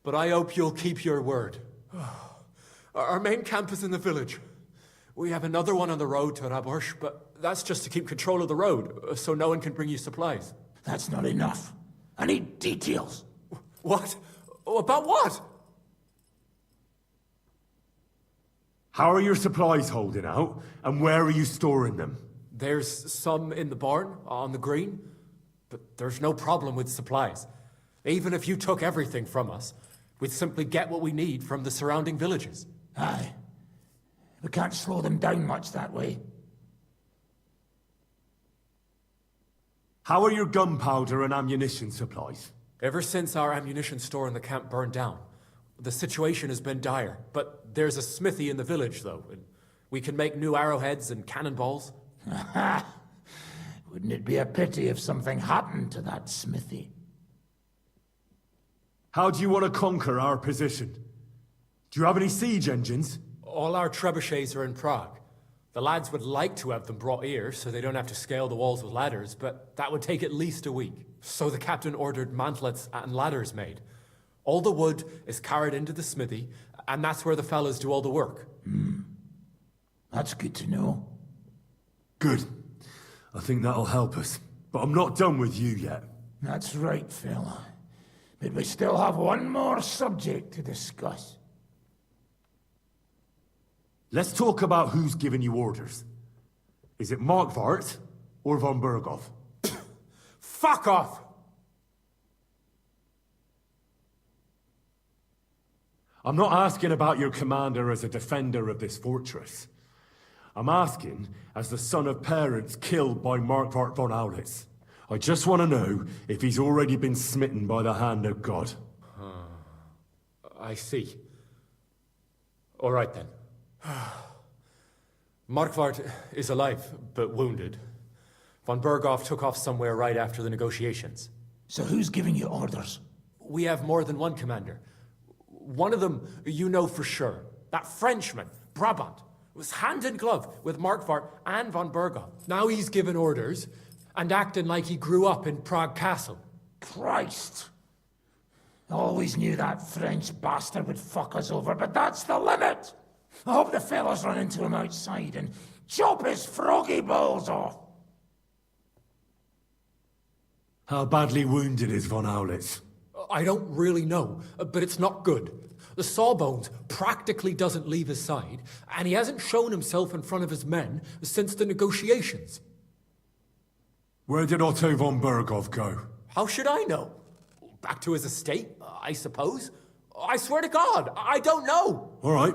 But I hope you'll keep your word. Our main camp is in the village. We have another one on the road to Warhorse, but that's just to keep control of the road, so no one can bring you supplies. That's not enough. I need details. What? About what? How are your supplies holding out, and where are you storing them? There's some in the barn, on the green, but there's no problem with supplies. Even if you took everything from us, we'd simply get what we need from the surrounding villages. Aye. We can't slow them down much that way. How are your gunpowder and ammunition supplies? Ever since our ammunition store in the camp burned down, the situation has been dire. But there's a smithy in the village, though, and we can make new arrowheads and cannonballs. Wouldn't it be a pity if something happened to that smithy? How do you want to conquer our position? Do you have any siege engines? All our trebuchets are in Prague. The lads would like to have them brought here so they don't have to scale the walls with ladders, but that would take at least a week. So the captain ordered mantlets and ladders made. All the wood is carried into the smithy, and that's where the fellas do all the work. That's good to know. Good. I think that'll help us. But I'm not done with you yet. That's right, fella. But we still have one more subject to discuss. Let's talk about who's giving you orders. Is it Markvart or von Berghoff? Fuck off! I'm not asking about your commander as a defender of this fortress. I'm asking as the son of parents killed by Markvart von Aulitz. I just want to know if he's already been smitten by the hand of God. I see. All right then. Markvart is alive, but wounded. Von Berghoff took off somewhere right after the negotiations. So who's giving you orders? We have more than one commander. One of them you know for sure. That Frenchman, Brabant, was hand in glove with Markvart and von Berghoff. Now he's given orders and acting like he grew up in Prague Castle. Christ! I always knew that French bastard would fuck us over, but that's the limit! I hope the fellas run into him outside and chop his froggy balls off! How badly wounded is von Aulitz? I don't really know, but it's not good. The sawbones practically doesn't leave his side, and he hasn't shown himself in front of his men since the negotiations. Where did Otto von Berghoff go? How should I know? Back to his estate, I suppose. I swear to God, I don't know. All right.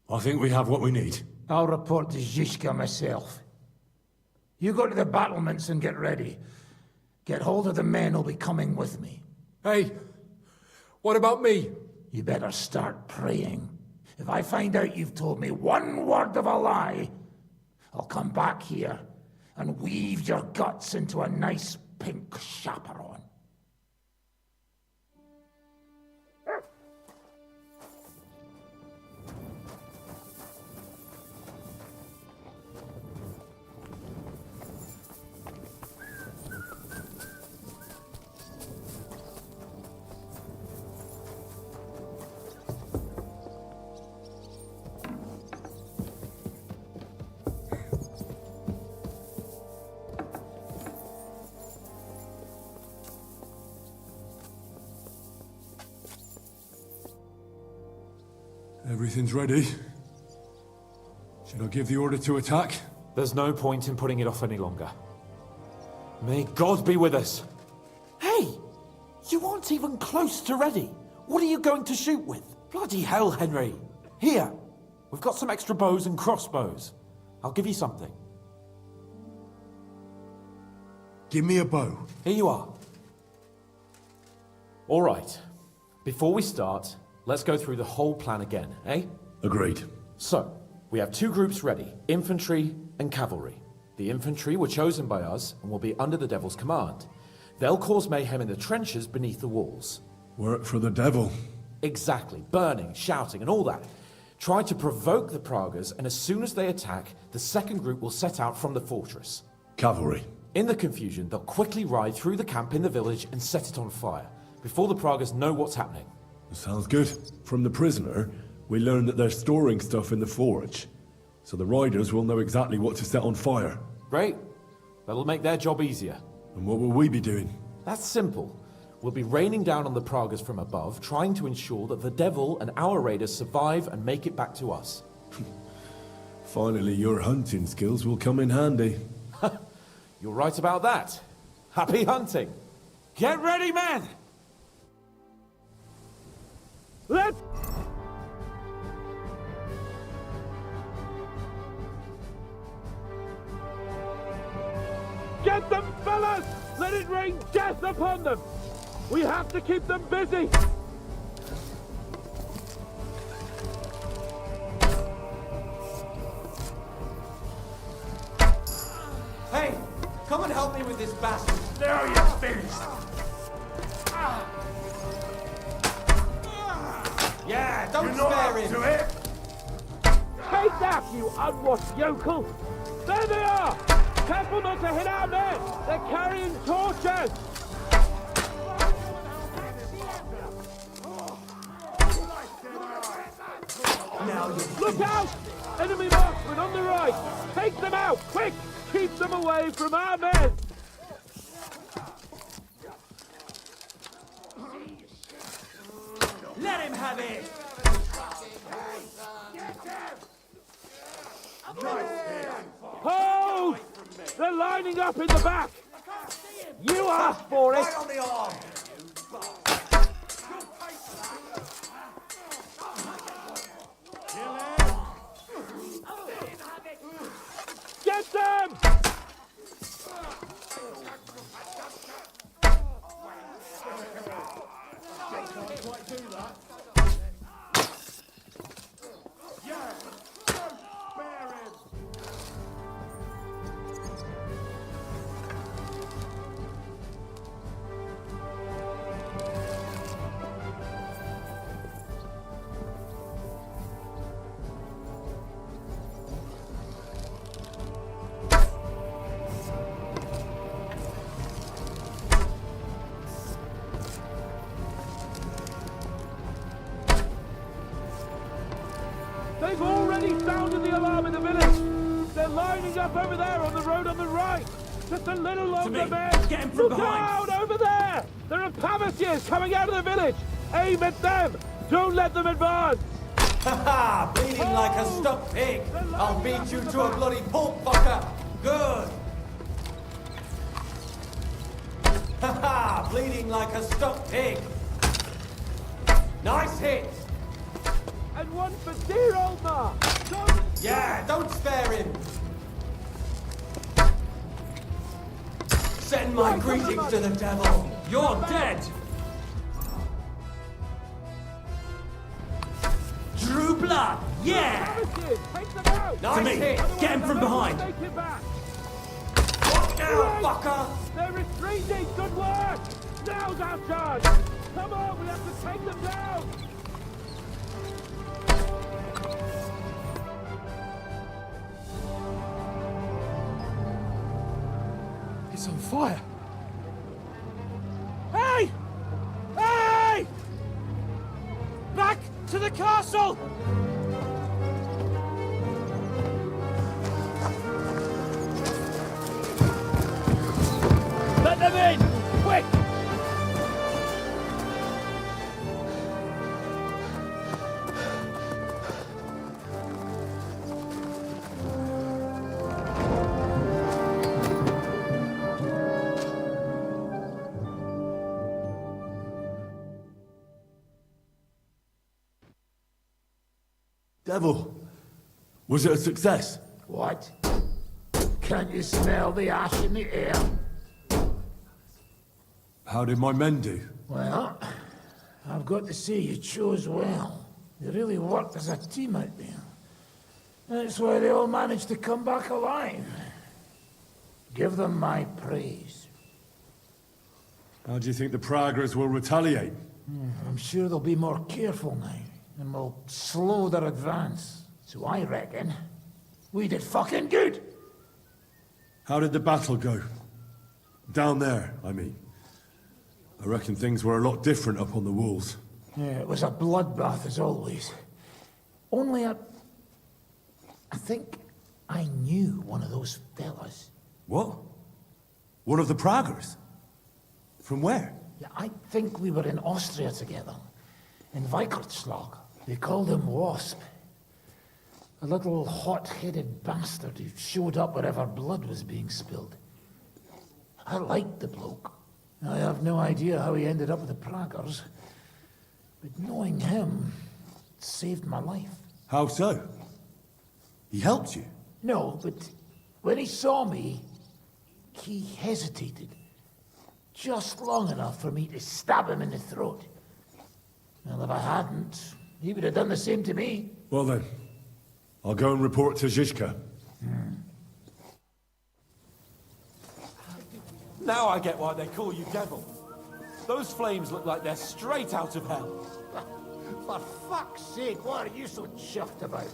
I think we have what we need. I'll report to Zhishka myself. You go to the battlements and get ready. Get hold of the men who'll be coming with me. Hey, what about me? You better start praying. If I find out you've told me one word of a lie, I'll come back here and weave your guts into a nice pink chaperon. Everything's ready. Should I give the order to attack? There's no point in putting it off any longer. May God be with us. Hey! You aren't even close to ready. What are you going to shoot with? Bloody hell, Henry. Here. We've got some extra bows and crossbows. I'll give you something. Give me a bow. Here you are. All right. Before we start, let's go through the whole plan again, eh? Agreed. So, we have two groups ready, infantry and cavalry. The infantry were chosen by us and will be under the Devil's command. They'll cause mayhem in the trenches beneath the walls. Work for the Devil. Exactly. Burning, shouting, and all that. Try to provoke the Pragas, and as soon as they attack, the second group will set out from the fortress. Cavalry. In the confusion, they'll quickly ride through the camp in the village and set it on fire, before the Pragas know what's happening. Sounds good. From the prisoner, we learned that they're storing stuff in the forge, so the riders will know exactly what to set on fire. Great. That'll make their job easier. And what will we be doing? That's simple. We'll be raining down on the Pragas from above, trying to ensure that the Devil and our raiders survive and make it back to us. Finally, your hunting skills will come in handy. You're right about that. Happy hunting. Get ready, men! Let's... Get them, fellas! Let it rain death upon them! We have to keep them busy! Hey! Come and help me with this bastard! Now you're finished! Yeah, don't spare him! Take that, you unwashed yokel! There they are! Careful not to hit our men! They're carrying torches! Now you... Look out! Enemy marksmen on the right! Take them out, quick! Keep them away from our men! Let him have it! Hold! They're lining up in the back! You asked for it! Right on the arm! Get them! They've already sounded the alarm in the village! They're lining up over there on the road on the right! Just a little longer, men! Get him from Look behind! out, over there! There are Pavasiers coming out of the village! Aim at them! Don't let them advance! Ha-ha! Bleeding like a stuck pig! I'll beat you to a bloody pulp, fucker! Good! Ha-ha! Bleeding like a stuck pig! Nice hit! And one for dear old Ma! Yeah, don't spare him! Send my greetings to the Devil! You're dead! Drew blood! Yeah! Take them out! To me! Get him from behind! Take it back! What now, fucker? They're retreating! Good work! Now's our chance! Come on, we have to take them down! It's on fire. Hey! Hey! Back to the castle! Let them in! Quick! Devil, was it a success? What? Can't you smell the ash in the air? How did my men do? Well, I've got to say you chose well. You really worked as a team out there. That's why they all managed to come back alive. Give them my praise. How do you think the Praggers will retaliate? I'm sure they'll be more careful now, and will slow their advance. So I reckon we did fucking good. How did the battle go? Down there, I mean. I reckon things were a lot different up on the walls. Yeah, it was a bloodbath as always. Only I think I knew one of those fellas. What? One of the Praggers? From where? Yeah, I think we were in Austria together. In Weikertslag. They called him Wasp. A little hot-headed bastard who showed up wherever blood was being spilled. I liked the bloke. I have no idea how he ended up with the Praggers. But knowing him saved my life. How so? He helped you? No, but when he saw me, he hesitated. Just long enough for me to stab him in the throat. Well, if I hadn't, he would have done the same to me. Well then, I'll go and report to Zizka. Now I get why they call you Devil. Those flames look like they're straight out of hell. For fuck's sake, what are you so chuffed about?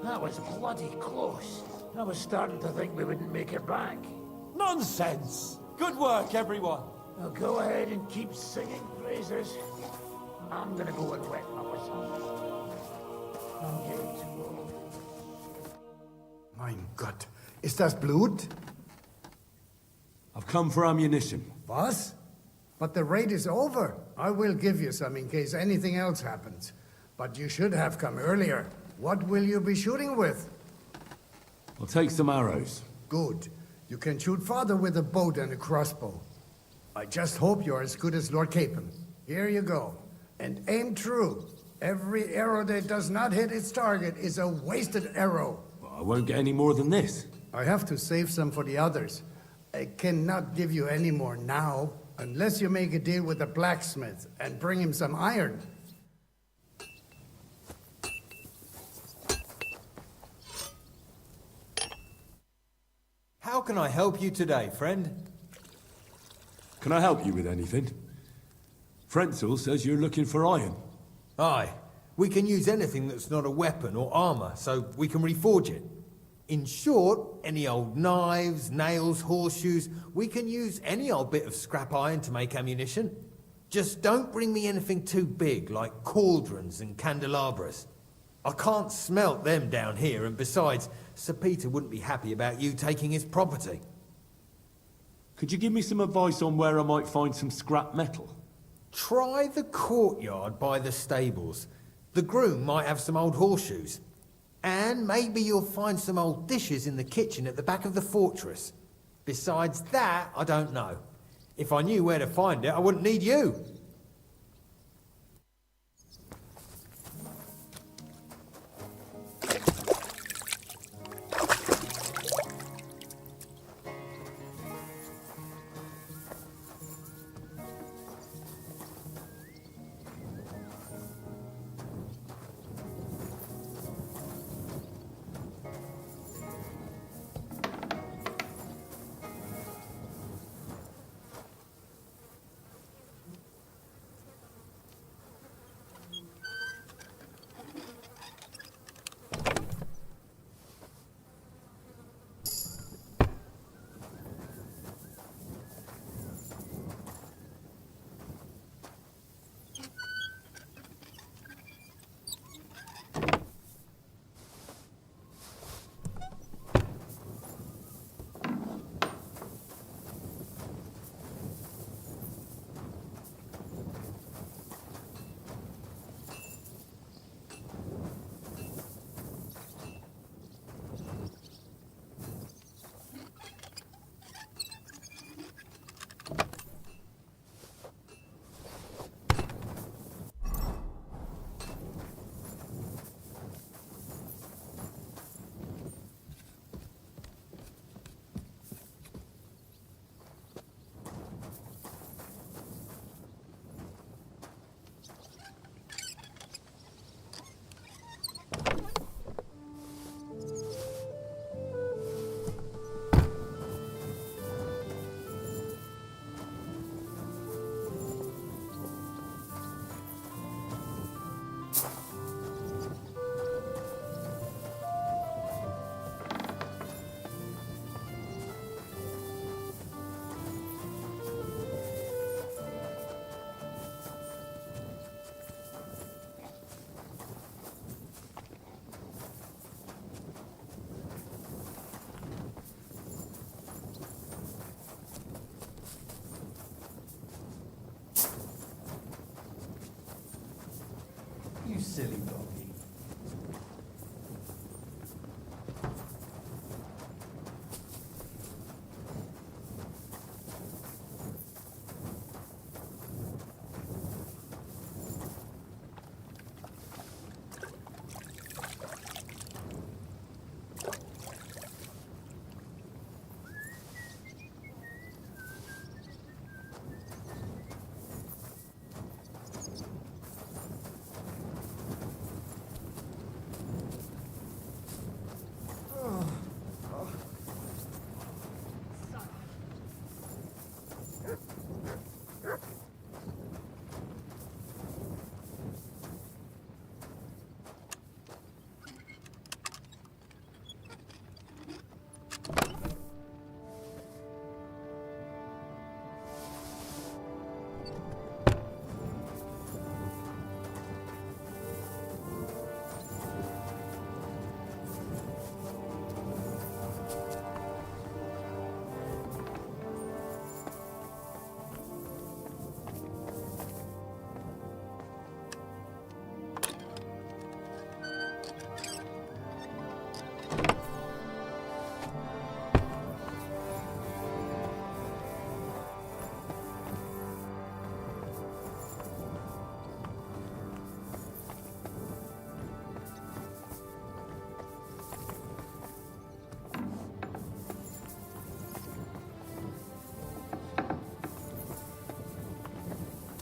That was bloody close. I was starting to think we wouldn't make it back. Nonsense! Good work, everyone. Now go ahead and keep singing praises. I'm gonna go and wet my whistle. I'm getting too old. Mein Gott, ist das Blut? I've come for ammunition. Was? But the raid is over. I will give you some in case anything else happens. But you should have come earlier. What will you be shooting with? I'll take some arrows. Good. You can shoot farther with a bow than a crossbow. I just hope you're as good as Lord Capon. Here you go. And aim true. Every arrow that does not hit its target is a wasted arrow. Well, I won't get any more than this. I have to save some for the others. I cannot give you any more now, unless you make a deal with the blacksmith and bring him some iron. How can I help you today, friend? Can I help you with anything? Frenzel says you're looking for iron. Aye. We can use anything that's not a weapon or armor, so we can reforge it. In short, any old knives, nails, horseshoes, we can use any old bit of scrap iron to make ammunition. Just don't bring me anything too big, like cauldrons and candelabras. I can't smelt them down here, and besides, Sir Peter wouldn't be happy about you taking his property. Could you give me some advice on where I might find some scrap metal? Try the courtyard by the stables. The groom might have some old horseshoes. And maybe you'll find some old dishes in the kitchen at the back of the fortress. Besides that, I don't know. If I knew where to find it, I wouldn't need you.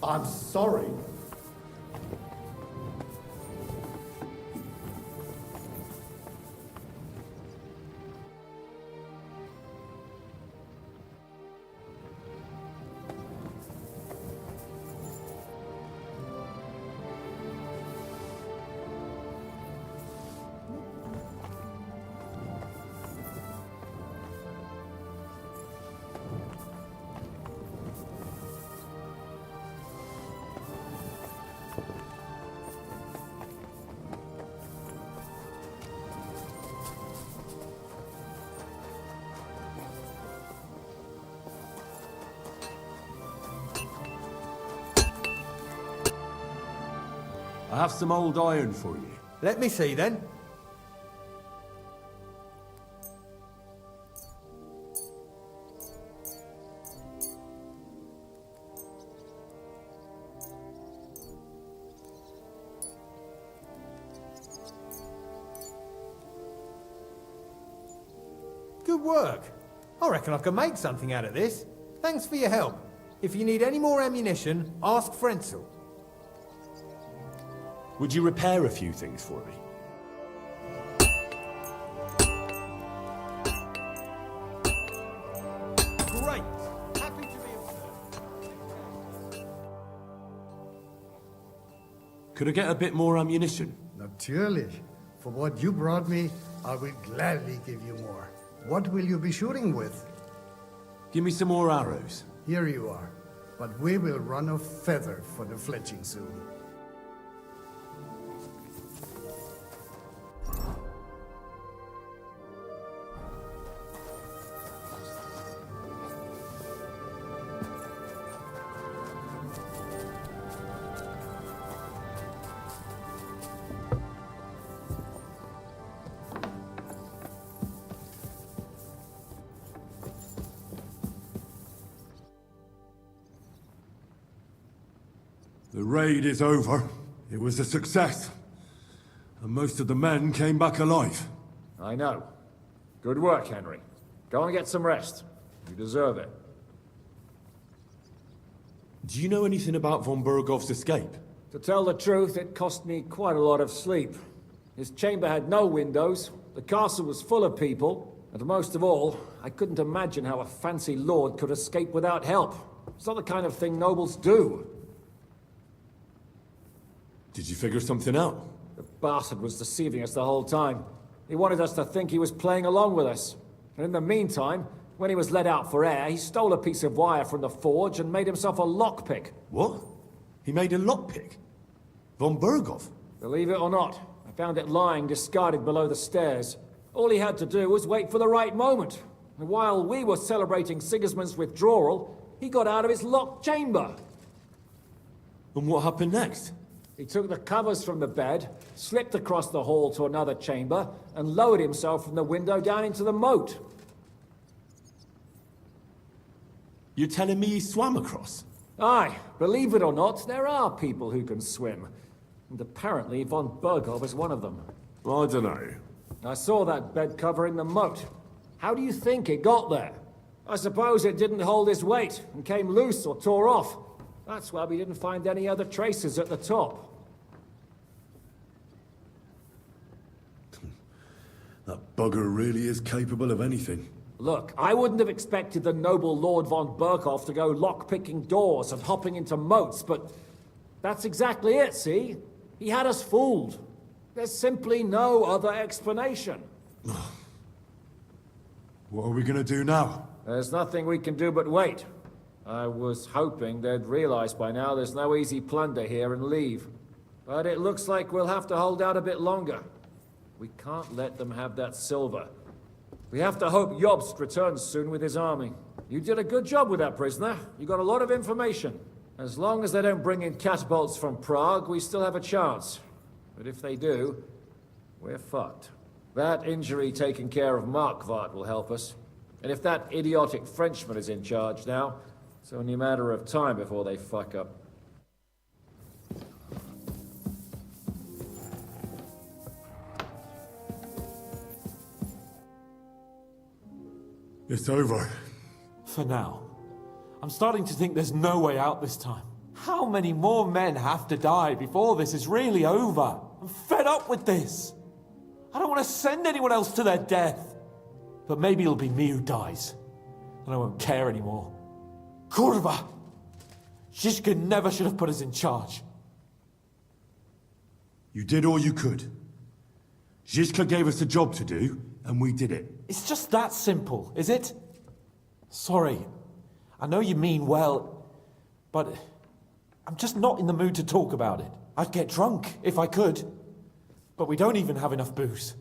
I'm sorry. I have some old iron for you. Let me see then. Good work. I reckon I can make something out of this. Thanks for your help. If you need any more ammunition, ask Frenzel. Would you repair a few things for me? Great. Happy to be of service. Could I get a bit more ammunition? Natürlich. For what you brought me, I will gladly give you more. What will you be shooting with? Give me some more arrows. Here you are. But we will run a feather for the fletching soon. The raid is over. It was a success. And most of the men came back alive. I know. Good work, Henry. Go and get some rest. You deserve it. Do you know anything about von Bergov's escape? To tell the truth, it cost me quite a lot of sleep. His chamber had no windows, the castle was full of people, and most of all, I couldn't imagine how a fancy lord could escape without help. It's not the kind of thing nobles do. Did you figure something out? The bastard was deceiving us the whole time. He wanted us to think he was playing along with us. And in the meantime, when he was let out for air, he stole a piece of wire from the forge and made himself a lockpick. What? He made a lockpick? Von Bergov? Believe it or not, I found it lying discarded below the stairs. All he had to do was wait for the right moment. And while we were celebrating Sigismund's withdrawal, he got out of his locked chamber. And what happened next? He took the covers from the bed, slipped across the hall to another chamber, and lowered himself from the window down into the moat. You're telling me he swam across? Aye, believe it or not, there are people who can swim. And apparently von Bergov is one of them. I don't know. I saw that bed cover in the moat. How do you think it got there? I suppose it didn't hold its weight and came loose or tore off. That's why we didn't find any other traces at the top. That bugger really is capable of anything. Look, I wouldn't have expected the noble Lord von Berkhoff to go lock-picking doors and hopping into moats, but that's exactly it, see? He had us fooled. There's simply no other explanation. What are we gonna do now? There's nothing we can do but wait. I was hoping they'd realize by now there's no easy plunder here and leave. But it looks like we'll have to hold out a bit longer. We can't let them have that silver. We have to hope Jobst returns soon with his army. You did a good job with that prisoner. You got a lot of information. As long as they don't bring in catapults from Prague, we still have a chance. But if they do, we're fucked. That injury taking care of Markvart will help us. And if that idiotic Frenchman is in charge now, it's only a matter of time before they fuck up. It's over. For now. I'm starting to think there's no way out this time. How many more men have to die before this is really over? I'm fed up with this. I don't want to send anyone else to their death. But maybe it'll be me who dies. And I won't care anymore. Kurva! Zizka never should have put us in charge. You did all you could. Zizka gave us a job to do, and we did it. It's just that simple, is it? Sorry. I know you mean well, but I'm just not in the mood to talk about it. I'd get drunk if I could, but we don't even have enough booze.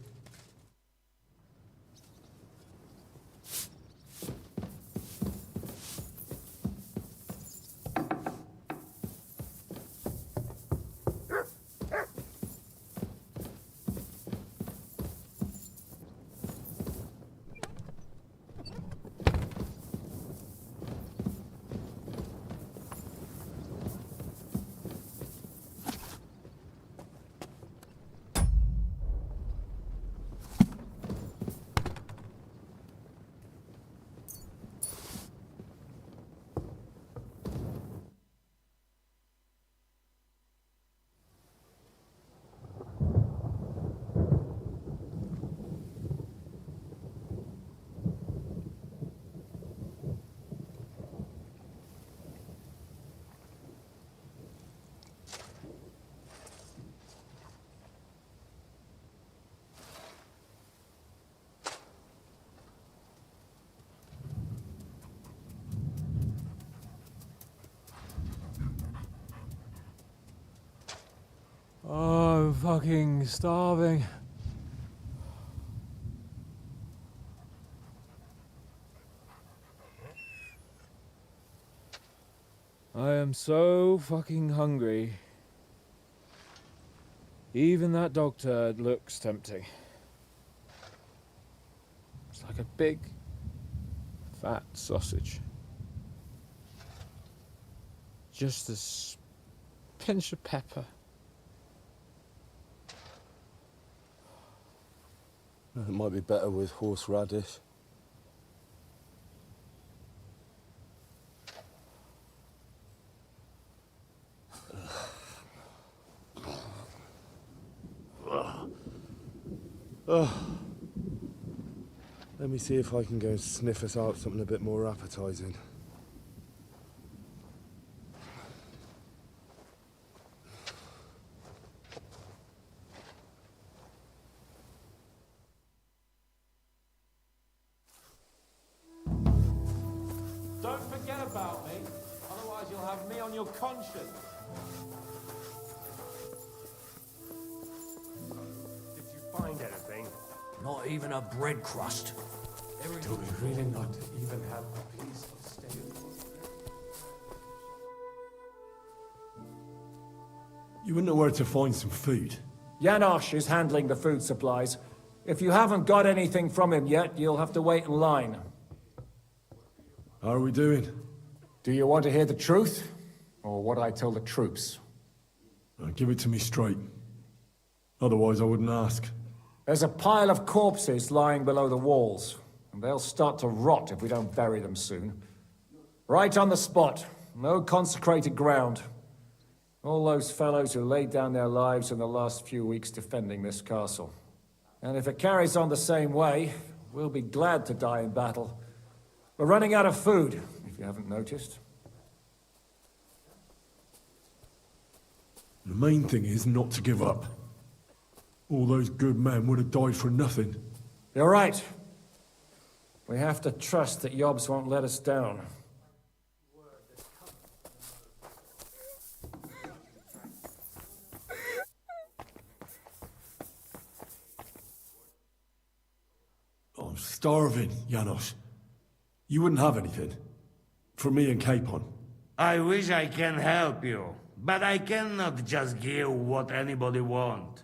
Oh, I'm fucking starving. I am so fucking hungry. Even that dog turd looks tempting. It's like a big, fat sausage. Just a pinch of pepper. It might be better with horseradish. Let me see if I can go and sniff us out something a bit more appetizing. Don't forget about me, otherwise you'll have me on your conscience. Did you find anything? Not even a bread crust. Do we really not even have a piece of steak? You wouldn't know where to find some food. Janosch is handling the food supplies. If you haven't got anything from him yet, you'll have to wait in line. How are we doing? Do you want to hear the truth? Or what I tell the troops? Give it to me straight. Otherwise I wouldn't ask. There's a pile of corpses lying below the walls, and they'll start to rot if we don't bury them soon. Right on the spot. No consecrated ground. All those fellows who laid down their lives in the last few weeks defending this castle. And if it carries on the same way, we'll be glad to die in battle. We're running out of food, if you haven't noticed. The main thing is not to give up. All those good men would have died for nothing. You're right. We have to trust that Yobs won't let us down. I'm starving, Janosch. You wouldn't have anything? For me and Capon. I wish I can help you, but I cannot just give what anybody want,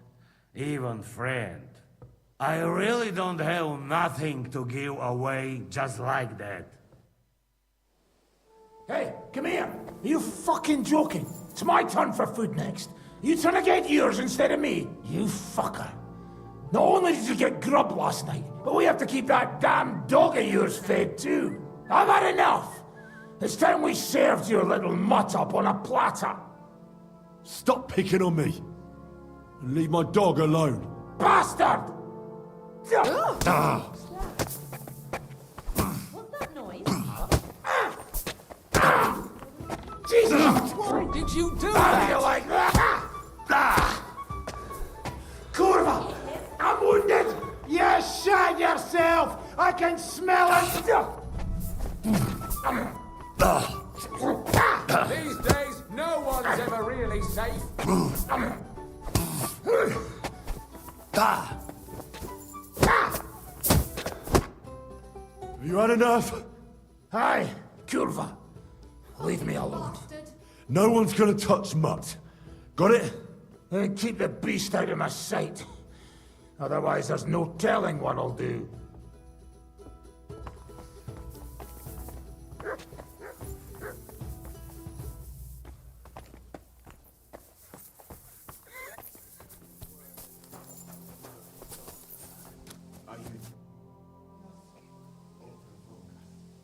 even friend. I really don't have nothing to give away just like that. Hey, come here. Are you fucking joking? It's my turn for food next. You trying to get yours instead of me? You fucker. Not only did you get grub last night, but we have to keep that damn dog of yours fed too. I've had enough. It's time we served your little mutt up on a platter. Stop picking on me. And leave my dog alone. Bastard! Ah. Jesus! Why did you do How that? do you like that? Curva! I'm wounded! You shot yourself! I can smell it! These days, no one's ever really safe. Have you had enough? Hi, Curva. Leave me alone. No one's gonna touch Mutt. Got it? And keep the beast out of my sight. Otherwise, there's no telling what I'll do.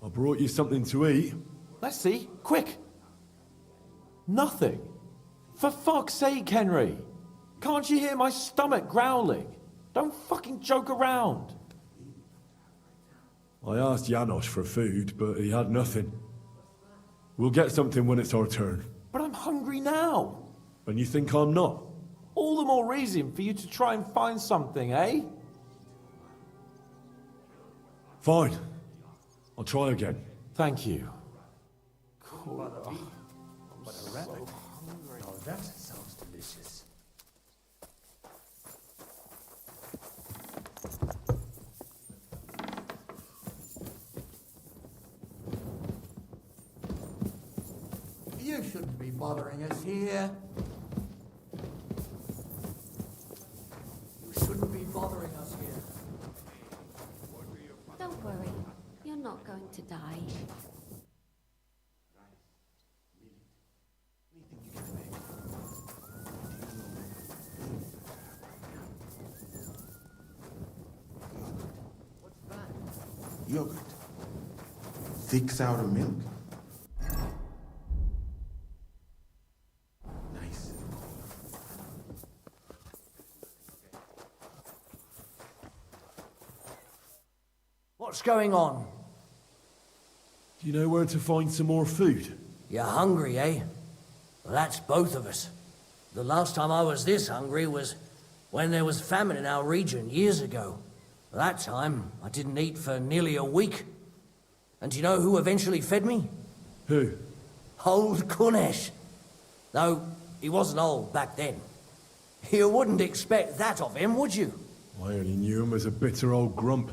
I brought you something to eat. Let's see. Quick. Nothing. For fuck's sake, Henry. Can't you hear my stomach growling? Don't fucking joke around. I asked Janosch for food, but he had nothing. We'll get something when it's our turn. But I'm hungry now. And you think I'm not? All the more reason for you to try and find something, eh? Fine. I'll try again. Thank you. What a rabbit. Now that sounds delicious. You shouldn't be bothering us here. You shouldn't be bothering us here. Don't worry. You're not going to die. Yogurt. Thick sour milk. Nice. What's going on? Do you know where to find some more food? You're hungry, eh? Well, that's both of us. The last time I was this hungry was when there was famine in our region years ago. That time, I didn't eat for nearly a week. And do you know who eventually fed me? Who? Old Kunesh. Though, he wasn't old back then. You wouldn't expect that of him, would you? I only knew him as a bitter old grump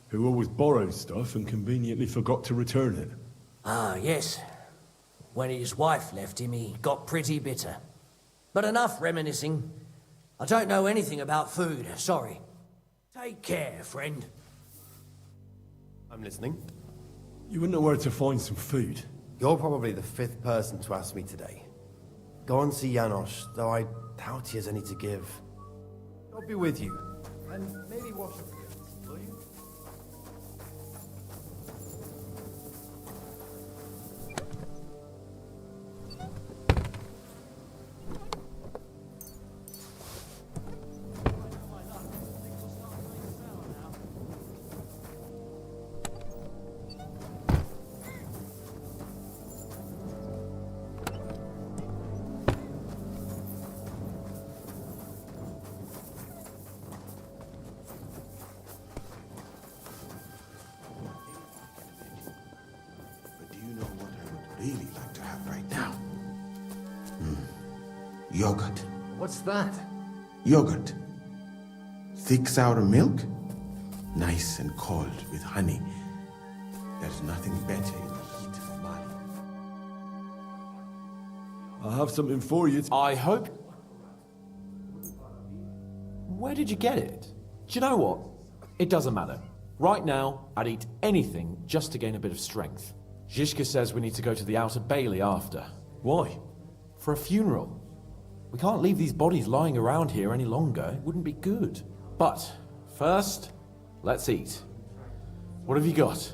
who always borrowed stuff and conveniently forgot to return it. Ah, yes. When his wife left him, he got pretty bitter. But enough reminiscing. I don't know anything about food, sorry. Take care, friend. I'm listening. You wouldn't know where to find some food. You're probably the fifth person to ask me today. Go and see Janosch, though I doubt he has any to give. I'll be with you. And maybe wash up again, will you? But do you know what I would really like to have right now? Yogurt. What's that? Yogurt. Thick sour milk. Nice and cold with honey. There's nothing better in the heat of the body. I have something for you. I hope... Where did you get it? Do you know what? It doesn't matter. Right now, I'd eat anything just to gain a bit of strength. Zizka says we need to go to the Outer Bailey after. Why? For a funeral. We can't leave these bodies lying around here any longer. It wouldn't be good. But, first, let's eat. What have you got?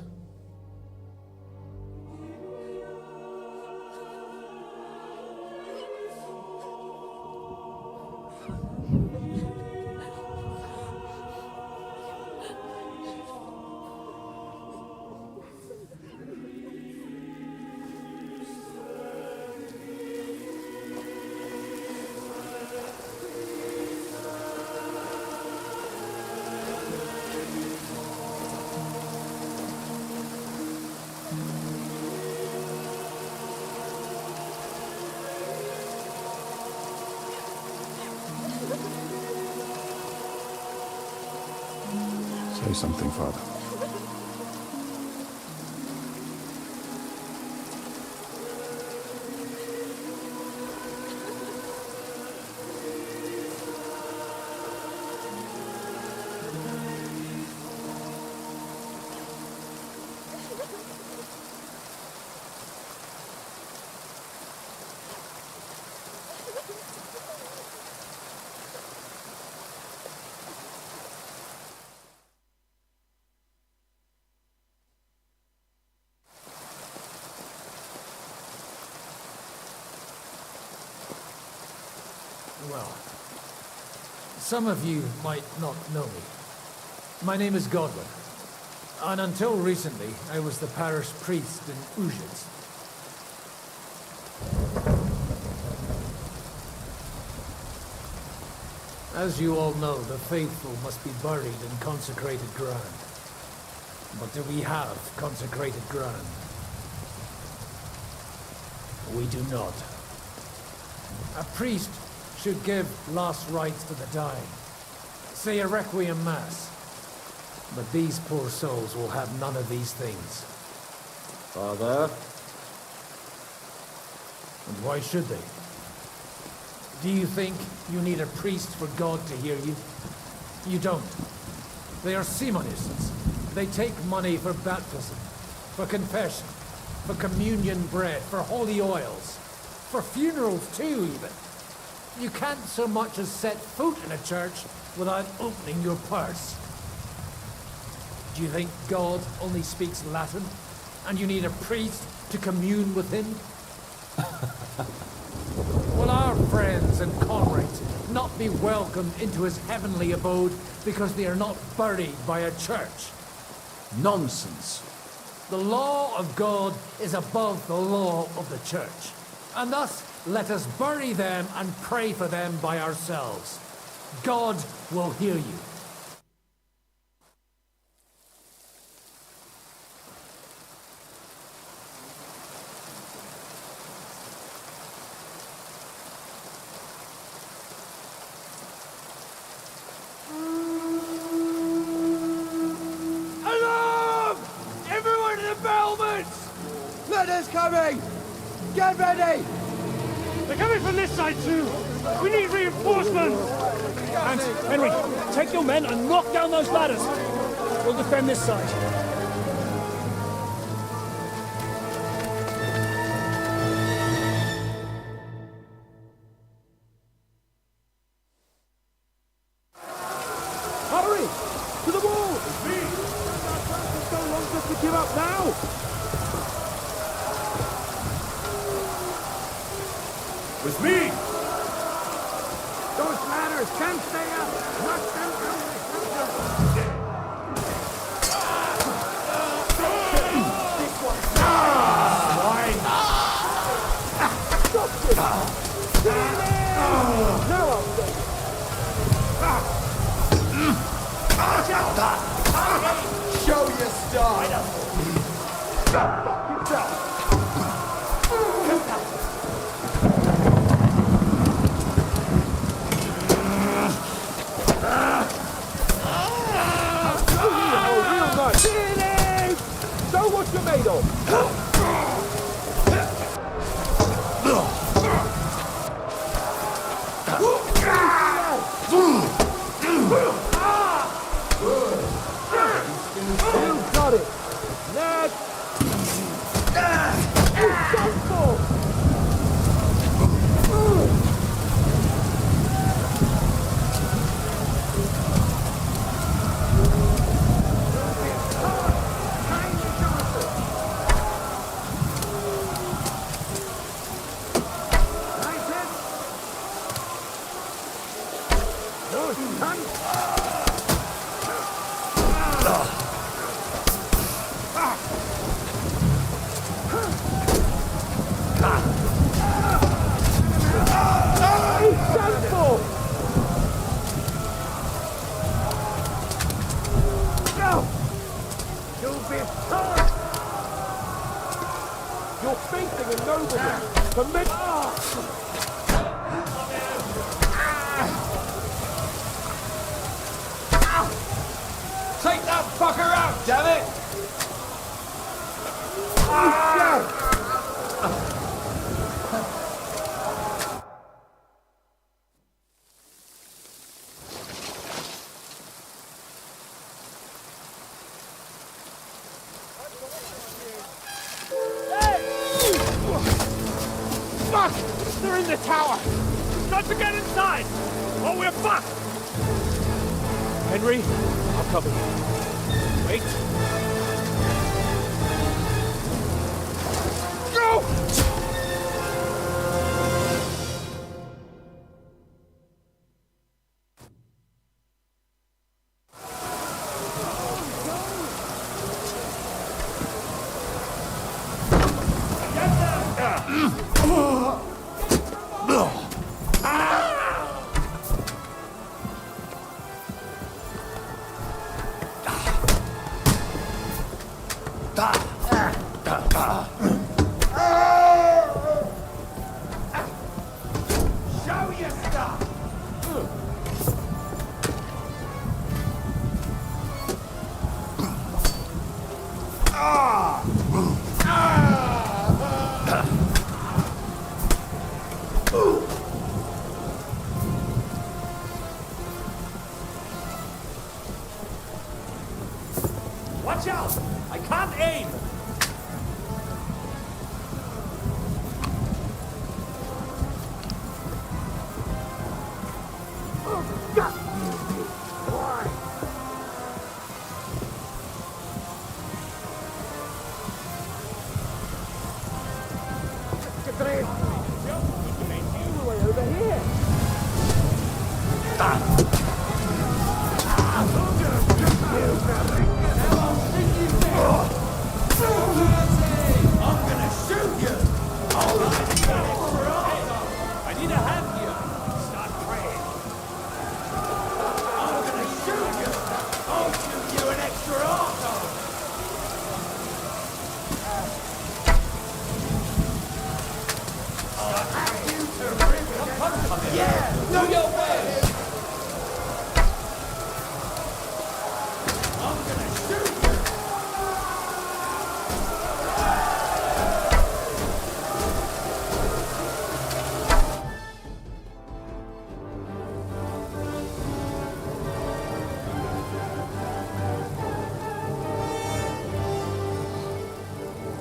say something, Father? Well, some of you might not know me. My name is Godwin, and until recently, I was the parish priest in Ujits. As you all know, the faithful must be buried in consecrated ground. But do we have consecrated ground? We do not. A priest should give last rites to the dying. Say a requiem mass. But these poor souls will have none of these things. Father? And why should they? Do you think you need a priest for God to hear you? You don't. They are Simonists. They take money for baptism, for confession, for communion bread, for holy oils, for funerals too, even. You can't so much as set foot in a church without opening your purse. Do you think God only speaks Latin, and you need a priest to commune with him? Will our friends and comrades not be welcomed into his heavenly abode because they are not buried by a church? Nonsense. The law of God is above the law of the church, and thus let us bury them and pray for them by ourselves. God will hear you. Alarm! Everyone in the battlements! Letters coming! Get ready! They're coming from this side too! We need reinforcements! And, Henry, take your men and knock down those ladders. We'll defend this side. Hurry! To the wall! It's me! There's no longer to give up now! With me! Those ladders can't stay up! Knock them down! This one's swine! Stop it! Now I'll say! Show your style! Show what you're made of! You got it! Next! You're facing a nobleman. Commit. Take that Fuck! They're in the tower! Got to get inside! Or we're fucked! Henry, I'll cover you. Wait. Go! Show your stuff! Watch out! I can't aim!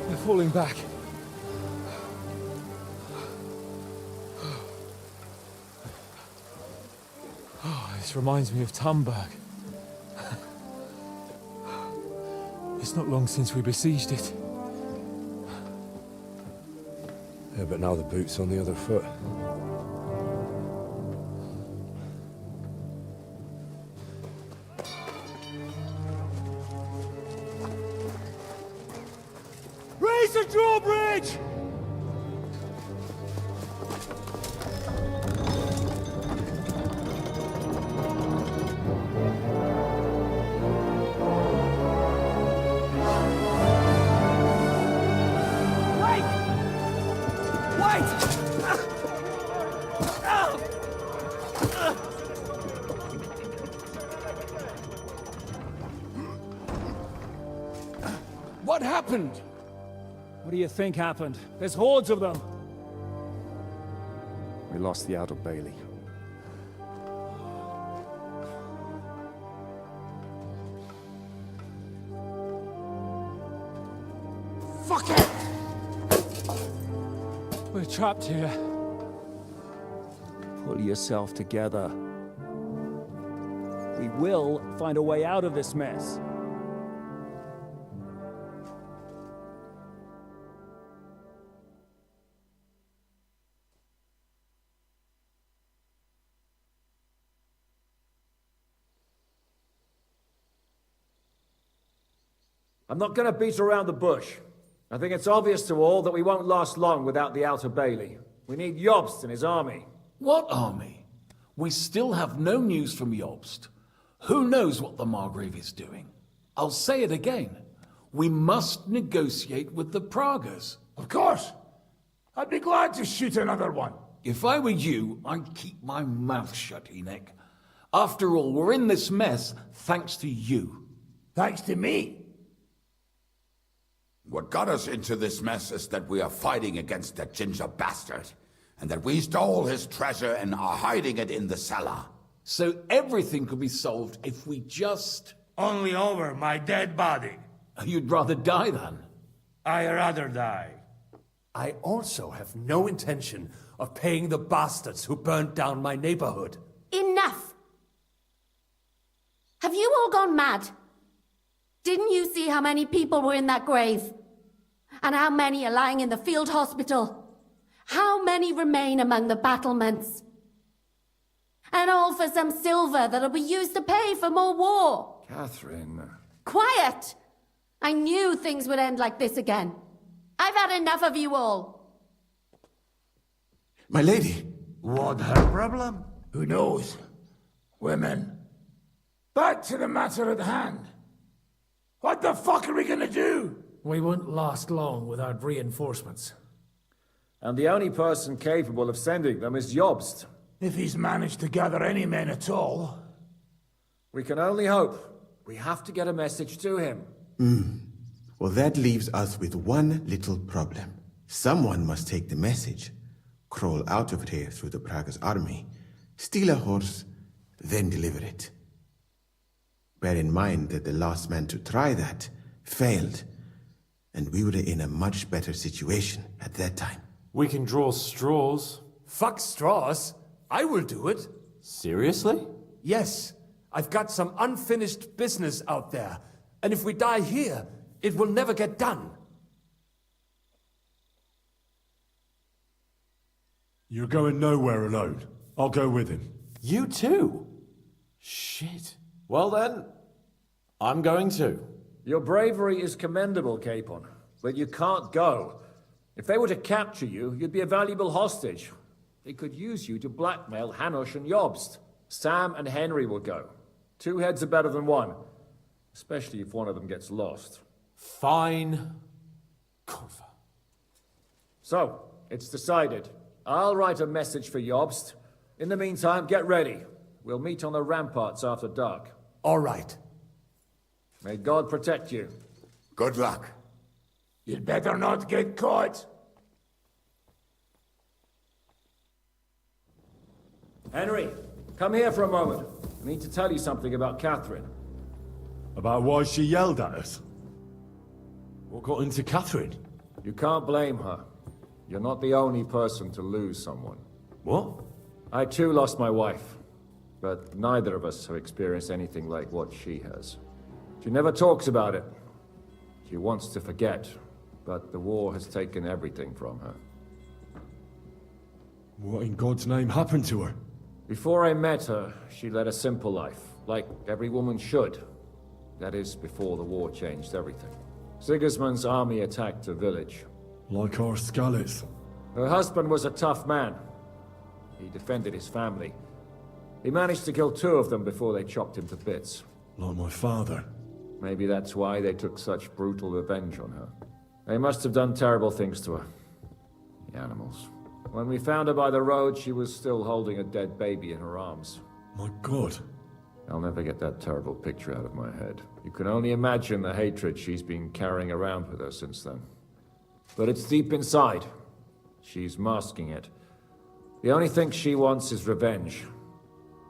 They're falling back. Oh, this reminds me of Tamberg. It's not long since we besieged it. Yeah, but now the boot's on the other foot. Raise the drawbridge! What happened? What do you think happened? There's hordes of them. We lost the outer bailey. Fuck it! We're trapped here. Pull yourself together. We will find a way out of this mess. I'm not going to beat around the bush. I think it's obvious to all that we won't last long without the outer bailey. We need Jobst and his army. What army? We still have no news from Jobst. Who knows what the Margrave is doing? I'll say it again. We must negotiate with the Pragas. Of course. I'd be glad to shoot another one. If I were you, I'd keep my mouth shut, Enoch. After all, we're in this mess thanks to you. Thanks to me? What got us into this mess is that we are fighting against that ginger bastard, and that we stole his treasure and are hiding it in the cellar. So everything could be solved if we just... Only over my dead body. You'd rather die then? I'd rather die. I also have no intention of paying the bastards who burnt down my neighborhood. Enough! Have you all gone mad? Didn't you see how many people were in that grave? And how many are lying in the field hospital? How many remain among the battlements? And all for some silver that'll be used to pay for more war. Catherine. Quiet! I knew things would end like this again. I've had enough of you all. My lady! What her problem? Who knows? Women. Back to the matter at hand. What the fuck are we gonna do? We won't last long without reinforcements. And the only person capable of sending them is Jobst. If he's managed to gather any men at all. We can only hope. We have to get a message to him. Well, that leaves us with one little problem. Someone must take the message, crawl out of here through the Prague's army, steal a horse, then deliver it. Bear in mind that the last man to try that failed, and we were in a much better situation at that time. We can draw straws. Fuck straws. I will do it. Seriously? Yes. I've got some unfinished business out there, and if we die here, it will never get done. You're going nowhere alone. I'll go with him. You too? Shit. Well then, I'm going too. Your bravery is commendable, Capon, but you can't go. If they were to capture you, you'd be a valuable hostage. They could use you to blackmail Hanush and Jobst. Sam and Henry will go. 2 heads are better than 1, especially if one of them gets lost. Fine. So, it's decided. I'll write a message for Jobst. In the meantime, get ready. We'll meet on the ramparts after dark. All right. May God protect you. Good luck. You'd better not get caught. Henry, come here for a moment. I need to tell you something about Catherine. About why she yelled at us? What got into Catherine? You can't blame her. You're not the only person to lose someone. What? I too lost my wife, but neither of us have experienced anything like what she has. She never talks about it. She wants to forget, but the war has taken everything from her. What in God's name happened to her? Before I met her, she led a simple life, like every woman should. That is, before the war changed everything. Sigismund's army attacked a village. Like our Skalitz. Her husband was a tough man. He defended his family. He managed to kill 2 of them before they chopped him to bits. Like my father. Maybe that's why they took such brutal revenge on her. They must have done terrible things to her. The animals. When we found her by the road, she was still holding a dead baby in her arms. My God. I'll never get that terrible picture out of my head. You can only imagine the hatred she's been carrying around with her since then. But it's deep inside. She's masking it. The only thing she wants is revenge.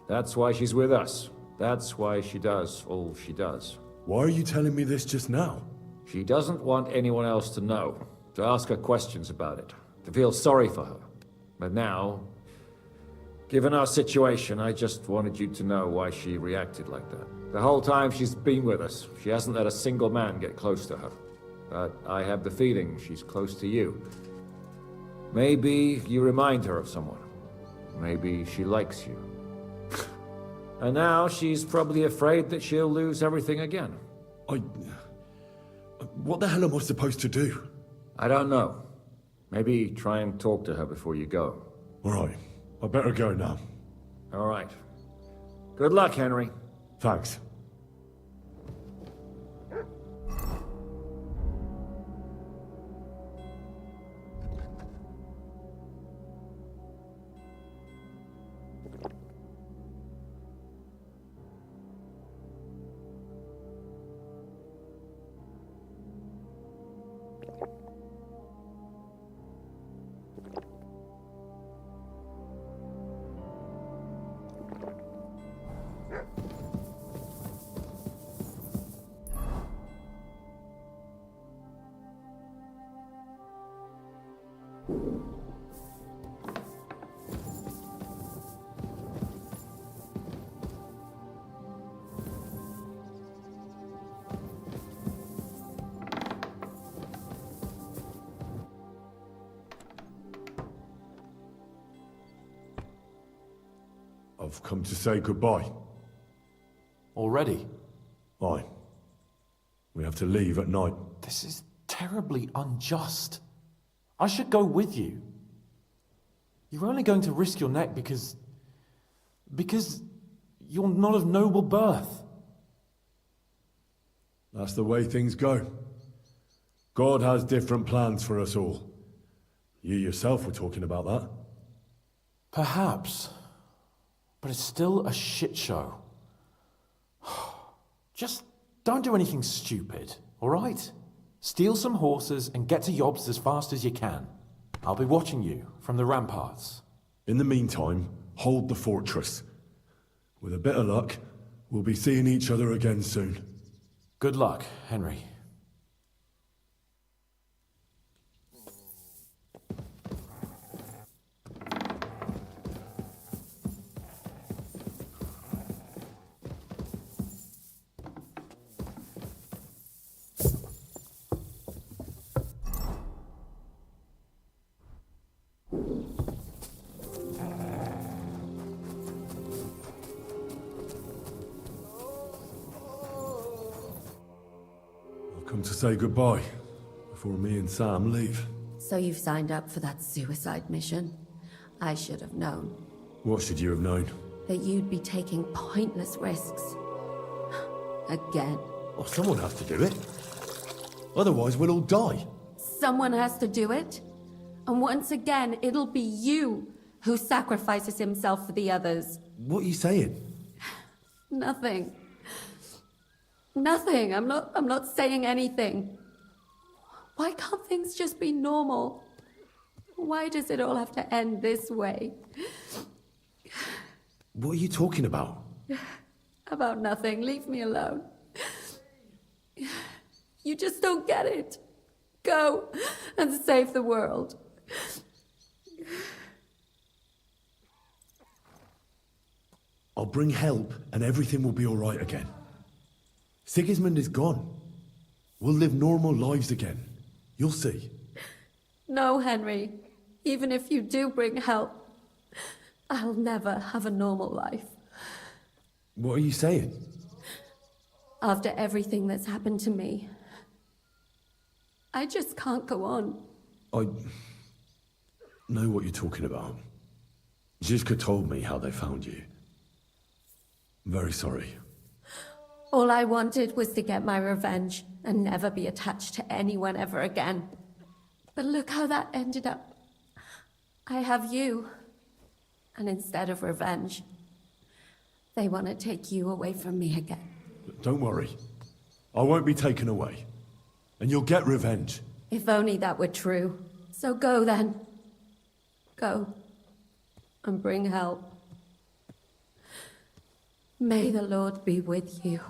That's why she's with us. That's why she does all she does. Why are you telling me this just now? She doesn't want anyone else to know, to ask her questions about it, to feel sorry for her. But now, given our situation, I just wanted you to know why she reacted like that. The whole time she's been with us, she hasn't let a single man get close to her. But I have the feeling she's close to you. Maybe you remind her of someone. Maybe she likes you. And now she's probably afraid that she'll lose everything again. What the hell am I supposed to do? I don't know. Maybe try and talk to her before you go. All right. I better go now. All right. Good luck, Henry. Thanks. I've come to say goodbye. Already? Aye. We have to leave at night. This is terribly unjust. I should go with you. You're only going to risk your neck because you're not of noble birth. That's the way things go. God has different plans for us all. You yourself were talking about that. Perhaps. But it's still a shit show. Just don't do anything stupid, all right? Steal some horses and get to Yobst as fast as you can. I'll be watching you from the ramparts. In the meantime, hold the fortress. With a bit of luck, we'll be seeing each other again soon. Good luck, Henry. Come to say goodbye before me and Sam leave. So you've signed up for that suicide mission? I should have known. What should you have known? That you'd be taking pointless risks. Again. Well, someone has to do it. Otherwise, we'll all die. Someone has to do it. And once again, it'll be you who sacrifices himself for the others. What are you saying? Nothing. Nothing. I'm not saying anything. Why can't things just be normal? Why does it all have to end this way? What are you talking about? About nothing. Leave me alone. You just don't get it. Go and save the world. I'll bring help and everything will be all right again. Sigismund is gone. We'll live normal lives again. You'll see. No, Henry. Even if you do bring help, I'll never have a normal life. What are you saying? After everything that's happened to me, I just can't go on. I know what you're talking about. Zizka told me how they found you. I'm very sorry. All I wanted was to get my revenge and never be attached to anyone ever again. But look how that ended up. I have you. And instead of revenge, they want to take you away from me again. Don't worry. I won't be taken away. And you'll get revenge. If only that were true. So go then. Go. And bring help. May the Lord be with you.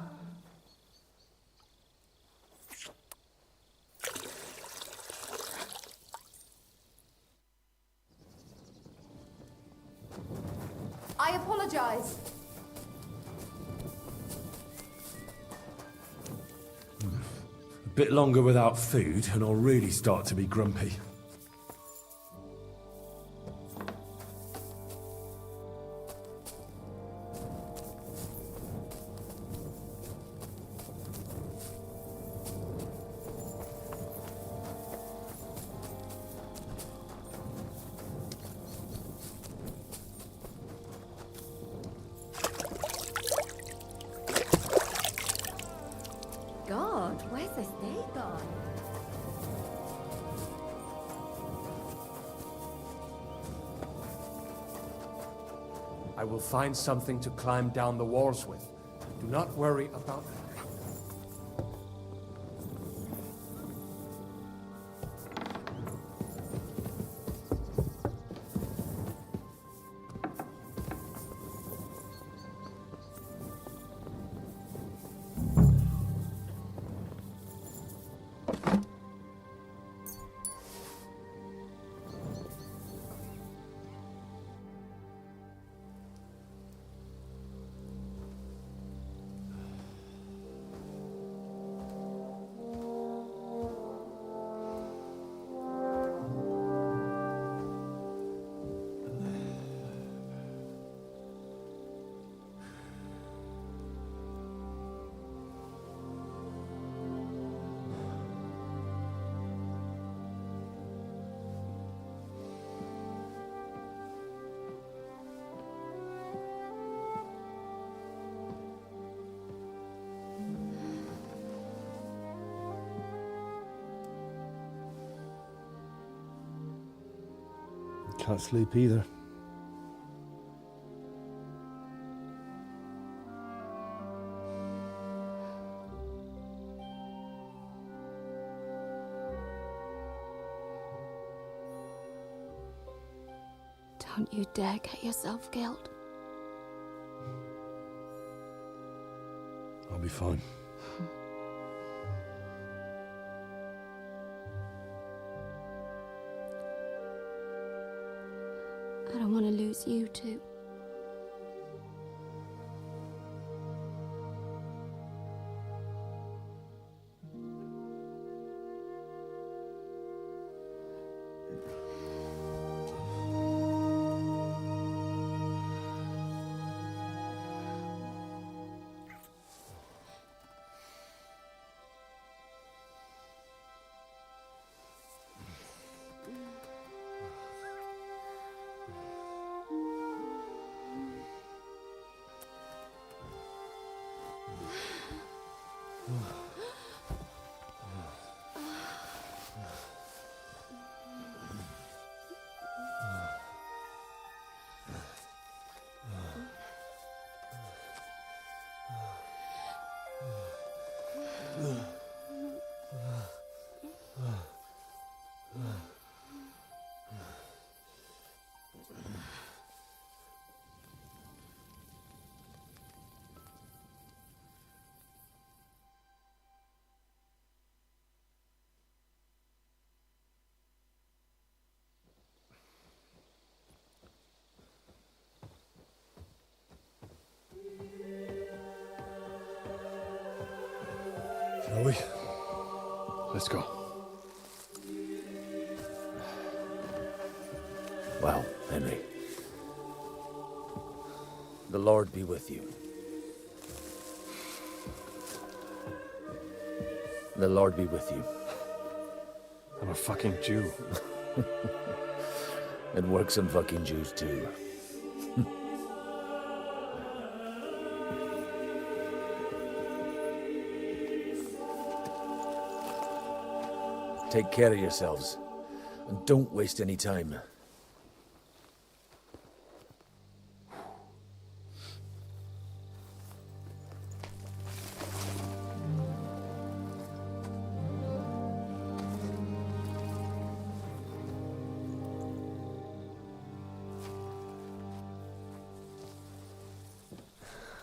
I apologize. A bit longer without food, and I'll really start to be grumpy. God, where's this day gone? I will find something to climb down the walls with. Do not worry about that. Can't sleep either. Don't you dare get yourself killed. I'll be fine. I don't want to lose you too. Shall we? Let's go. Well, Henry. The Lord be with you. The Lord be with you. I'm a fucking Jew. It works on fucking Jews too. Take care of yourselves, and don't waste any time.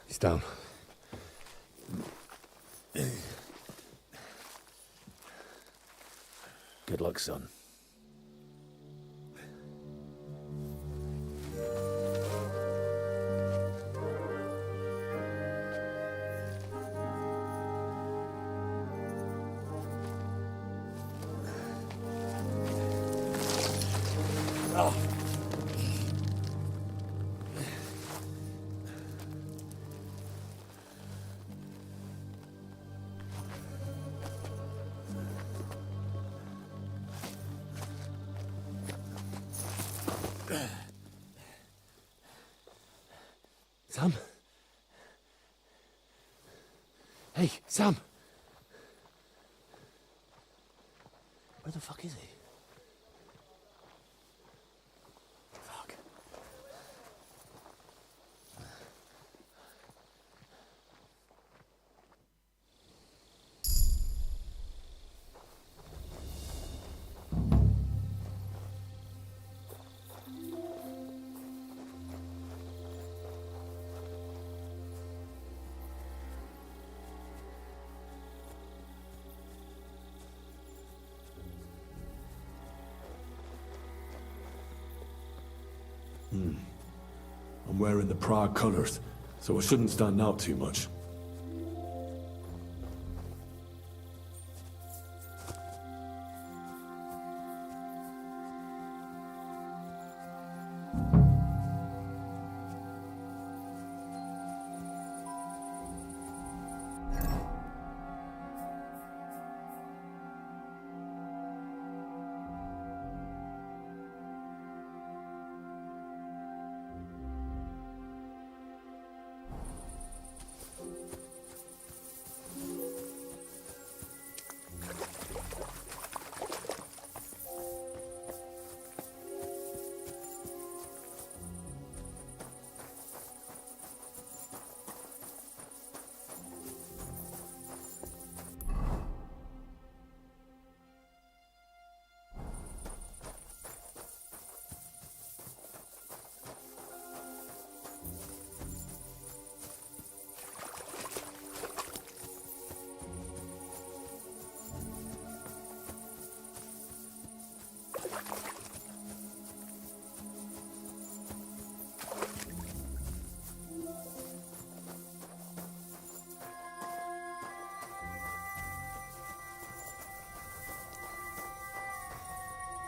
He's down. Good luck, son. Sam? Hey, Sam! Where the fuck is he? Fuck. I'm wearing the Prague colours, so it shouldn't stand out too much.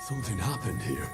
Something happened here.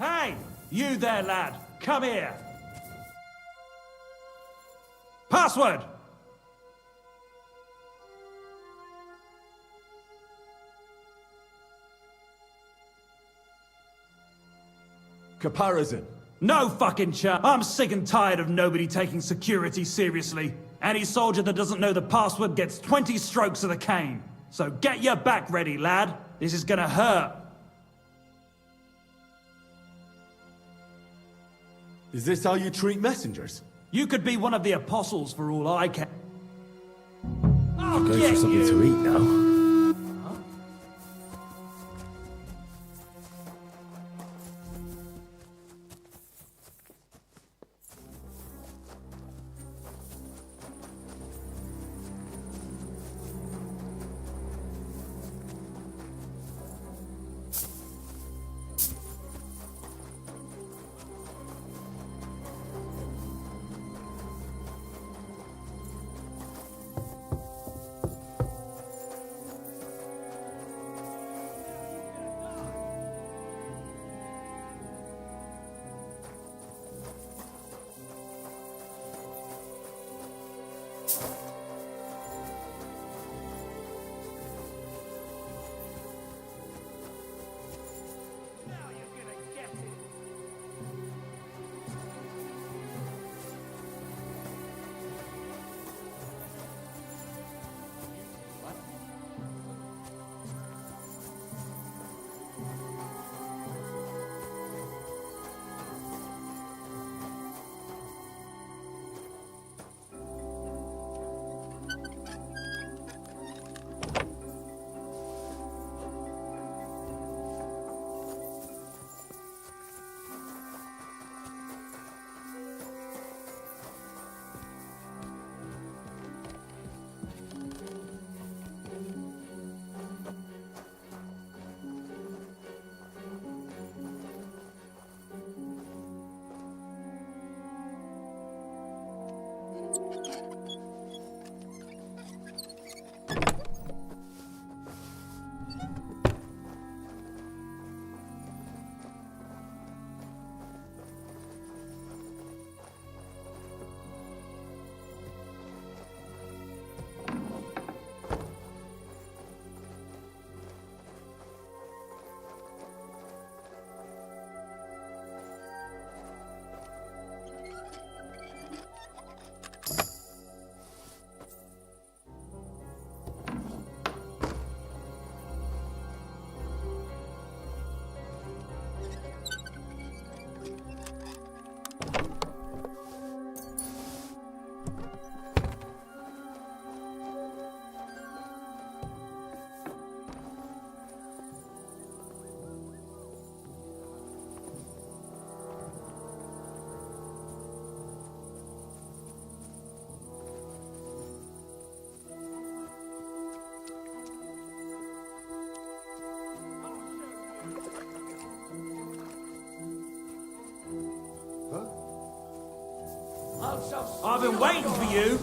Hey! You there, lad! Come here! Password! Caparazon. No fucking chance. I'm sick and tired of nobody taking security seriously. Any soldier that doesn't know the password gets 20 strokes of the cane. So get your back ready, lad. This is gonna hurt. Is this how you treat messengers? You could be one of the apostles for all I care. I'm going for something to eat now. I've been waiting for you.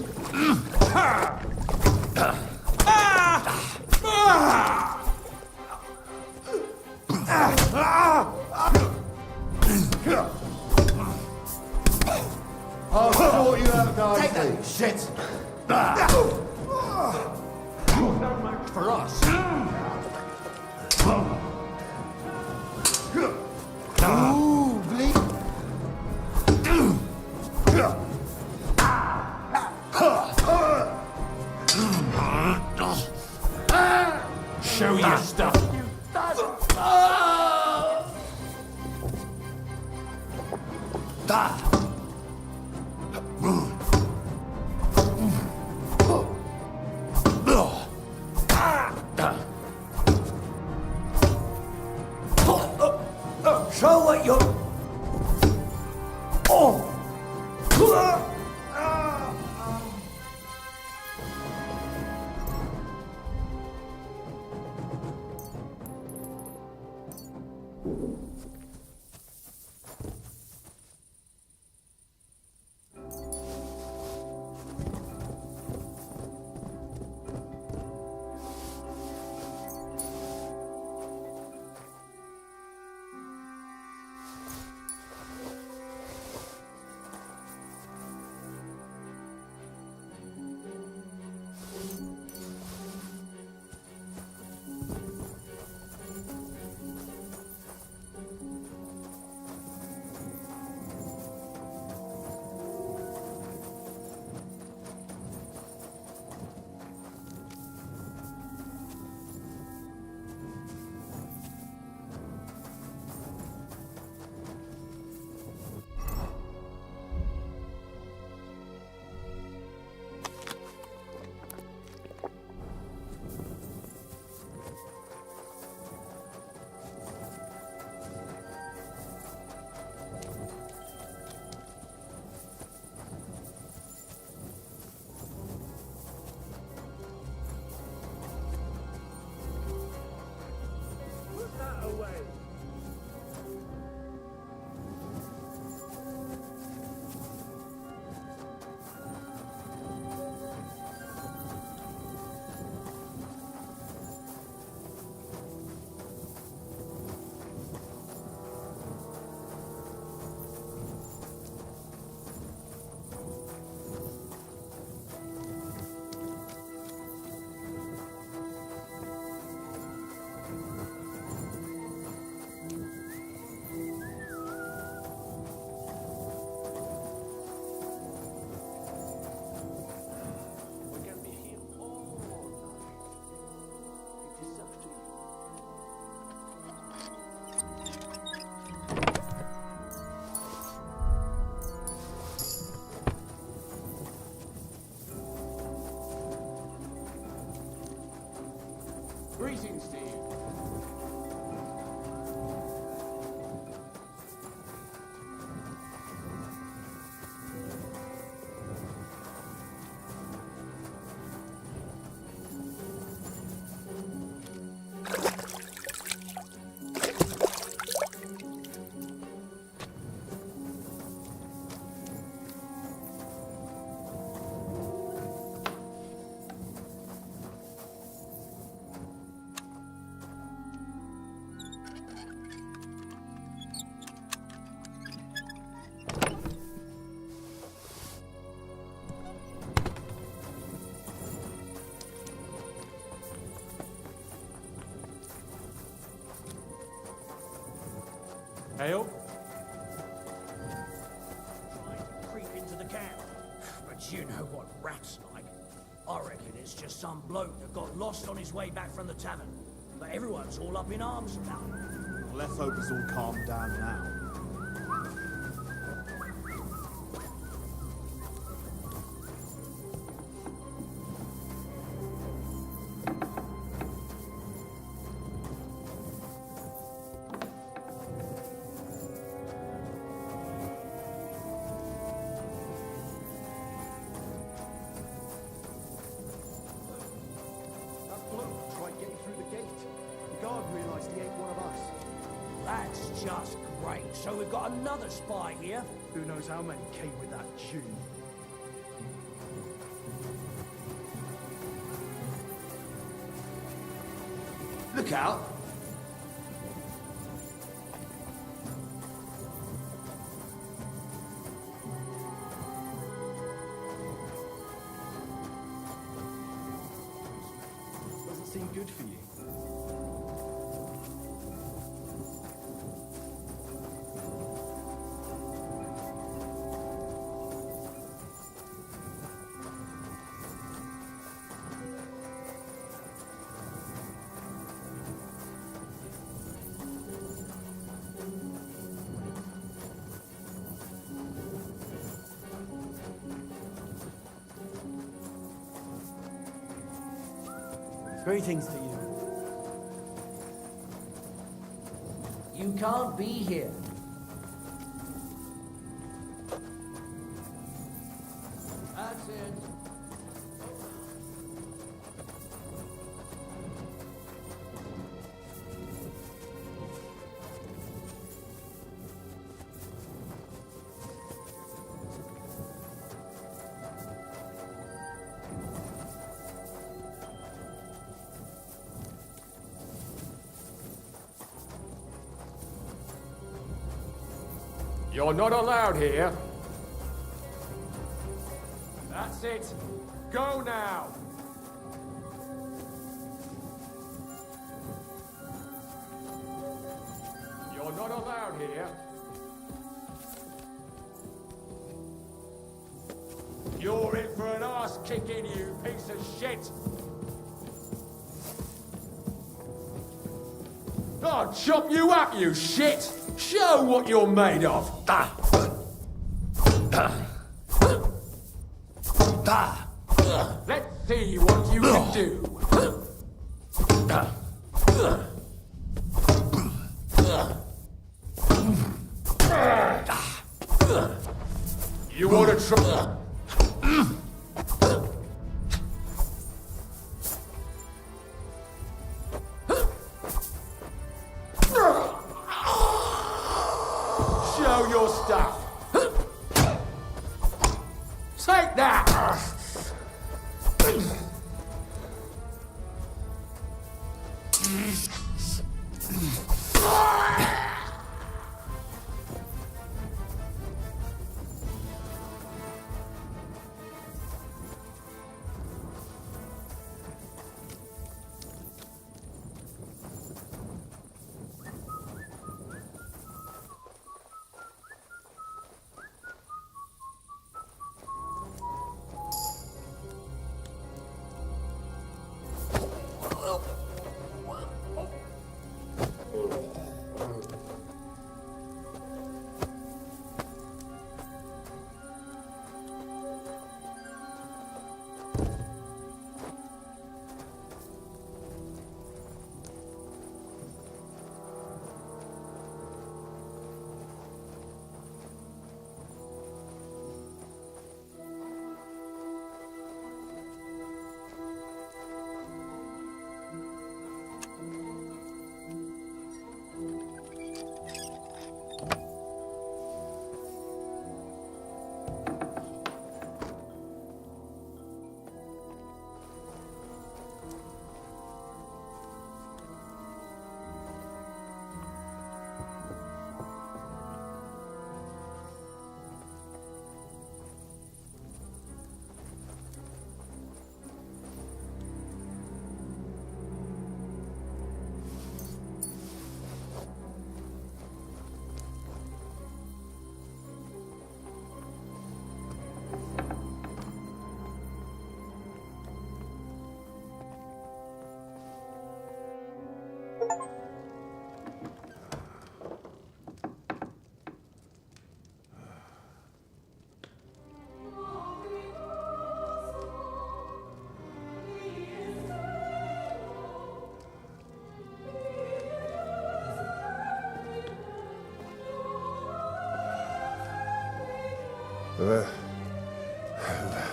I'll sort you out nicely. Take that, you shit! No match for us. Ooh, bleak. Show your stuff. Show what you're... Oh! Greetings, Steve. Ale? Trying to creep into the camp. But you know what rats like. I reckon it's just some bloke that got lost on his way back from the tavern. But everyone's all up in arms about it. Let's hope it's all calmed down now. That's just great. So we've got another spy here. Who knows how many came with that Jew? Look out! Doesn't seem good for you. Greetings to you. You can't be here. That's it. You're not allowed here. That's it. Go now. You're not allowed here. You're in for an ass kicking, you piece of shit. I'll chop you up, you shit! Show what you're made of! Let's see what you can do! You want to try? Show your stuff. Take that.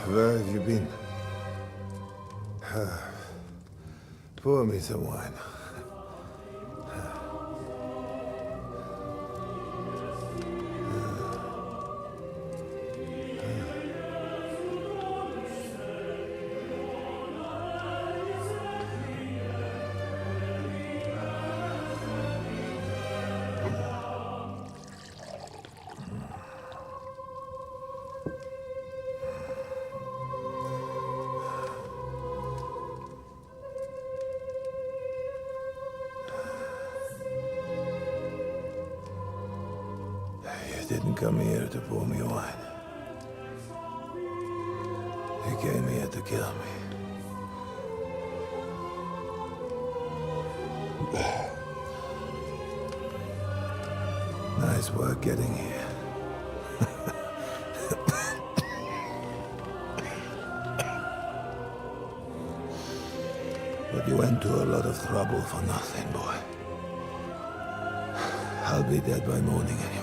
Where have you been? Pour me some wine. didn't come here to pour me wine. He came here to kill me. Nice work getting here. But you went to a lot of trouble for nothing, boy. I'll be dead by morning anyway.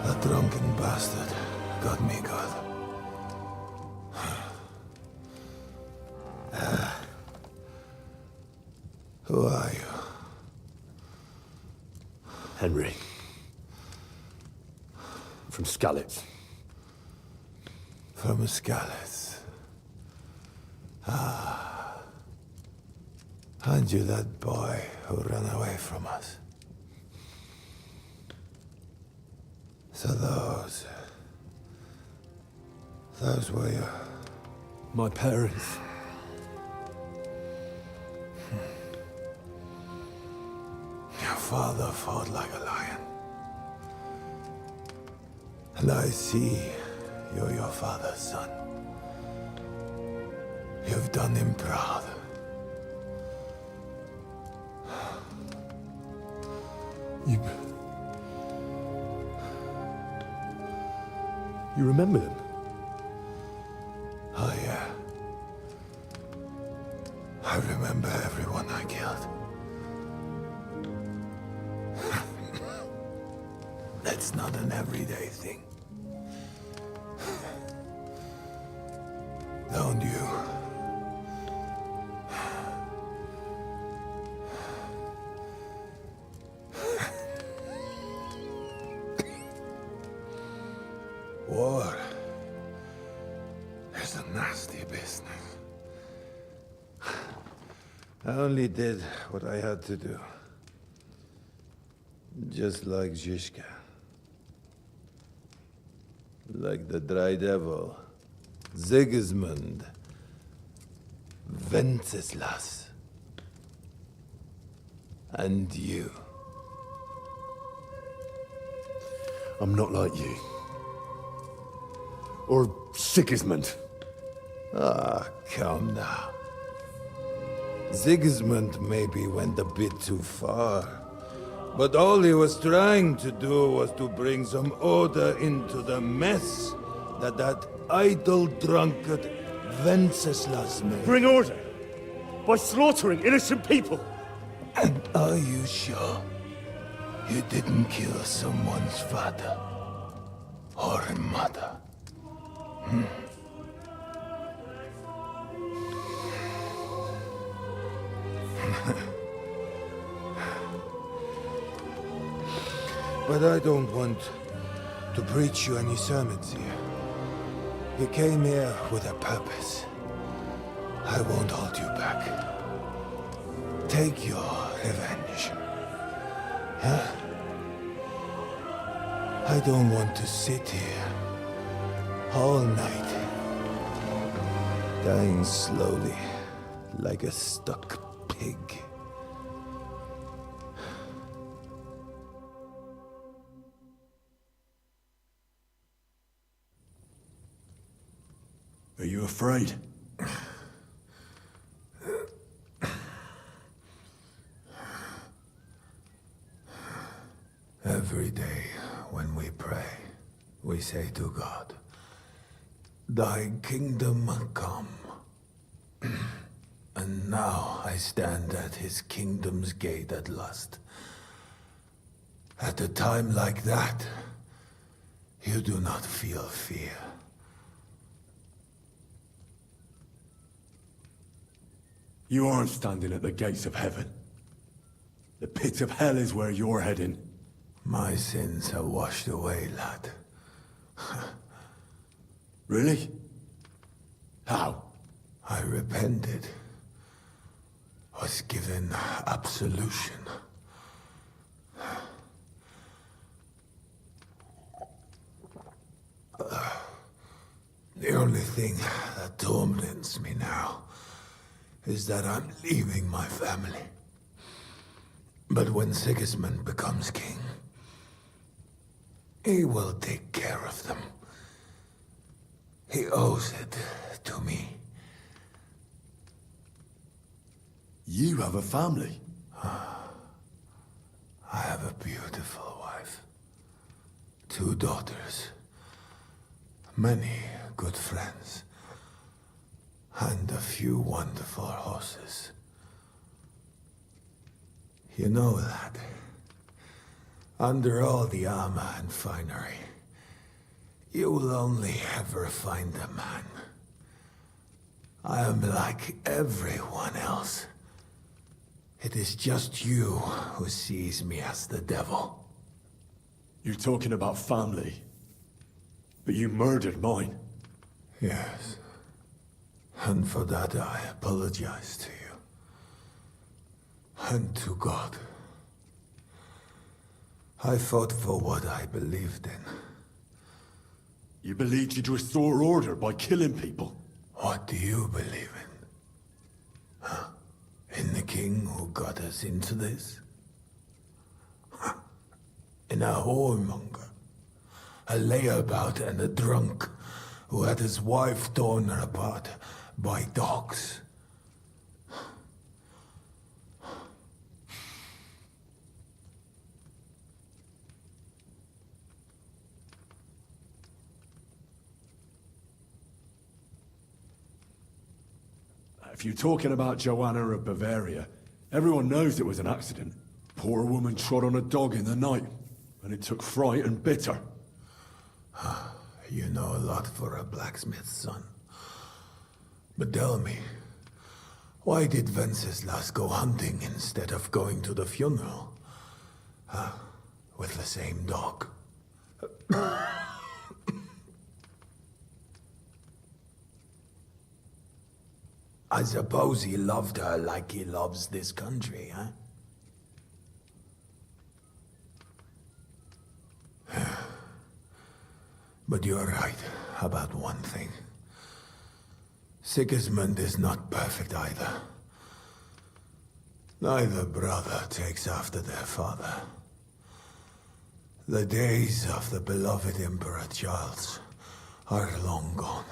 That drunken bastard got me good. Who are you? Henry. From Skalitz. From Skalitz. Ah. Aren't you that boy who ran away from us? So those were your... My parents. Your father fought like a lion. And I see you're your father's son. You've done him proud. You remember them? Oh, yeah. I remember everyone I killed. That's not an everyday thing. Don't you? War is a nasty business. I only did what I had to do. Just like Zizka. Like the Dry Devil. Sigismund. Wenceslas. And you. I'm not like you. Or Sigismund. Ah, come now. Sigismund maybe went a bit too far. But all he was trying to do was to bring some order into the mess that idle drunkard Wenceslas made. Bring order? By slaughtering innocent people? And are you sure you didn't kill someone's father or mother? But I don't want to preach you any sermons here. You came here with a purpose. I won't hold you back. Take your revenge. Huh? I don't want to sit here all night, dying slowly like a stuck pig. Are you afraid? Every day when we pray, we say to God, "Thy kingdom come." And now I stand at his kingdom's gate at last. At a time like that, you do not feel fear. You aren't standing at the gates of heaven. The pit of hell is where you're heading. My sins are washed away, lad. Really? How? I repented. Was given absolution. The only thing that torments me now is that I'm leaving my family. But when Sigismund becomes king, He will take care of them. He owes it to me. You have a family? I have a beautiful wife. 2 daughters. Many good friends. And a few wonderful horses. You know, lad, under all the armor and finery, you will only ever find a man. I am like everyone else. It is just you who sees me as the devil. You're talking about family. But you murdered mine. Yes. And for that I apologize to you. And to God. I fought for what I believed in. You believed you'd restore order by killing people? What do you believe in? Huh? In the king who got us into this? Huh? In a whoremonger? A layabout and a drunk who had his wife torn apart by dogs? If you're talking about Joanna of Bavaria, everyone knows it was an accident. Poor woman trod on a dog in the night, and it took fright and bit her. You know a lot for a blacksmith's son. But tell me, why did Wenceslas go hunting instead of going to the funeral? With the same dog? I suppose he loved her like he loves this country, huh? But you're right about one thing. Sigismund is not perfect either. Neither brother takes after their father. The days of the beloved Emperor Charles are long gone.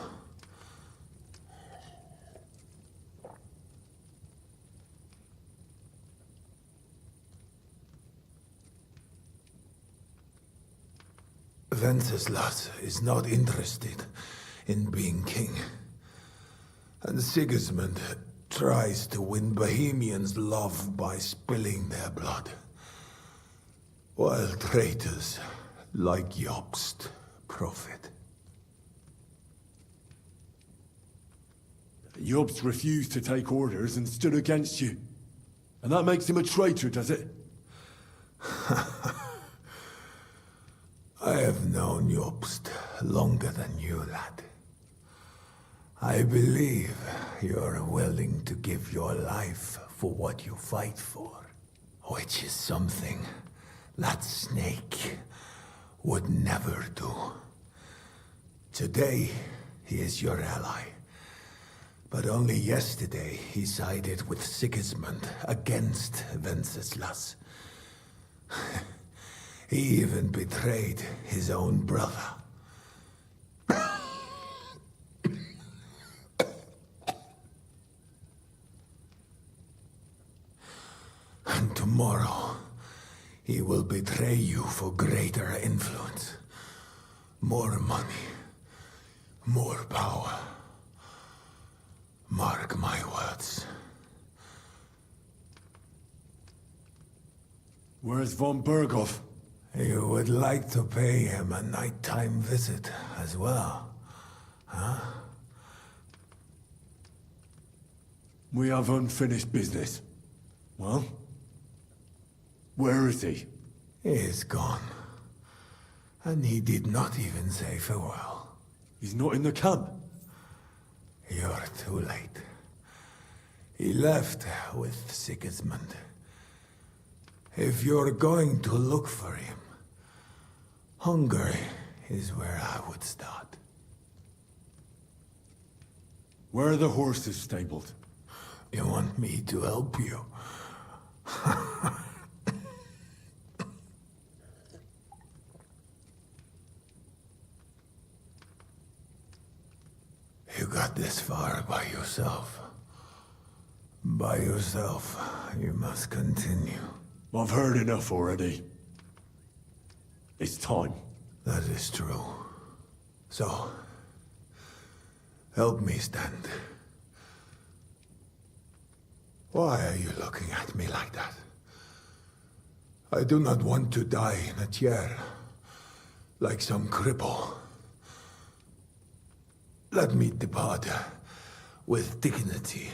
Wenceslas is not interested in being king. And Sigismund tries to win Bohemians' love by spilling their blood. While traitors like Jobst profit. Jobst refused to take orders and stood against you. And that makes him a traitor, does it? I have known Jobst longer than you, lad. I believe you're willing to give your life for what you fight for, which is something that snake would never do. Today, he is your ally. But only yesterday, he sided with Sigismund against Wenceslas. He even betrayed his own brother. And tomorrow, he will betray you for greater influence. More money. More power. Mark my words. Where's von Berghoff? You would like to pay him a nighttime visit as well, huh? We have unfinished business. Well? Where is he? He is gone. And he did not even say farewell. He's not in the camp? You're too late. He left with Sigismund. If you're going to look for him, Hungary is where I would start. Where are the horses stabled? You want me to help you? You got this far by yourself. By yourself, you must continue. I've heard enough already. It's time. That is true. So, help me stand. Why are you looking at me like that? I do not want to die in a chair, like some cripple. Let me depart with dignity.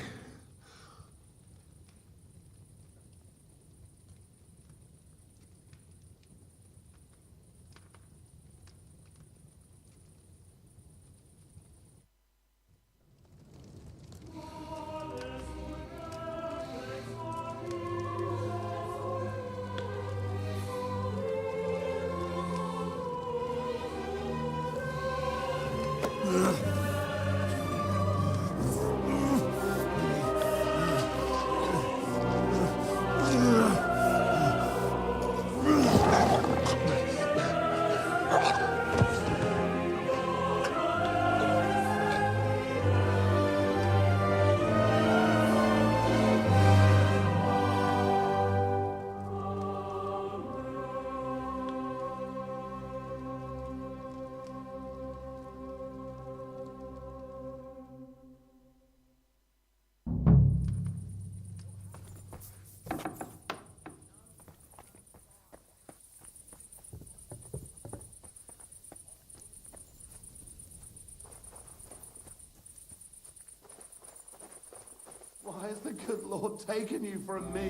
Why has the good Lord taken you from me?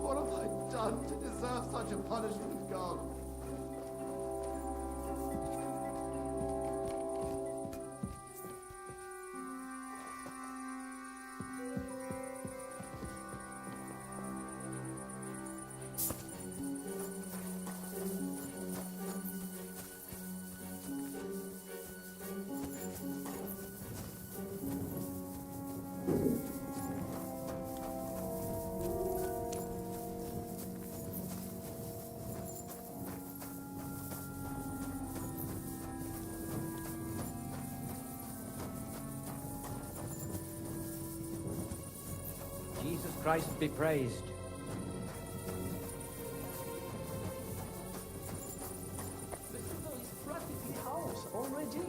What have I done to deserve such a punishment, God? Jesus Christ be praised. Already?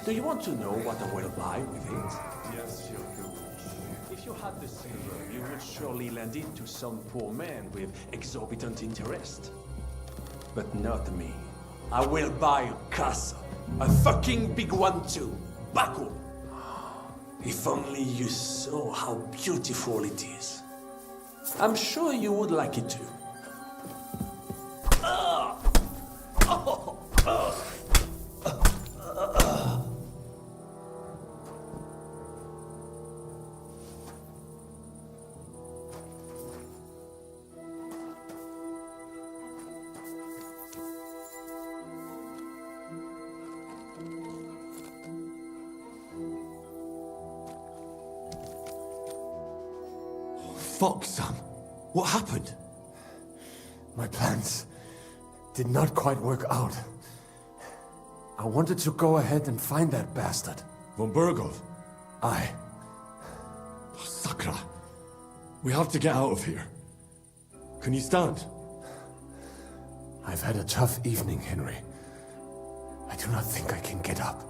Do you want to know what I will buy with it? Yes, your good. If you had the silver, you would surely lend it to some poor man with exorbitant interest. But not me. I will buy a castle. A fucking big one too. Baku! If only you saw how beautiful it is. I'm sure you would like it too. Fuck, son. What happened? My plans did not quite work out. I wanted to go ahead and find that bastard. Von Burgov? Aye. Oh, Sakra. We have to get out of here. Can you stand? I've had a tough evening, Henry. I do not think I can get up.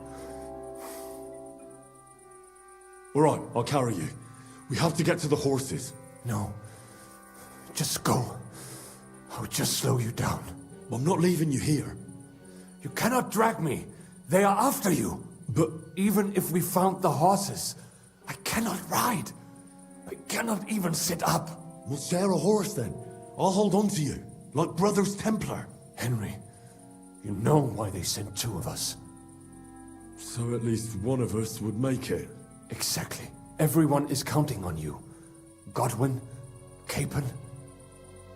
All right, I'll carry you. We have to get to the horses. No. Just go. I'll just slow you down. I'm not leaving you here. You cannot drag me. They are after you. But even if we found the horses, I cannot ride. I cannot even sit up. We'll share a horse then. I'll hold on to you, like Brothers Templar. Henry, you know why they sent two of us. So at least one of us would make it. Exactly. Everyone is counting on you. Godwin, Capon,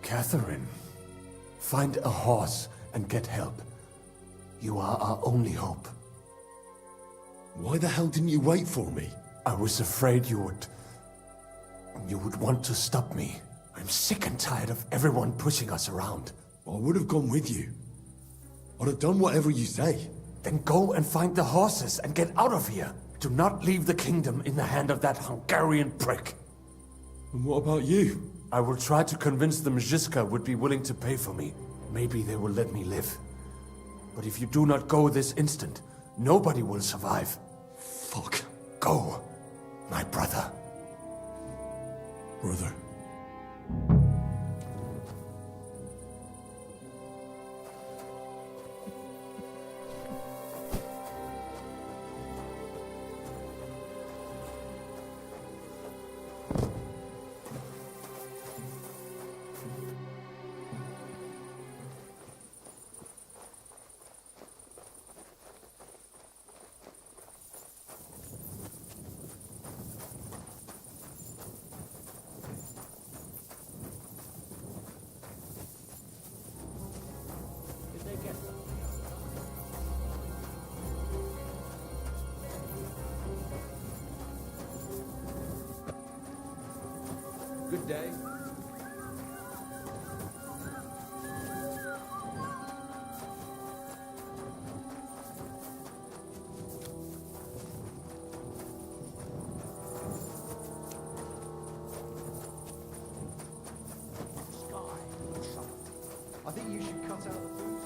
Catherine. Find a horse and get help. You are our only hope. Why the hell didn't you wait for me? I was afraid you would want to stop me. I'm sick and tired of everyone pushing us around. I would have gone with you. I'd have done whatever you say. Then go and find the horses and get out of here. Do not leave the kingdom in the hand of that Hungarian prick. And what about you? I will try to convince the Mrsieba would be willing to pay for me. Maybe they will let me live. But if you do not go this instant, nobody will survive. Fuck. Go, my brother. Brother. Good day. I think you should cut out the food.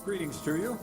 Greetings to you.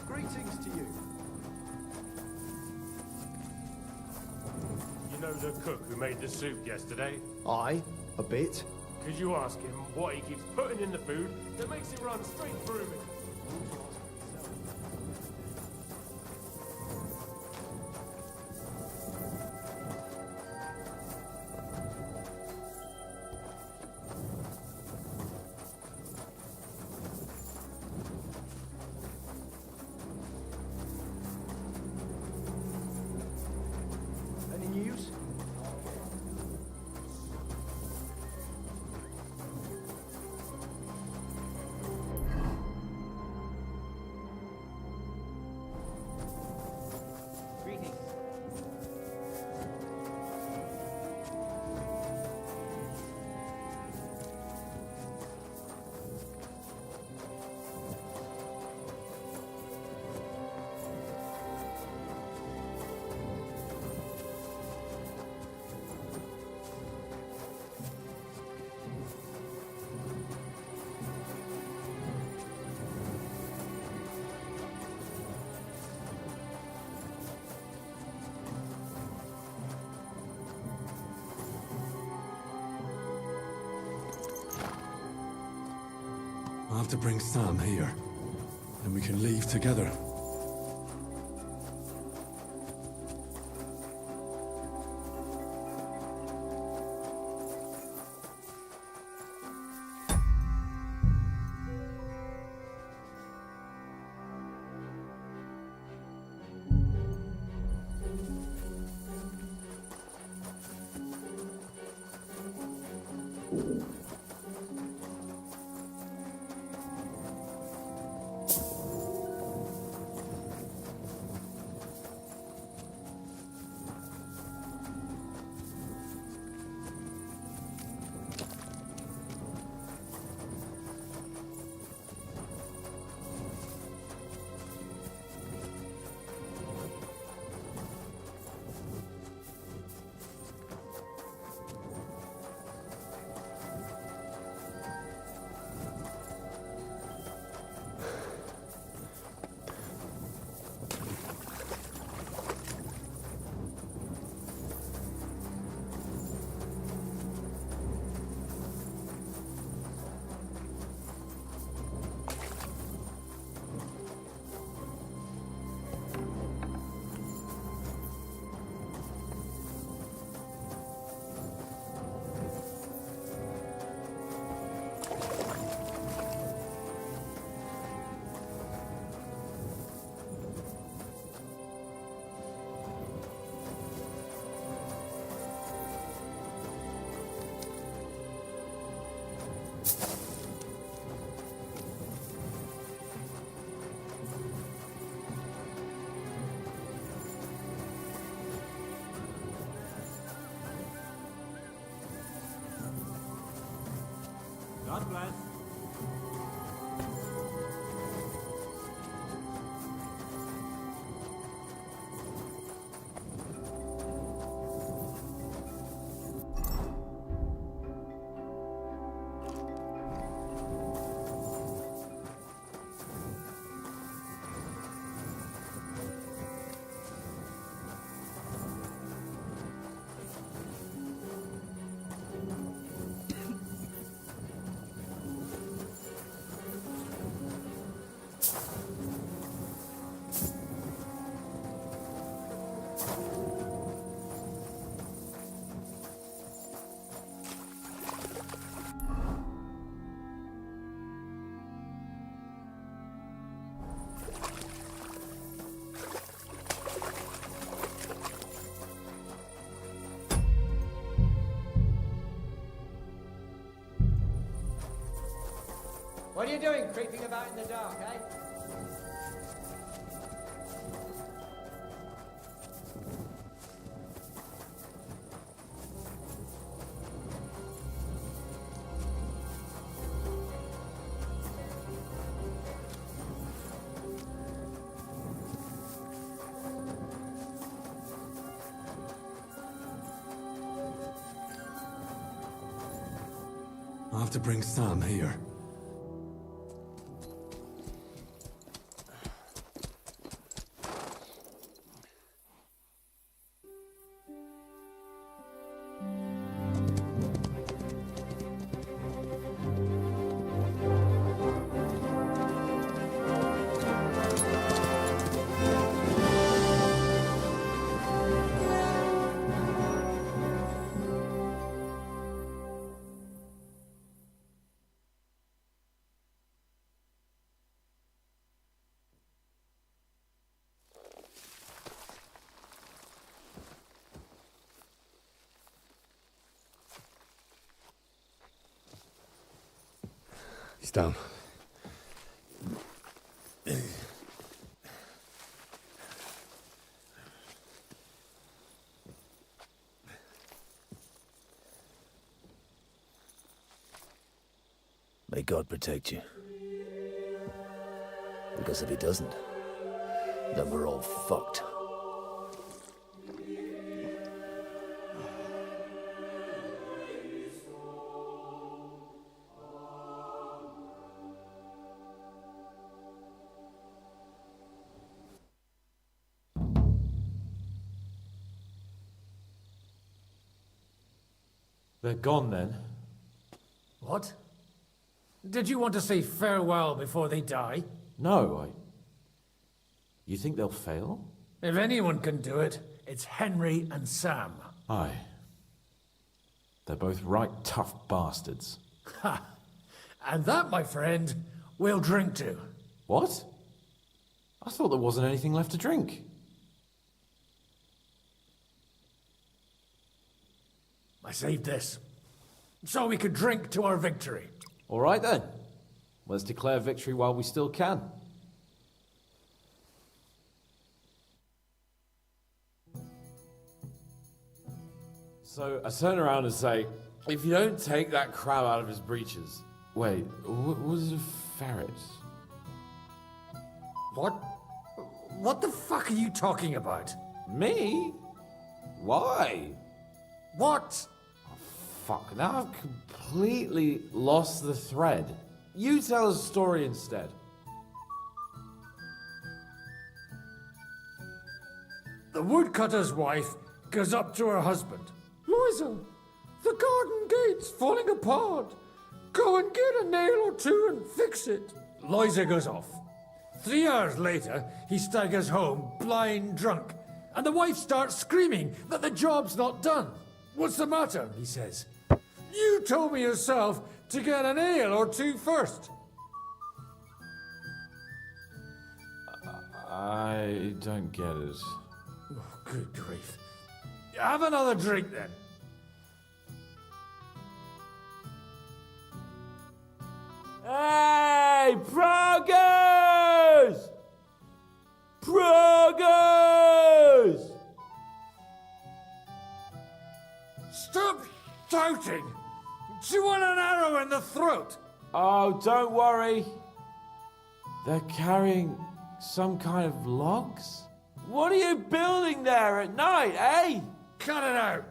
Greetings to you. You know the cook who made the soup yesterday? Aye, a bit. Could you ask him what he keeps putting in the food that makes it run straight through me? Any news? I'll have to bring Sam here. Then we can leave together. time, lad. What are you doing, creeping about in the dark, eh? I'll have to bring Sam here. He's down. May God protect you. Because if he doesn't, then we're all fucked. They're gone then. What? Did you want to say farewell before they die? No, You think they'll fail? If anyone can do it, it's Henry and Sam. Aye. They're both right tough bastards. Ha! And that, my friend, we'll drink to. What? I thought there wasn't anything left to drink. I saved this, so we could drink to our victory. All right then. Let's declare victory while we still can. So I turn around and say, if you don't take that crab out of his breeches... Wait, was it a ferret? What? What the fuck are you talking about? Me? Why? What? Oh, fuck, now I've completely lost the thread. You tell a story instead. The woodcutter's wife goes up to her husband. Liza, the garden gate's falling apart. Go and get a nail or two and fix it. Liza goes off. 3 hours later, he staggers home, blind drunk, and the wife starts screaming that the job's not done. What's the matter? He says. You told me yourself to get a nail or two first. I don't get it. Oh, good grief. Have another drink then. Hey, progress! Progress! Stop shouting! Do you want an arrow in the throat? Oh, don't worry. They're carrying some kind of logs? What are you building there at night, eh? Cut it out!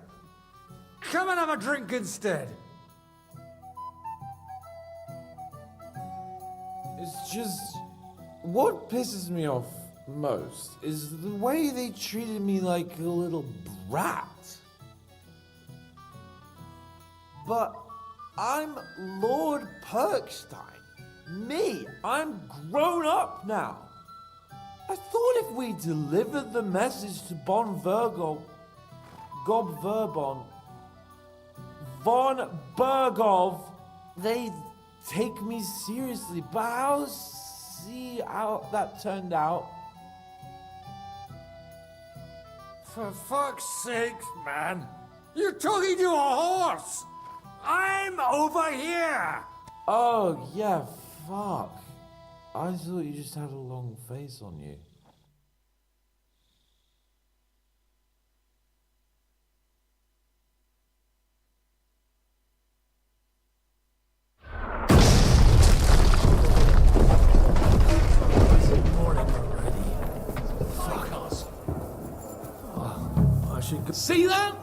Come and have a drink instead. It's just... What pisses me off most is the way they treated me like a little brat. But I'm Lord Perkstein. Me, I'm grown up now. I thought if we delivered the message to Von Vergol, Gob Verbon, Von Bergov, they'd take me seriously. But I'll see how that turned out. For fuck's sake, man. You're talking to a horse! I'm over here! Oh, yeah, fuck. I thought you just had a long face on you. See that?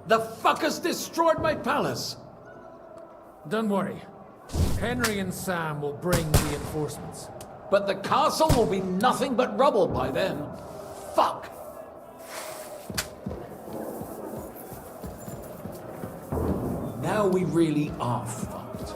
The fuckers destroyed my palace. Don't worry. Henry and Sam will bring reinforcements. But the castle will be nothing but rubble by then. Fuck! Now we really are fucked.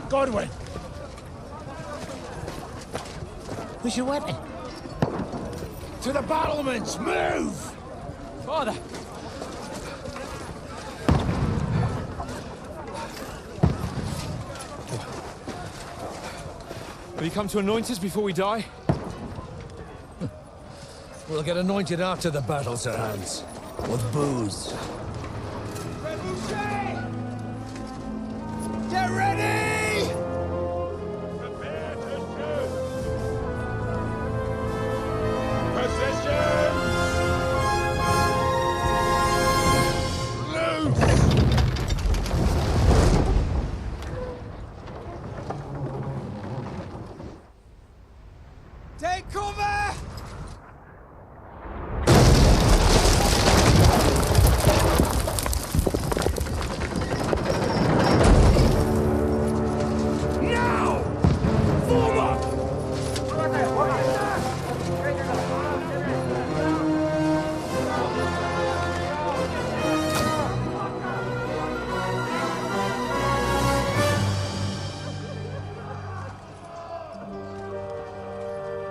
Godwin! Where's your weapon? To the battlements! Move! Father! Have you come to anoint us before we die? We'll get anointed after the battle's at hand. With booze. Get ready! Take cover! Now! Form up!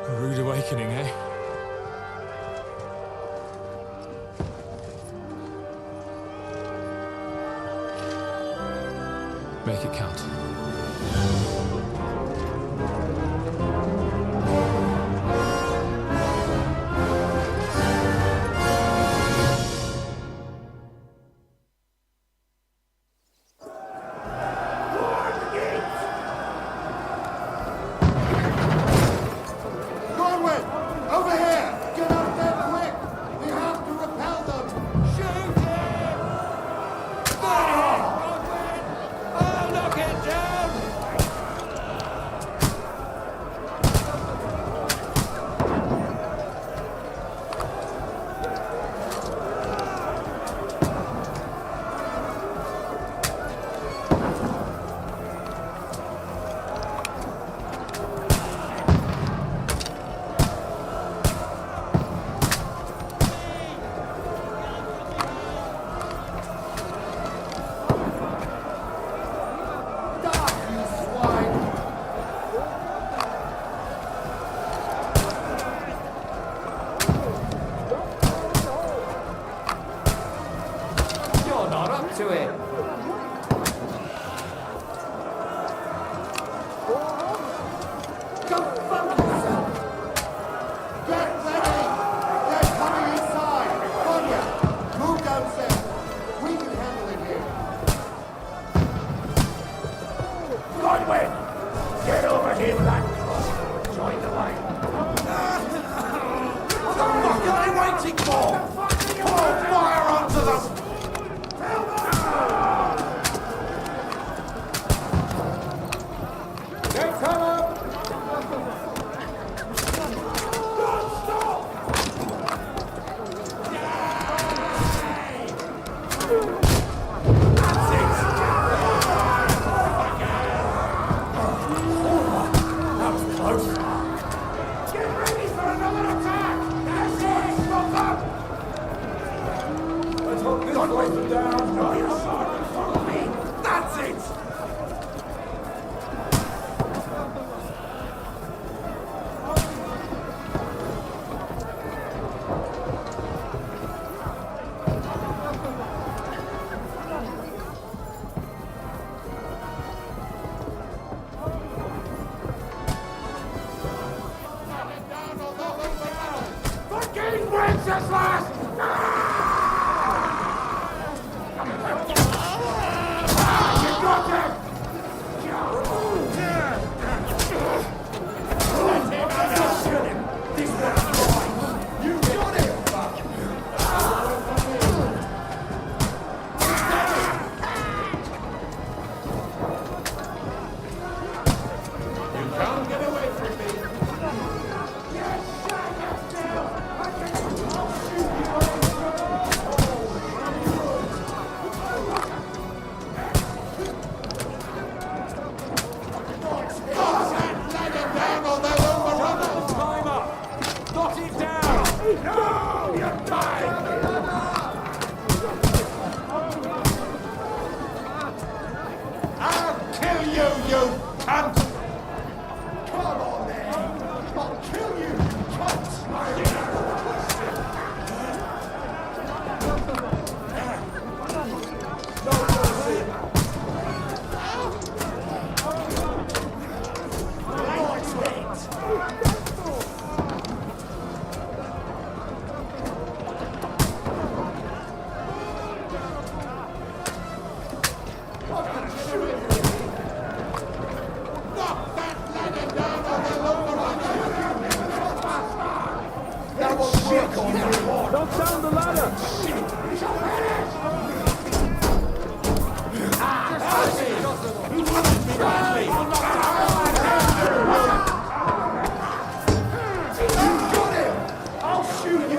A rude awakening, eh? Make it count. Godwin! Over here! Get up there quick! We have to repel them! Shoot him! I'll knock it down! Godwin! Get over here with that cross. Join the line. What the fuck are they waiting for? Pour fire onto them! Take cover! That's it! Fucking Wenceslas! You got him! This one's mine! You got it! You can't get away from me! Time up! Knock it down! No! You're dying! I'll kill you, you cunt! Come on then! I'll kill you, you cunt! Don't down the ladder! I'll shoot you!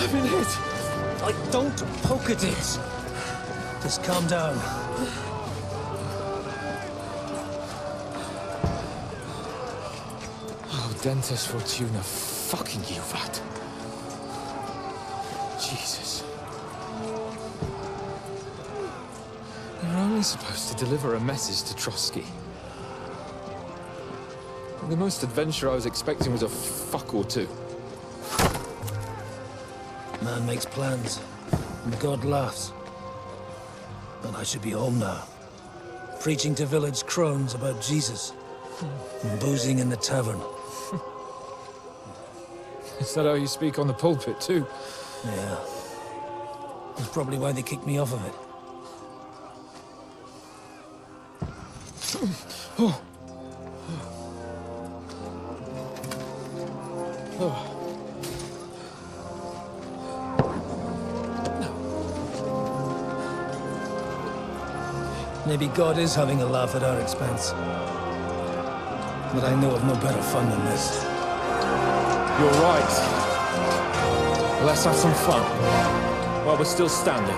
I've been hit. Don't poke at it. Just calm down. Oh, Dentes Fortuna, fucking you, Vat. Jesus. You're only supposed to deliver a message to Trotsky. The most adventure I was expecting was a fuck or two. Man makes plans, and God laughs. But I should be home now. Preaching to village crones about Jesus. And boozing in the tavern. Is that how you speak on the pulpit, too? Yeah. That's probably why they kicked me off of it. Oh. Oh. Maybe God is having a laugh at our expense. But I know of no better fun than this. You're right. Let's have some fun. While we're still standing.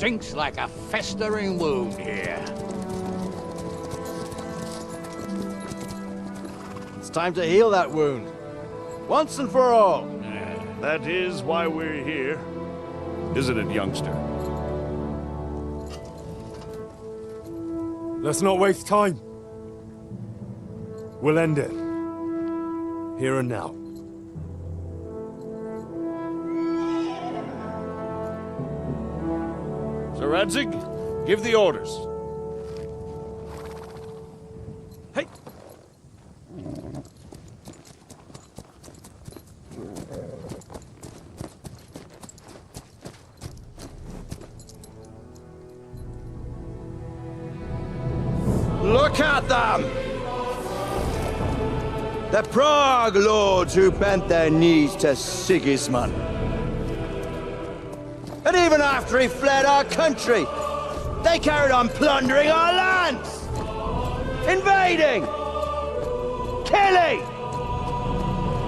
stinks like a festering wound here. It's time to heal that wound. Once and for all. That is why we're here. Isn't it, youngster? Let's not waste time. We'll end it. Here and now. Sir Radzig, give the orders. Hey! Look at them! The Prague lords who bent their knees to Sigismund. And even after he fled our country, they carried on plundering our lands! Invading! Killing!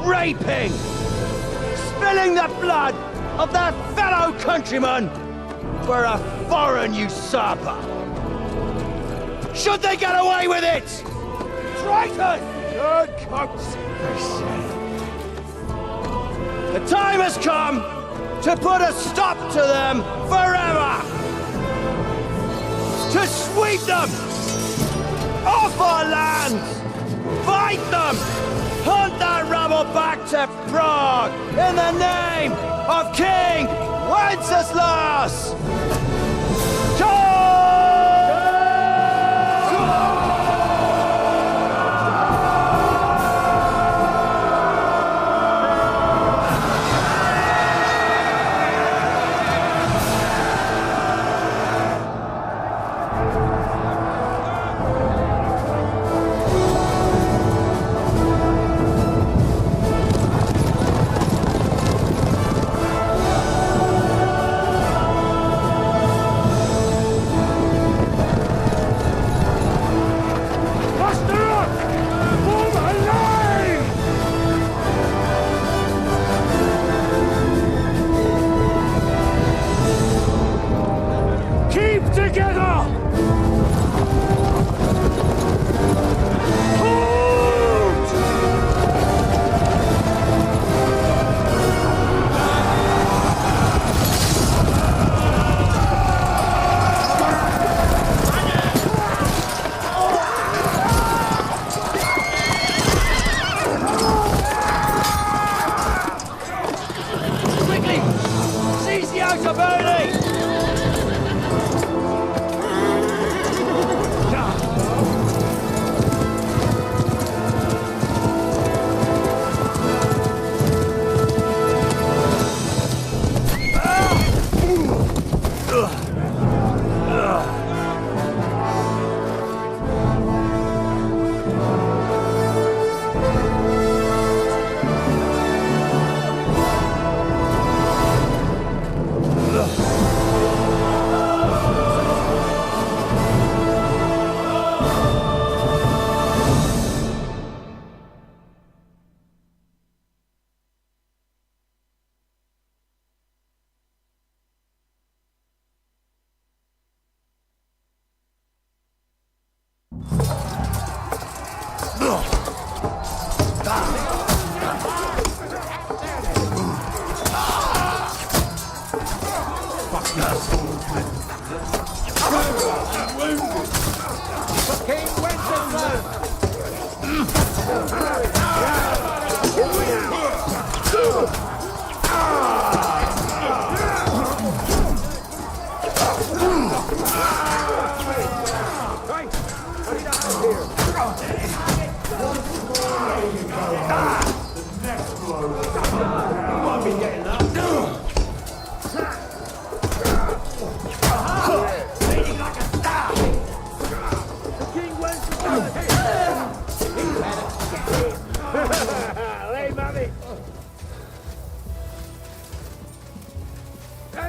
Raping! Spilling the blood of their fellow countrymen for a foreign usurper! Should they get away with it? Traitors! Good The time has come to put a stop to them forever! To sweep them off our lands! Fight them! Hunt that rabble back to Prague in the name of King Wenceslas!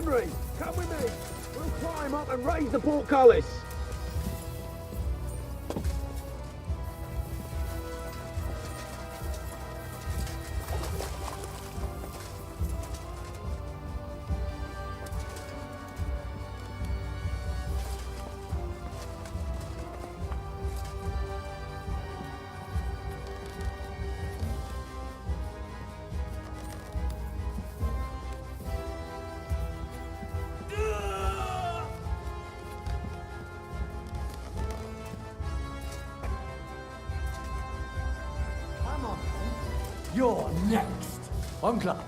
Henry, come with me. We'll climb up and raise the portcullis. You're next. I'm klar.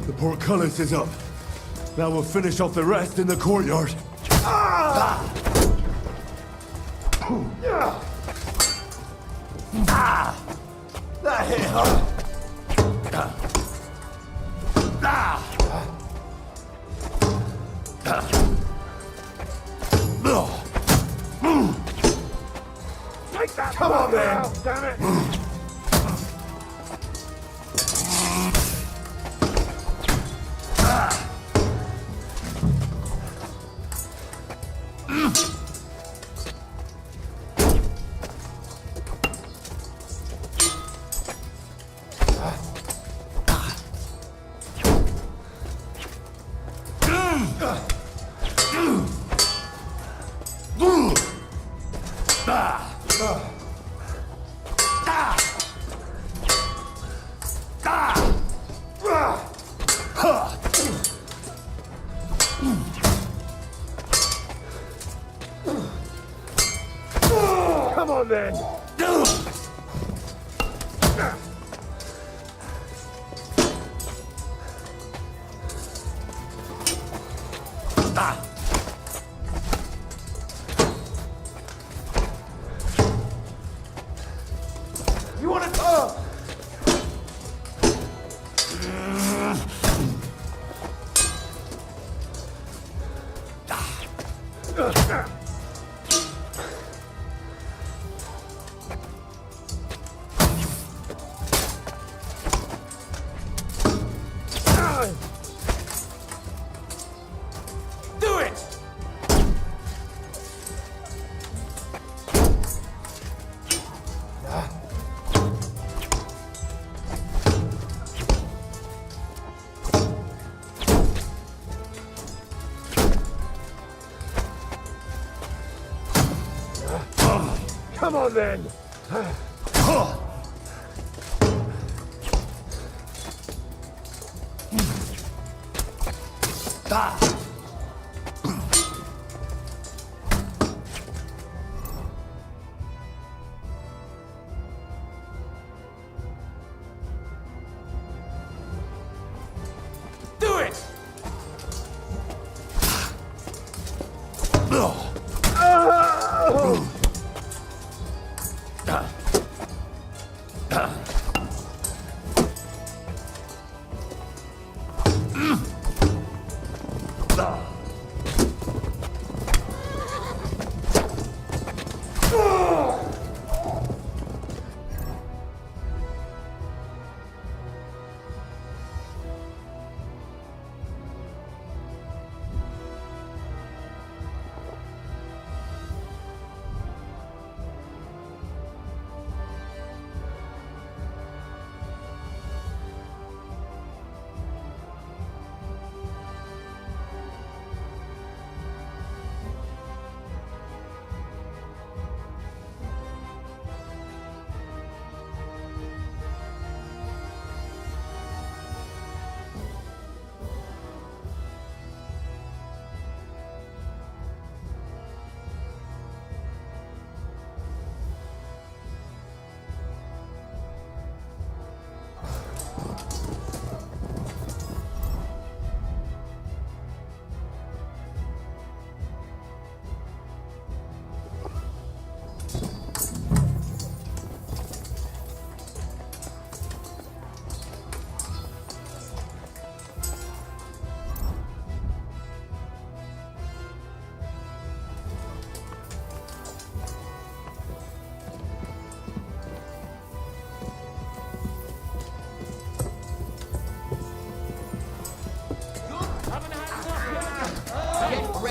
The portcullis is up. Now we'll finish off the rest in the courtyard. That hit hard. Take that! Come on, man. Out, damn it! Come on then! You want to... Do it! Come on then! Do it!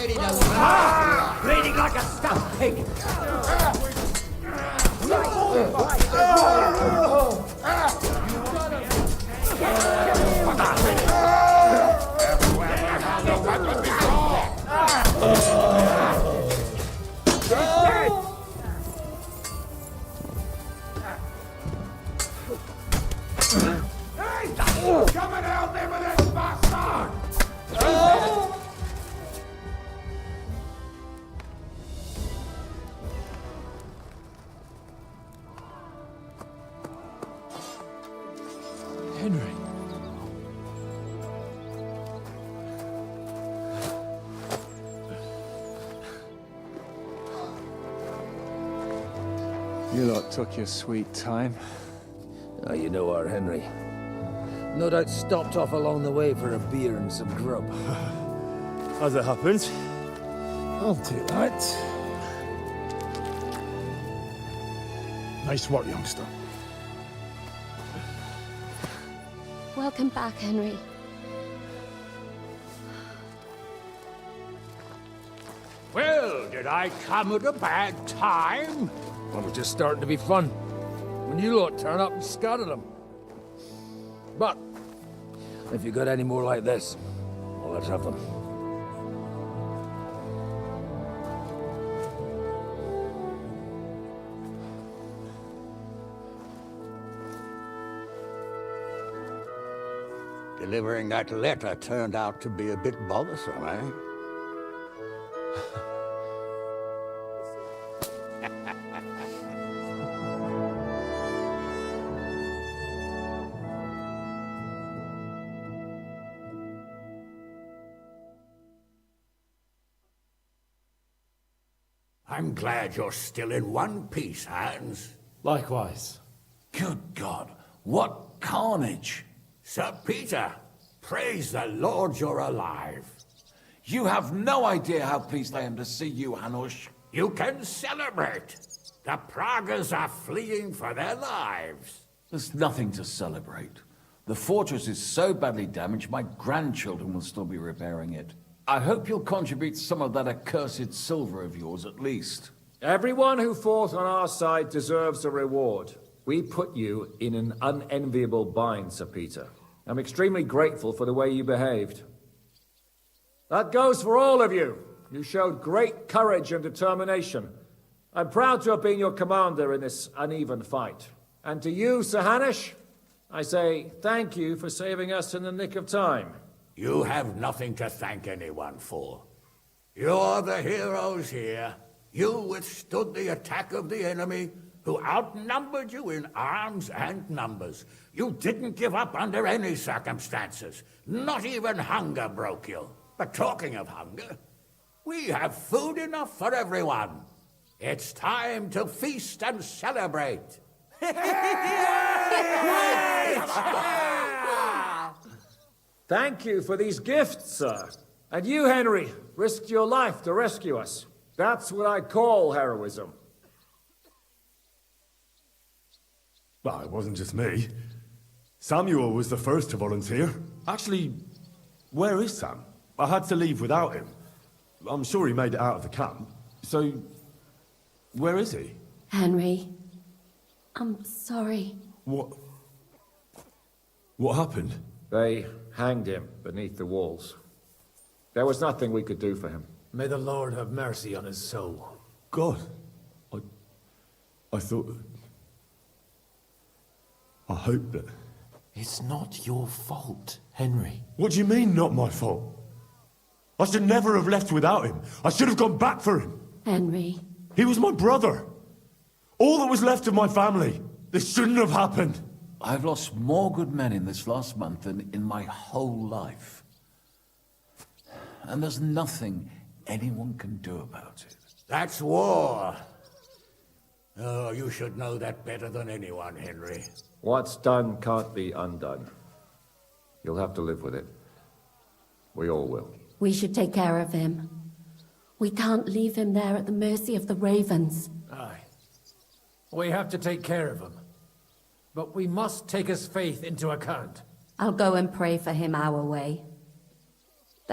lady knows. Bleeding like a stuffed pig. Come and help me with this bastard! Henry. You lot took your sweet time. Ah, you know our Henry. No doubt stopped off along the way for a beer and some grub. As it happens. I'll do that. Nice work, youngster. Welcome back, Henry. Well, did I come at a bad time? Well, we're just starting to be fun. When you lot turn up and scatter them. But, if you got any more like this, well, let's have them. Delivering that letter turned out to be a bit bothersome, eh? I'm glad you're still in one piece, Hans. Likewise. Good God, what carnage! Sir Peter, praise the Lord you're alive. You have no idea how pleased I am to see you, Hanush. You can celebrate. The Pragas are fleeing for their lives. There's nothing to celebrate. The fortress is so badly damaged, my grandchildren will still be repairing it. I hope you'll contribute some of that accursed silver of yours at least. Everyone who fought on our side deserves a reward. We put you in an unenviable bind, Sir Peter. I'm extremely grateful for the way you behaved. That goes for all of you. You showed great courage and determination. I'm proud to have been your commander in this uneven fight. And to you, Sir Hanush, I say thank you for saving us in the nick of time. You have nothing to thank anyone for. You're the heroes here. You withstood the attack of the enemy, who outnumbered you in arms and numbers. You didn't give up under any circumstances. Not even hunger broke you. But talking of hunger, we have food enough for everyone. It's time to feast and celebrate. Thank you for these gifts, sir. And you, Henry, risked your life to rescue us. That's what I call heroism. Well, it wasn't just me. Samuel was the first to volunteer. Actually, where is Sam? I had to leave without him. I'm sure he made it out of the camp. So, where is he? Henry, I'm sorry. What happened? They hanged him beneath the walls. There was nothing we could do for him. May the Lord have mercy on his soul. God, I thought... I hope that... It's not your fault, Henry. What do you mean, not my fault? I should never have left without him. I should have gone back for him. Henry. He was my brother. All that was left of my family. This shouldn't have happened. I've lost more good men in this last month than in my whole life. And there's nothing anyone can do about it. That's war. Oh, you should know that better than anyone, Henry. What's done can't be undone. You'll have to live with it. We all will. We should take care of him. We can't leave him there at the mercy of the ravens. Aye. We have to take care of him. But we must take his faith into account. I'll go and pray for him our way.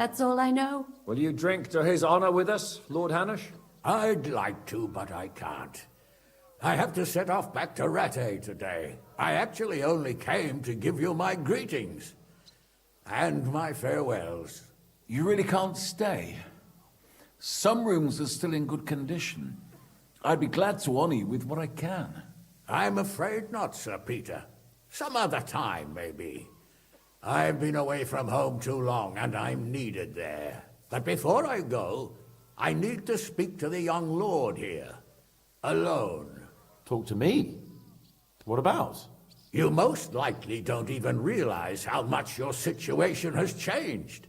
That's all I know. Will you drink to his honor with us, Lord Hanush? I'd like to, but I can't. I have to set off back to Rattay today. I actually only came to give you my greetings. And my farewells. You really can't stay? Some rooms are still in good condition. I'd be glad to honor you with what I can. I'm afraid not, Sir Peter. Some other time, maybe. I've been away from home too long, and I'm needed there. But before I go, I need to speak to the young lord here. Alone. Talk to me? What about? You most likely don't even realize how much your situation has changed.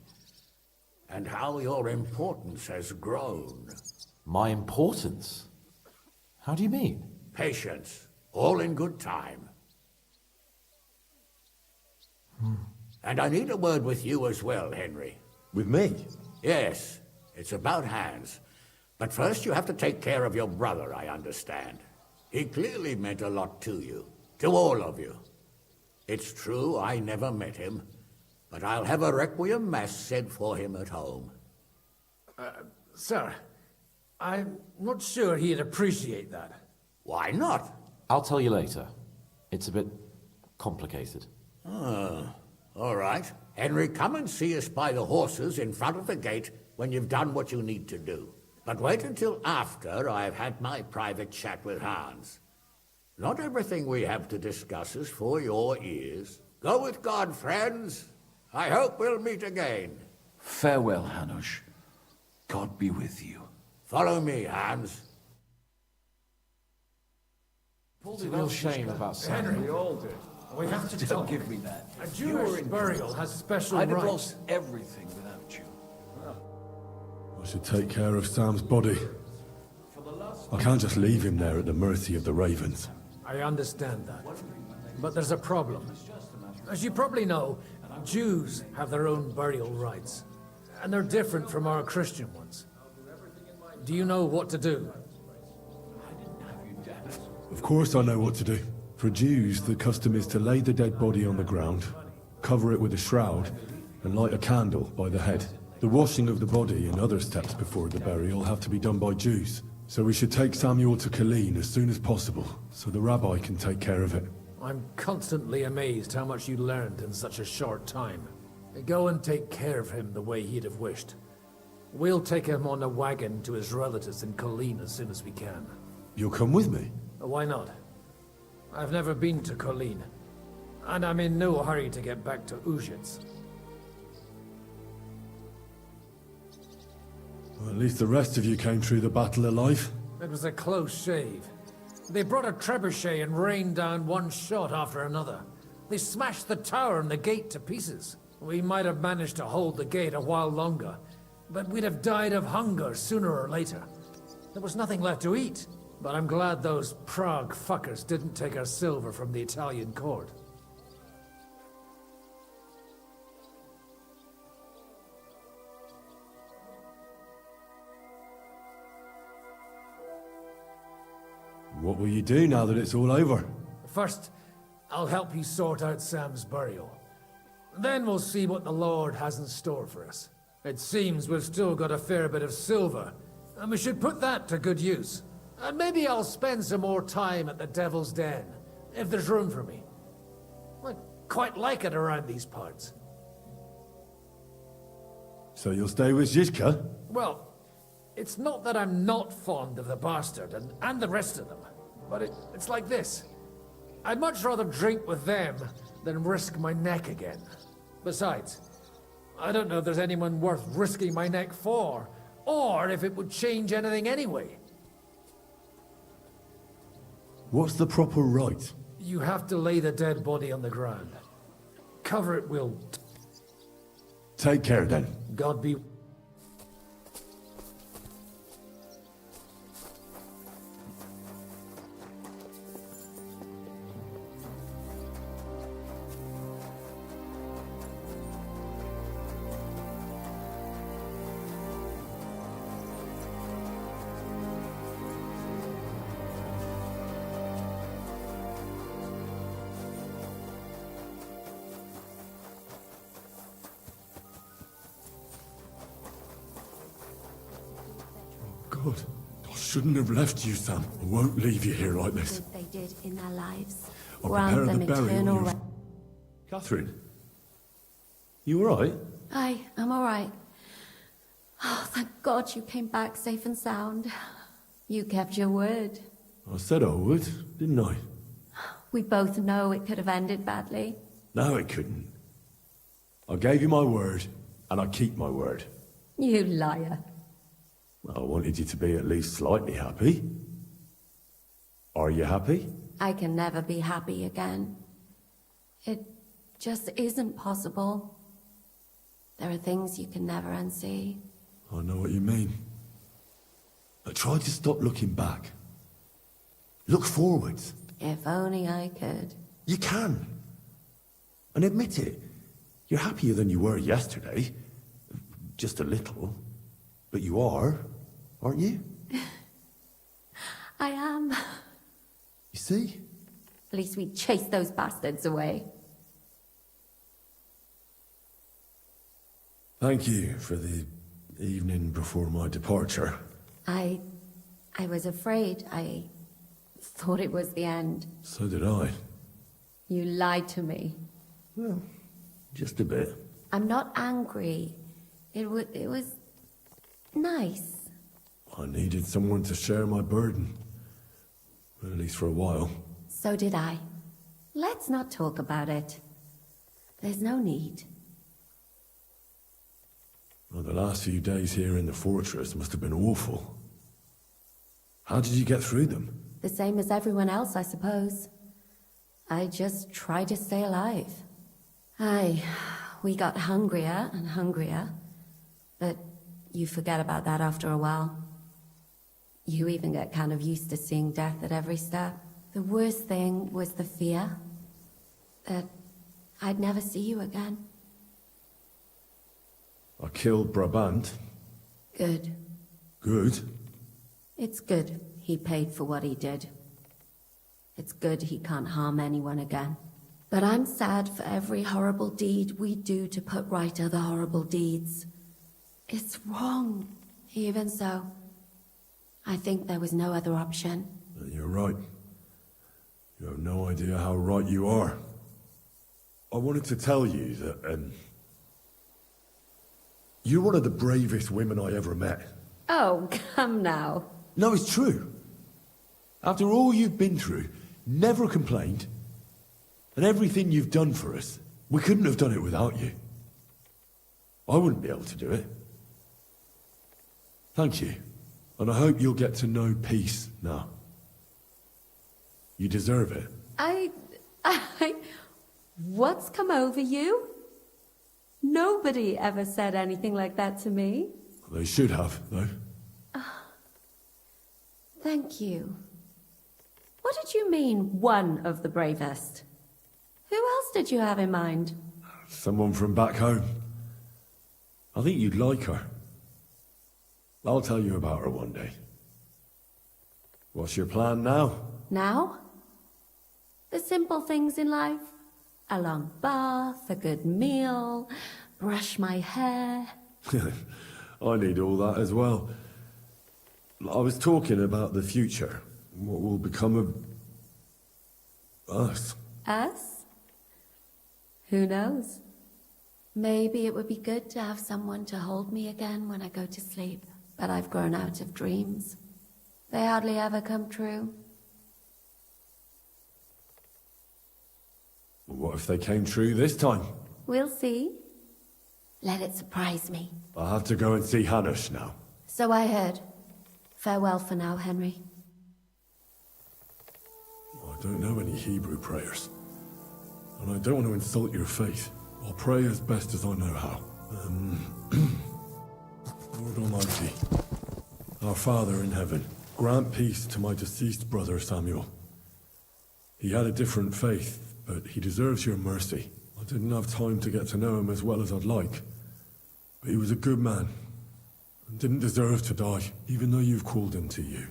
And how your importance has grown. My importance? How do you mean? Patience. All in good time. And I need a word with you as well, Henry. With me? Yes. It's about Hans. But first you have to take care of your brother, I understand. He clearly meant a lot to you. To all of you. It's true I never met him. But I'll have a requiem mass said for him at home. Sir, I'm not sure he'd appreciate that. Why not? I'll tell you later. It's a bit complicated. All right. Henry, come and see us by the horses in front of the gate when you've done what you need to do. But wait until after I've had my private chat with Hans. Not everything we have to discuss is for your ears. Go with God, friends. I hope we'll meet again. Farewell, Hanush. God be with you. Follow me, Hans. It's a real shame about Sam. Henry, We all did. we have to Don't talk. give me that. A Jewish burial has special I'd have rites. lost everything without you. I should take care of Sam's body. I can't just leave him there at the mercy of the ravens. I understand that. But there's a problem. As you probably know, Jews have their own burial rites. And they're different from our Christian ones. Do you know what to do? Of course I know what to do. For Jews, the custom is to lay the dead body on the ground, cover it with a shroud, and light a candle by the head. The washing of the body and other steps before the burial have to be done by Jews. So we should take Samuel to Colleen as soon as possible, so the rabbi can take care of it. I'm constantly amazed how much you learned in such a short time. Go and take care of him the way he'd have wished. We'll take him on a wagon to his relatives in Colleen as soon as we can. You'll come with me? Why not? I've never been to Colleen, and I'm in no hurry to get back to Uzhitz. Well, at least the rest of you came through the battle alive. It was a close shave. They brought a trebuchet and rained down one shot after another. They smashed the tower and the gate to pieces. We might have managed to hold the gate a while longer, but we'd have died of hunger sooner or later. There was nothing left to eat, but I'm glad those Prague fuckers didn't take our silver from the Italian court. What will you do now that it's all over? First, I'll help you sort out Sam's burial. Then we'll see what the Lord has in store for us. It seems we've still got a fair bit of silver, and we should put that to good use. And maybe I'll spend some more time at the Devil's Den, if there's room for me. I quite like it around these parts. So you'll stay with Zizka? Well, it's not that I'm not fond of the bastard and the rest of them, but it's like this. I'd much rather drink with them than risk my neck again. Besides, I don't know if there's anyone worth risking my neck for, or if it would change anything anyway. What's the proper rite? You have to lay the dead body on the ground. Cover it will... Take care then. God be... God. I shouldn't have left you, Sam. I won't leave you here like this. Good they did in their lives. I'll Grant prepare them the burial. eternal You... rest. Catherine? You alright? I'm all right. Oh, thank God you came back safe and sound. You kept your word. I said I would, didn't I? We both know it could have ended badly. No, it couldn't. I gave you my word, and I keep my word. You liar. I wanted you to be at least slightly happy. Are you happy? I can never be happy again. It just isn't possible. There are things you can never unsee. I know what you mean. But try to stop looking back. Look forwards. If only I could. You can. And admit it. You're happier than you were yesterday. Just a little. But you are, aren't you? I am. You see? At least we chased those bastards away. Thank you for the evening before my departure. I was afraid. I thought it was the end. So did I. You lied to me. Well, just a bit. I'm not angry. It was nice. I needed someone to share my burden. At least for a while. So did I. Let's not talk about it. There's no need. Well, the last few days here in the fortress must have been awful. How did you get through them? The same as everyone else, I suppose. I just try to stay alive. We got hungrier and hungrier. But you forget about that after a while. You even get kind of used to seeing death at every step. The worst thing was the fear that I'd never see you again. I killed Brabant. Good. Good? It's good he paid for what he did. It's good he can't harm anyone again. But I'm sad for every horrible deed we do to put right other horrible deeds. It's wrong. Even so, I think there was no other option. You're right. You have no idea how right you are. I wanted to tell you that, you're one of the bravest women I ever met. Oh, come now. No, it's true. After all you've been through, never complained, and everything you've done for us, we couldn't have done it without you. I wouldn't be able to do it. Thank you, and I hope you'll get to know peace now. You deserve it. What's come over you? Nobody ever said anything like that to me. They should have, though. Thank you. What did you mean, one of the bravest? Who else did you have in mind? Someone from back home. I think you'd like her. I'll tell you about her one day. What's your plan now? Now? The simple things in life. A long bath, a good meal, brush my hair. I need all that as well. I was talking about the future. What will become of us? Us? Who knows? Maybe it would be good to have someone to hold me again when I go to sleep. But I've grown out of dreams. They hardly ever come true. What if they came true this time? We'll see. Let it surprise me. I have to go and see Hanush now. So I heard. Farewell for now, Henry. I don't know any Hebrew prayers. And I don't want to insult your faith. I'll pray as best as I know how. Lord Almighty, our Father in heaven, grant peace to my deceased brother Samuel. He had a different faith, but he deserves your mercy. I didn't have time to get to know him as well as I'd like. But he was a good man, and didn't deserve to die, even though you've called him to you.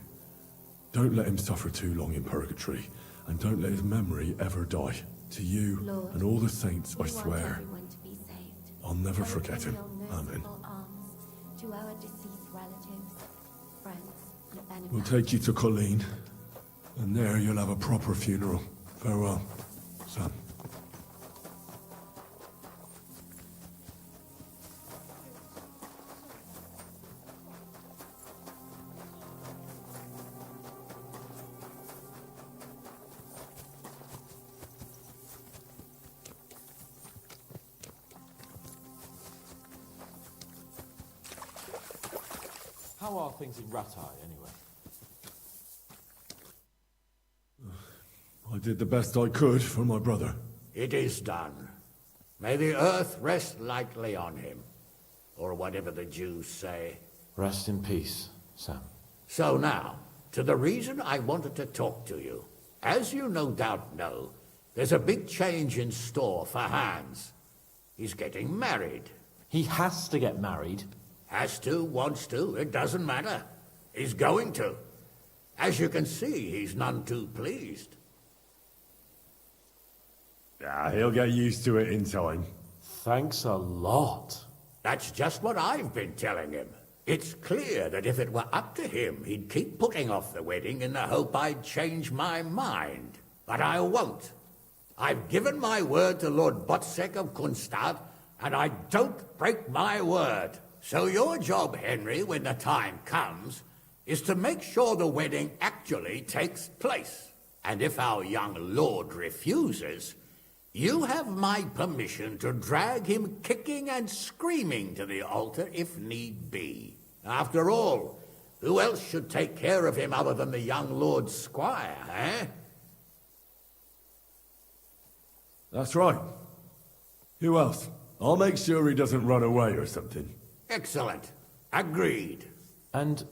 Don't let him suffer too long in purgatory, and don't let his memory ever die. To you, Lord, and all the saints, I we want swear, everyone to be saved. I'll never Show forget him. your Amen. merciful arms to our deceased relatives, friends, We'll take you to Colleen, and there you'll have a proper funeral. Farewell, son. How are things in Rattay, anyway? I did the best I could for my brother. It is done. May the earth rest lightly on him, or whatever the Jews say. Rest in peace, Sam. So now, to the reason I wanted to talk to you. As you no doubt know, there's a big change in store for Hans. He's getting married. He has to get married? Has to, wants to, it doesn't matter. He's going to. As you can see, he's none too pleased. Ah, he'll get used to it in time. Thanks a lot. That's just what I've been telling him. It's clear that if it were up to him, he'd keep putting off the wedding in the hope I'd change my mind. But I won't. I've given my word to Lord Botsek of Kunstad, and I don't break my word. So your job, Henry, when the time comes, is to make sure the wedding actually takes place. And if our young lord refuses, you have my permission to drag him kicking and screaming to the altar if need be. After all, who else should take care of him other than the young lord's squire, eh? That's right. Who else? I'll make sure he doesn't run away or something. Excellent. Agreed. And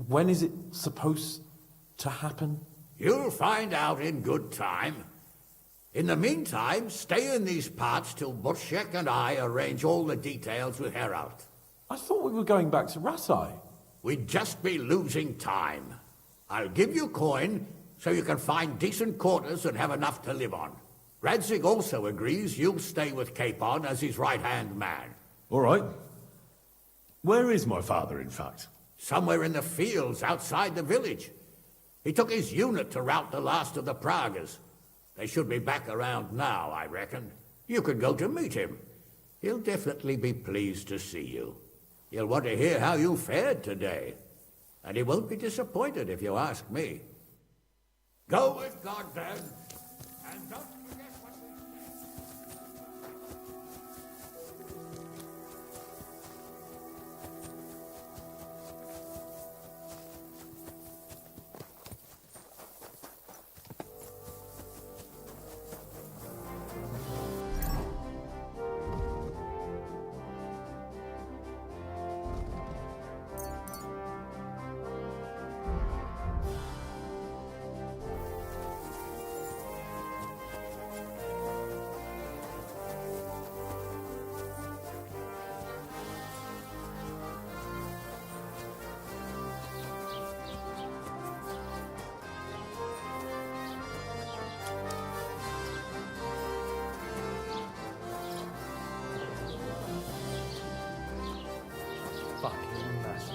when is it supposed to happen? You'll find out in good time. In the meantime, stay in these parts till Botsek and I arrange all the details with Herald. I thought we were going back to Rattay. We'd just be losing time. I'll give you coin so you can find decent quarters and have enough to live on. Radzig also agrees you'll stay with Capon as his right-hand man. All right. Where is my father, in fact? Somewhere in the fields outside the village. He took his unit to rout the last of the Pragas. They should be back around now, I reckon. You could go to meet him. He'll definitely be pleased to see you. He'll want to hear how you fared today. And he won't be disappointed if you ask me. Go with God, then. And don't forget what we said. Fucking mess.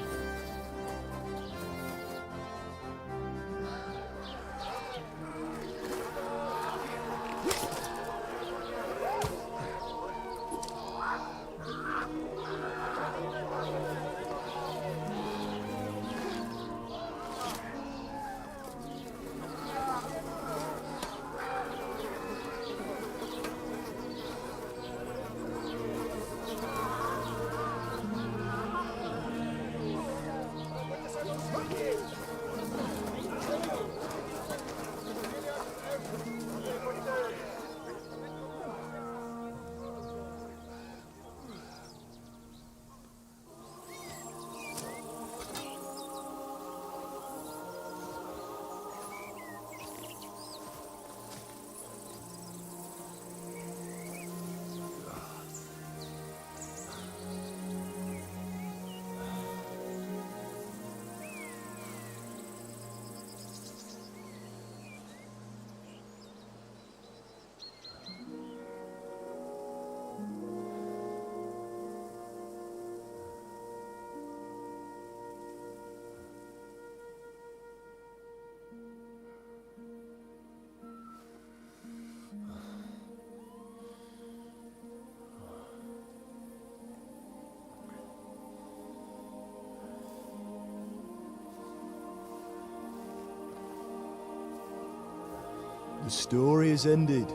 The story is ended.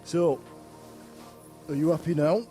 So, are you happy now?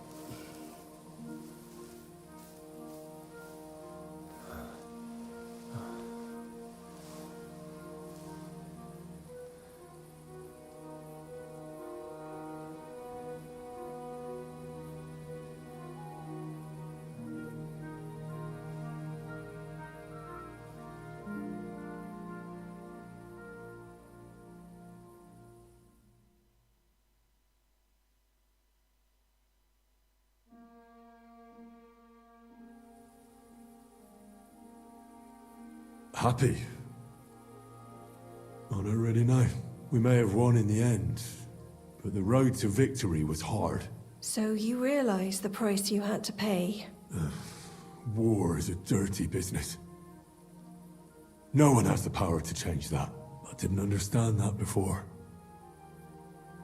Happy? I don't really know. We may have won in the end, but the road to victory was hard. So you realize the price you had to pay? War is a dirty business. No one has the power to change that. I didn't understand that before.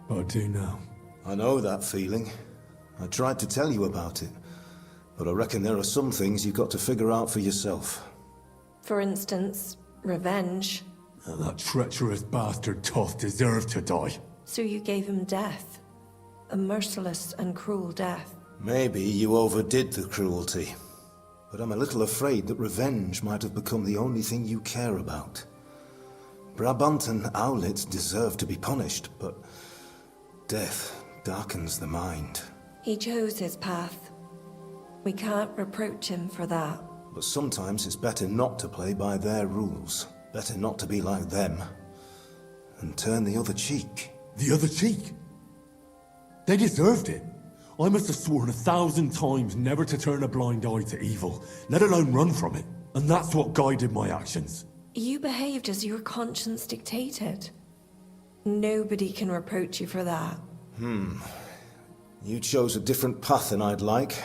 But I do now. I know that feeling. I tried to tell you about it, but I reckon there are some things you've got to figure out for yourself. For instance, revenge. And that treacherous bastard Toth deserved to die. So you gave him death. A merciless and cruel death. Maybe you overdid the cruelty, but I'm a little afraid that revenge might have become the only thing you care about. Brabantan owlets deserve to be punished, but death darkens the mind. He chose his path. We can't reproach him for that. But sometimes it's better not to play by their rules. Better not to be like them. And turn the other cheek. The other cheek? They deserved it. I must have sworn 1,000 times never to turn a blind eye to evil, let alone run from it. And that's what guided my actions. You behaved as your conscience dictated. Nobody can reproach you for that. You chose a different path than I'd like.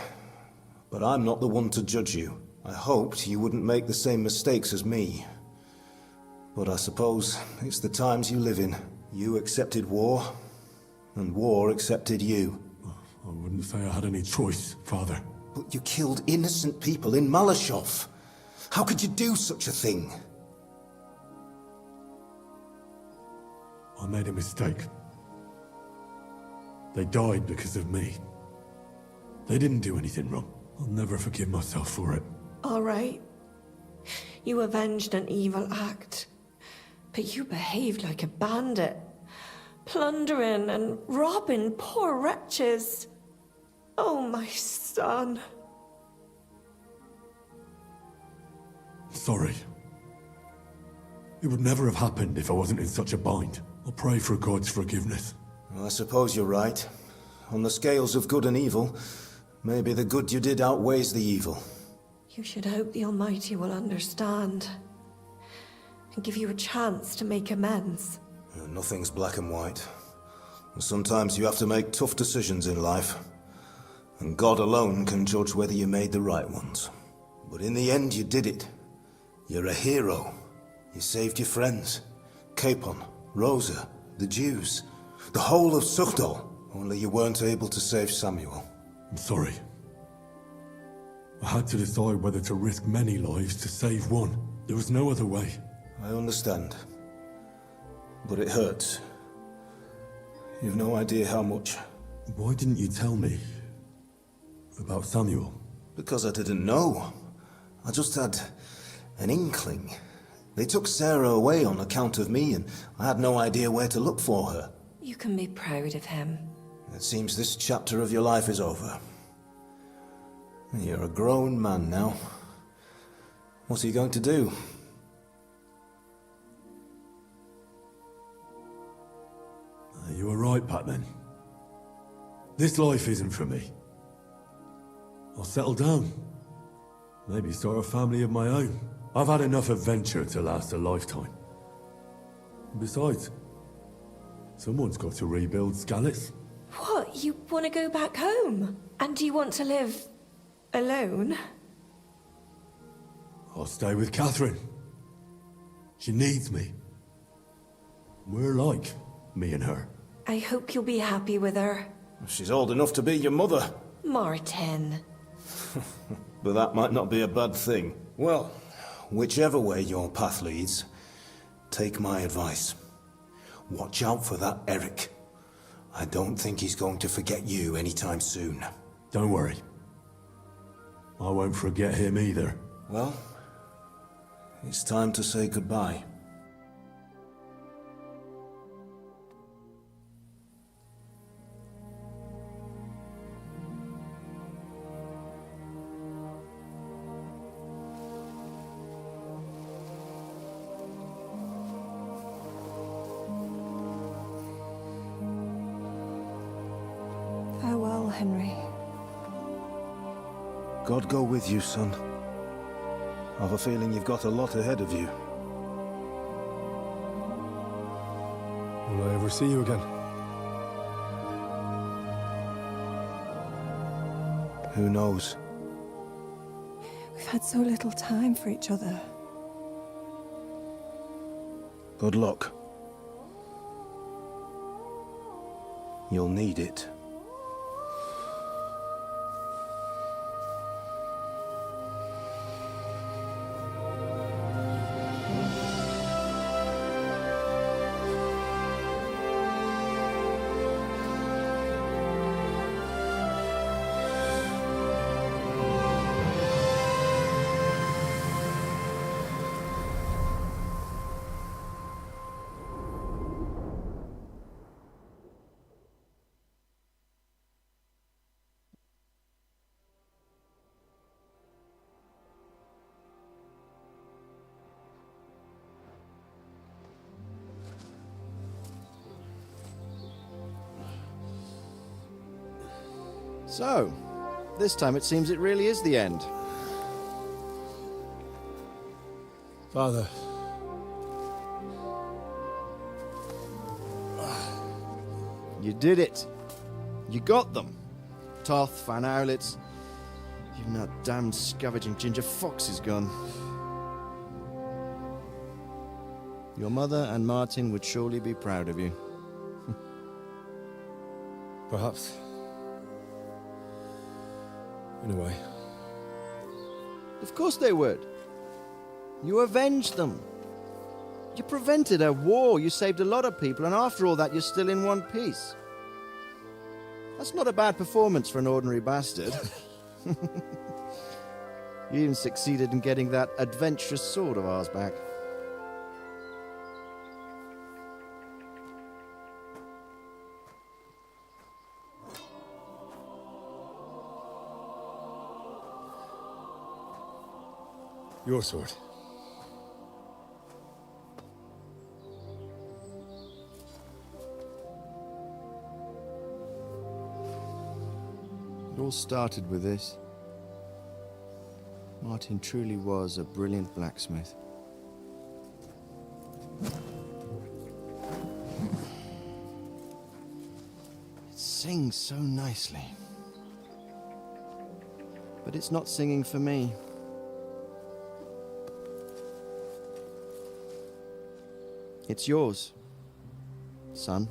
But I'm not the one to judge you. I hoped you wouldn't make the same mistakes as me. But I suppose it's the times you live in. You accepted war, and war accepted you. I wouldn't say I had any choice, Father. But you killed innocent people in Malashov. How could you do such a thing? I made a mistake. They died because of me. They didn't do anything wrong. I'll never forgive myself for it. All right. You avenged an evil act. But you behaved like a bandit. Plundering and robbing poor wretches. Oh, my son. Sorry. It would never have happened if I wasn't in such a bind. I'll pray for God's forgiveness. Well, I suppose you're right. On the scales of good and evil, maybe the good you did outweighs the evil. You should hope the Almighty will understand. And give you a chance to make amends. Nothing's black and white. Sometimes you have to make tough decisions in life. And God alone can judge whether you made the right ones. But in the end, you did it. You're a hero. You saved your friends. Capon, Rosa, the Jews, the whole of Sugdol. Only you weren't able to save Samuel. I'm sorry. I had to decide whether to risk many lives to save one. There was no other way. I understand. But it hurts. You've no idea how much. Why didn't you tell me about Samuel? Because I didn't know. I just had an inkling. They took Sarah away on account of me, and I had no idea where to look for her. You can be proud of him. It seems this chapter of your life is over. You're a grown man now. What are you going to do? You were right, Pat, then. This life isn't for me. I'll settle down. Maybe start a family of my own. I've had enough adventure to last a lifetime. Besides, someone's got to rebuild Skalitz. What? You want to go back home? And do you want to live alone? I'll stay with Catherine. She needs me. We're like, me and her. I hope you'll be happy with her. She's old enough to be your mother. Martin. But that might not be a bad thing. Well, whichever way your path leads, take my advice. Watch out for that Eric. I don't think he's going to forget you anytime soon. Don't worry. I won't forget him either. Well, it's time to say goodbye. Farewell, Henry. God go with you, son. I've a feeling you've got a lot ahead of you. Will I ever see you again? Who knows? We've had so little time for each other. Good luck. You'll need it. So, this time it seems it really is the end. Father. You did it. You got them. Toth, Van Owlitz. Even that damned scavenging ginger fox is gone. Your mother and Martin would surely be proud of you. Perhaps. In a way. Of course they would. You avenged them. You prevented a war. You saved a lot of people, and after all that, you're still in one piece. That's not a bad performance for an ordinary bastard. You even succeeded in getting that adventurous sword of ours back. Your sword. It all started with this. Martin truly was a brilliant blacksmith. It sings so nicely. But it's not singing for me. It's yours, son.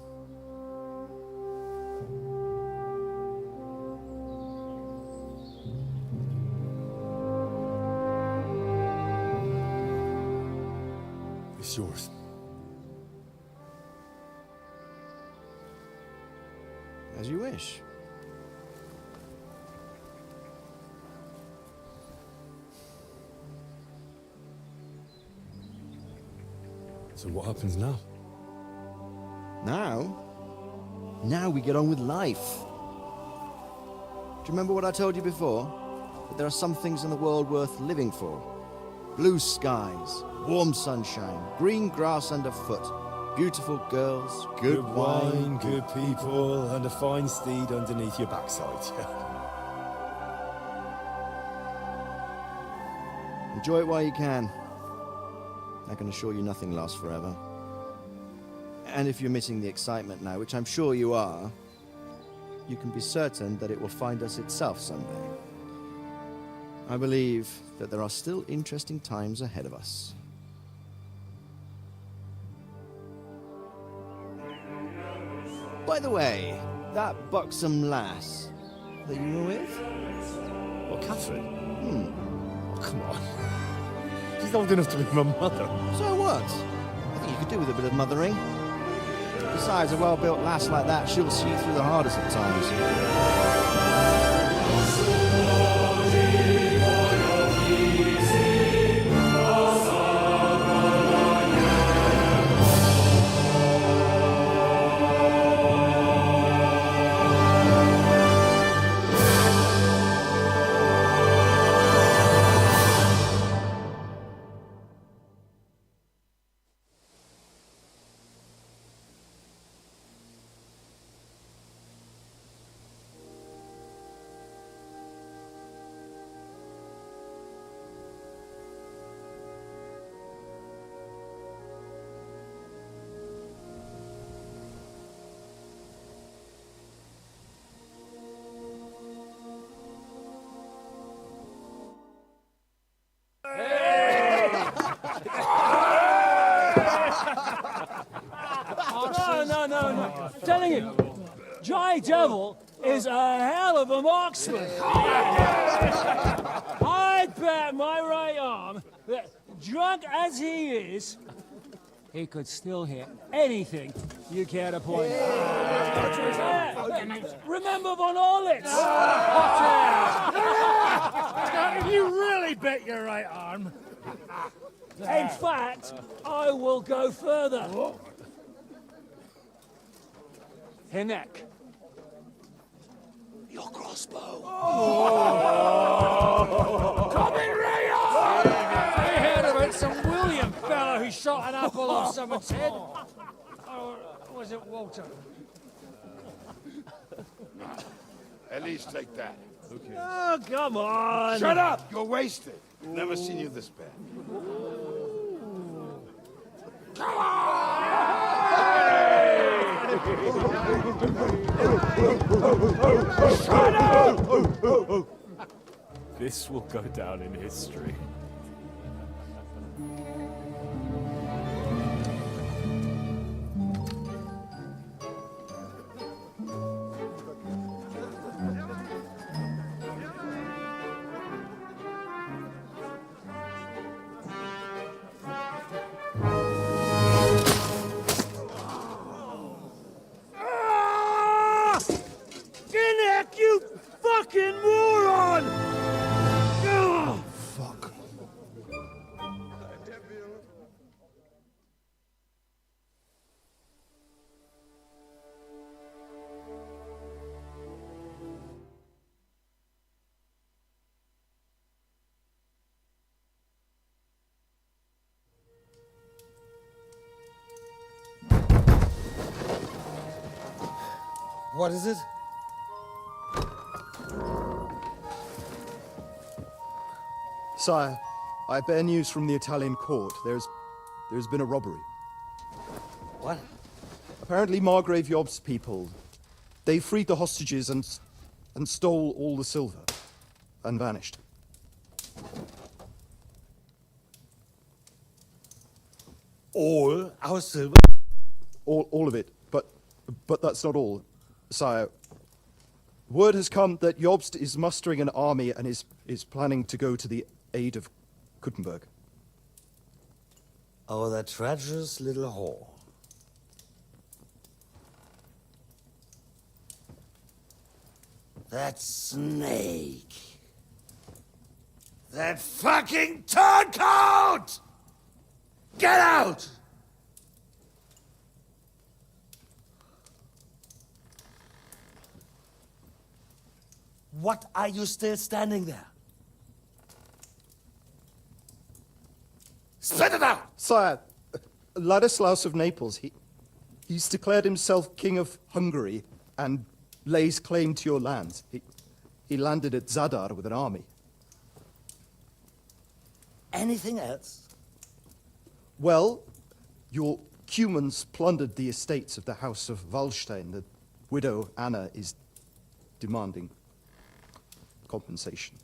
It's yours. As you wish. So what happens now? Now we get on with life. Do you remember what I told you before? That there are some things in the world worth living for. Blue skies, warm sunshine, green grass underfoot, beautiful girls, good wine, good people, and a fine steed underneath your backside. Enjoy it while you can. I can assure you nothing lasts forever. And if you're missing the excitement now, which I'm sure you are, you can be certain that it will find us itself someday. I believe that there are still interesting times ahead of us. By the way, that buxom lass that you were with? What, Catherine? Oh, come on. She's old enough to be my mother. So what? I think you could do with a bit of mothering. Besides, a well-built lass like that, she'll see through the hardest at times. No. Telling you, Jai Devil is a hell of a marksman. I'd bet my right arm that, drunk as he is, he could still hit anything you care to point. Remember Von Orlitz? You really bet your right arm. In fact, I will go further. Her neck. Your crossbow. Come in, Rayo! I heard about some William fella who shot an apple off someone's head. Or was it Walter? At least take that. Okay. Oh, come on. Shut up! You're wasted. Never seen you this bad. Come Shut up! This will go down in history. You fucking moron! Oh, fuck. What is it? Sire, I bear news from the Italian court. There's been a robbery. What? Apparently Margrave Yob's people, they freed the hostages and stole all the silver and vanished. All our silver? All of it, but that's not all, sire. Word has come that Jobst is mustering an army and is planning to go to the aid of Kuttenberg. Oh, that treacherous little whore. That snake. That fucking turncoat! Get out! What are you still standing there? Spit it out! Sire, Ladislaus of Naples, he's declared himself King of Hungary and lays claim to your lands. He landed at Zadar with an army. Anything else? Well, your Cumans plundered the estates of the House of Wallstein. The widow Anna is demanding compensation.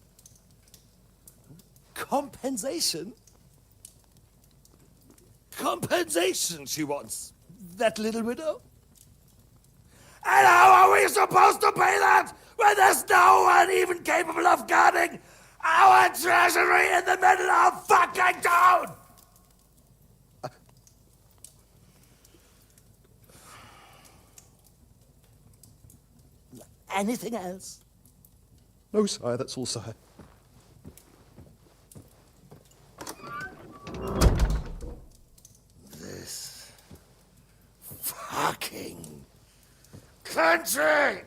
Compensation? Compensation she wants, that little widow? And how are we supposed to pay that when there's no one even capable of guarding a Our treasury in the middle of fucking town! Anything else? No, sire, that's all, sire. This fucking country!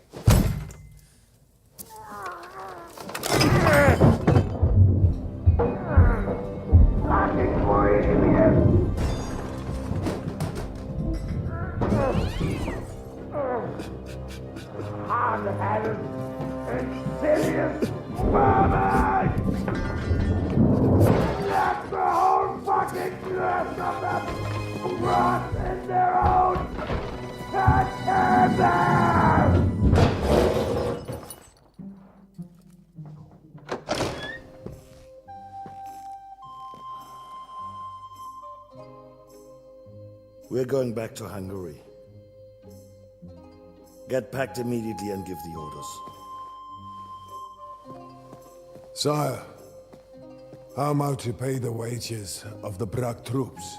Fucking Bohemian! Hard-headed, insidious vermin! Left the whole fucking rest of them rot in their own containers! We're going back to Hungary. Get packed immediately and give the orders. Sire, how am I to pay the wages of the Prague troops?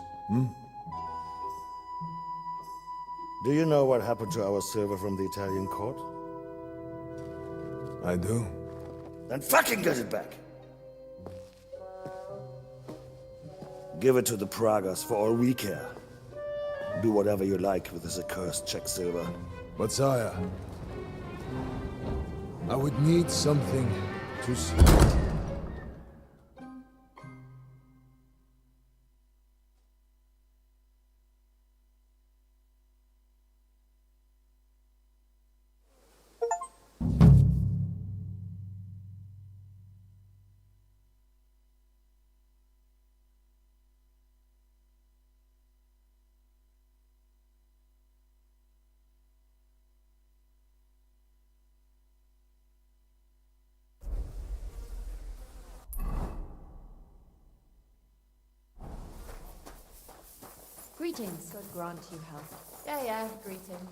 Do you know what happened to our silver from the Italian court? I do. Then fucking get it back! Give it to the Pragas for all we care. Do whatever you like with this accursed Czech silver. But sire, I would need something to see. Greetings. God grant you health. Yeah, greetings.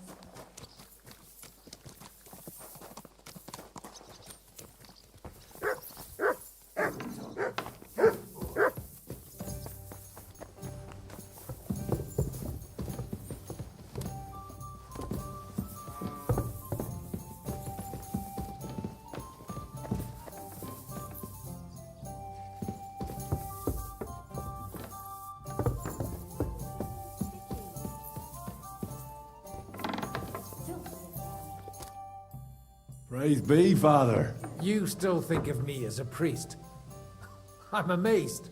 Praise be, Father. You still think of me as a priest? I'm amazed.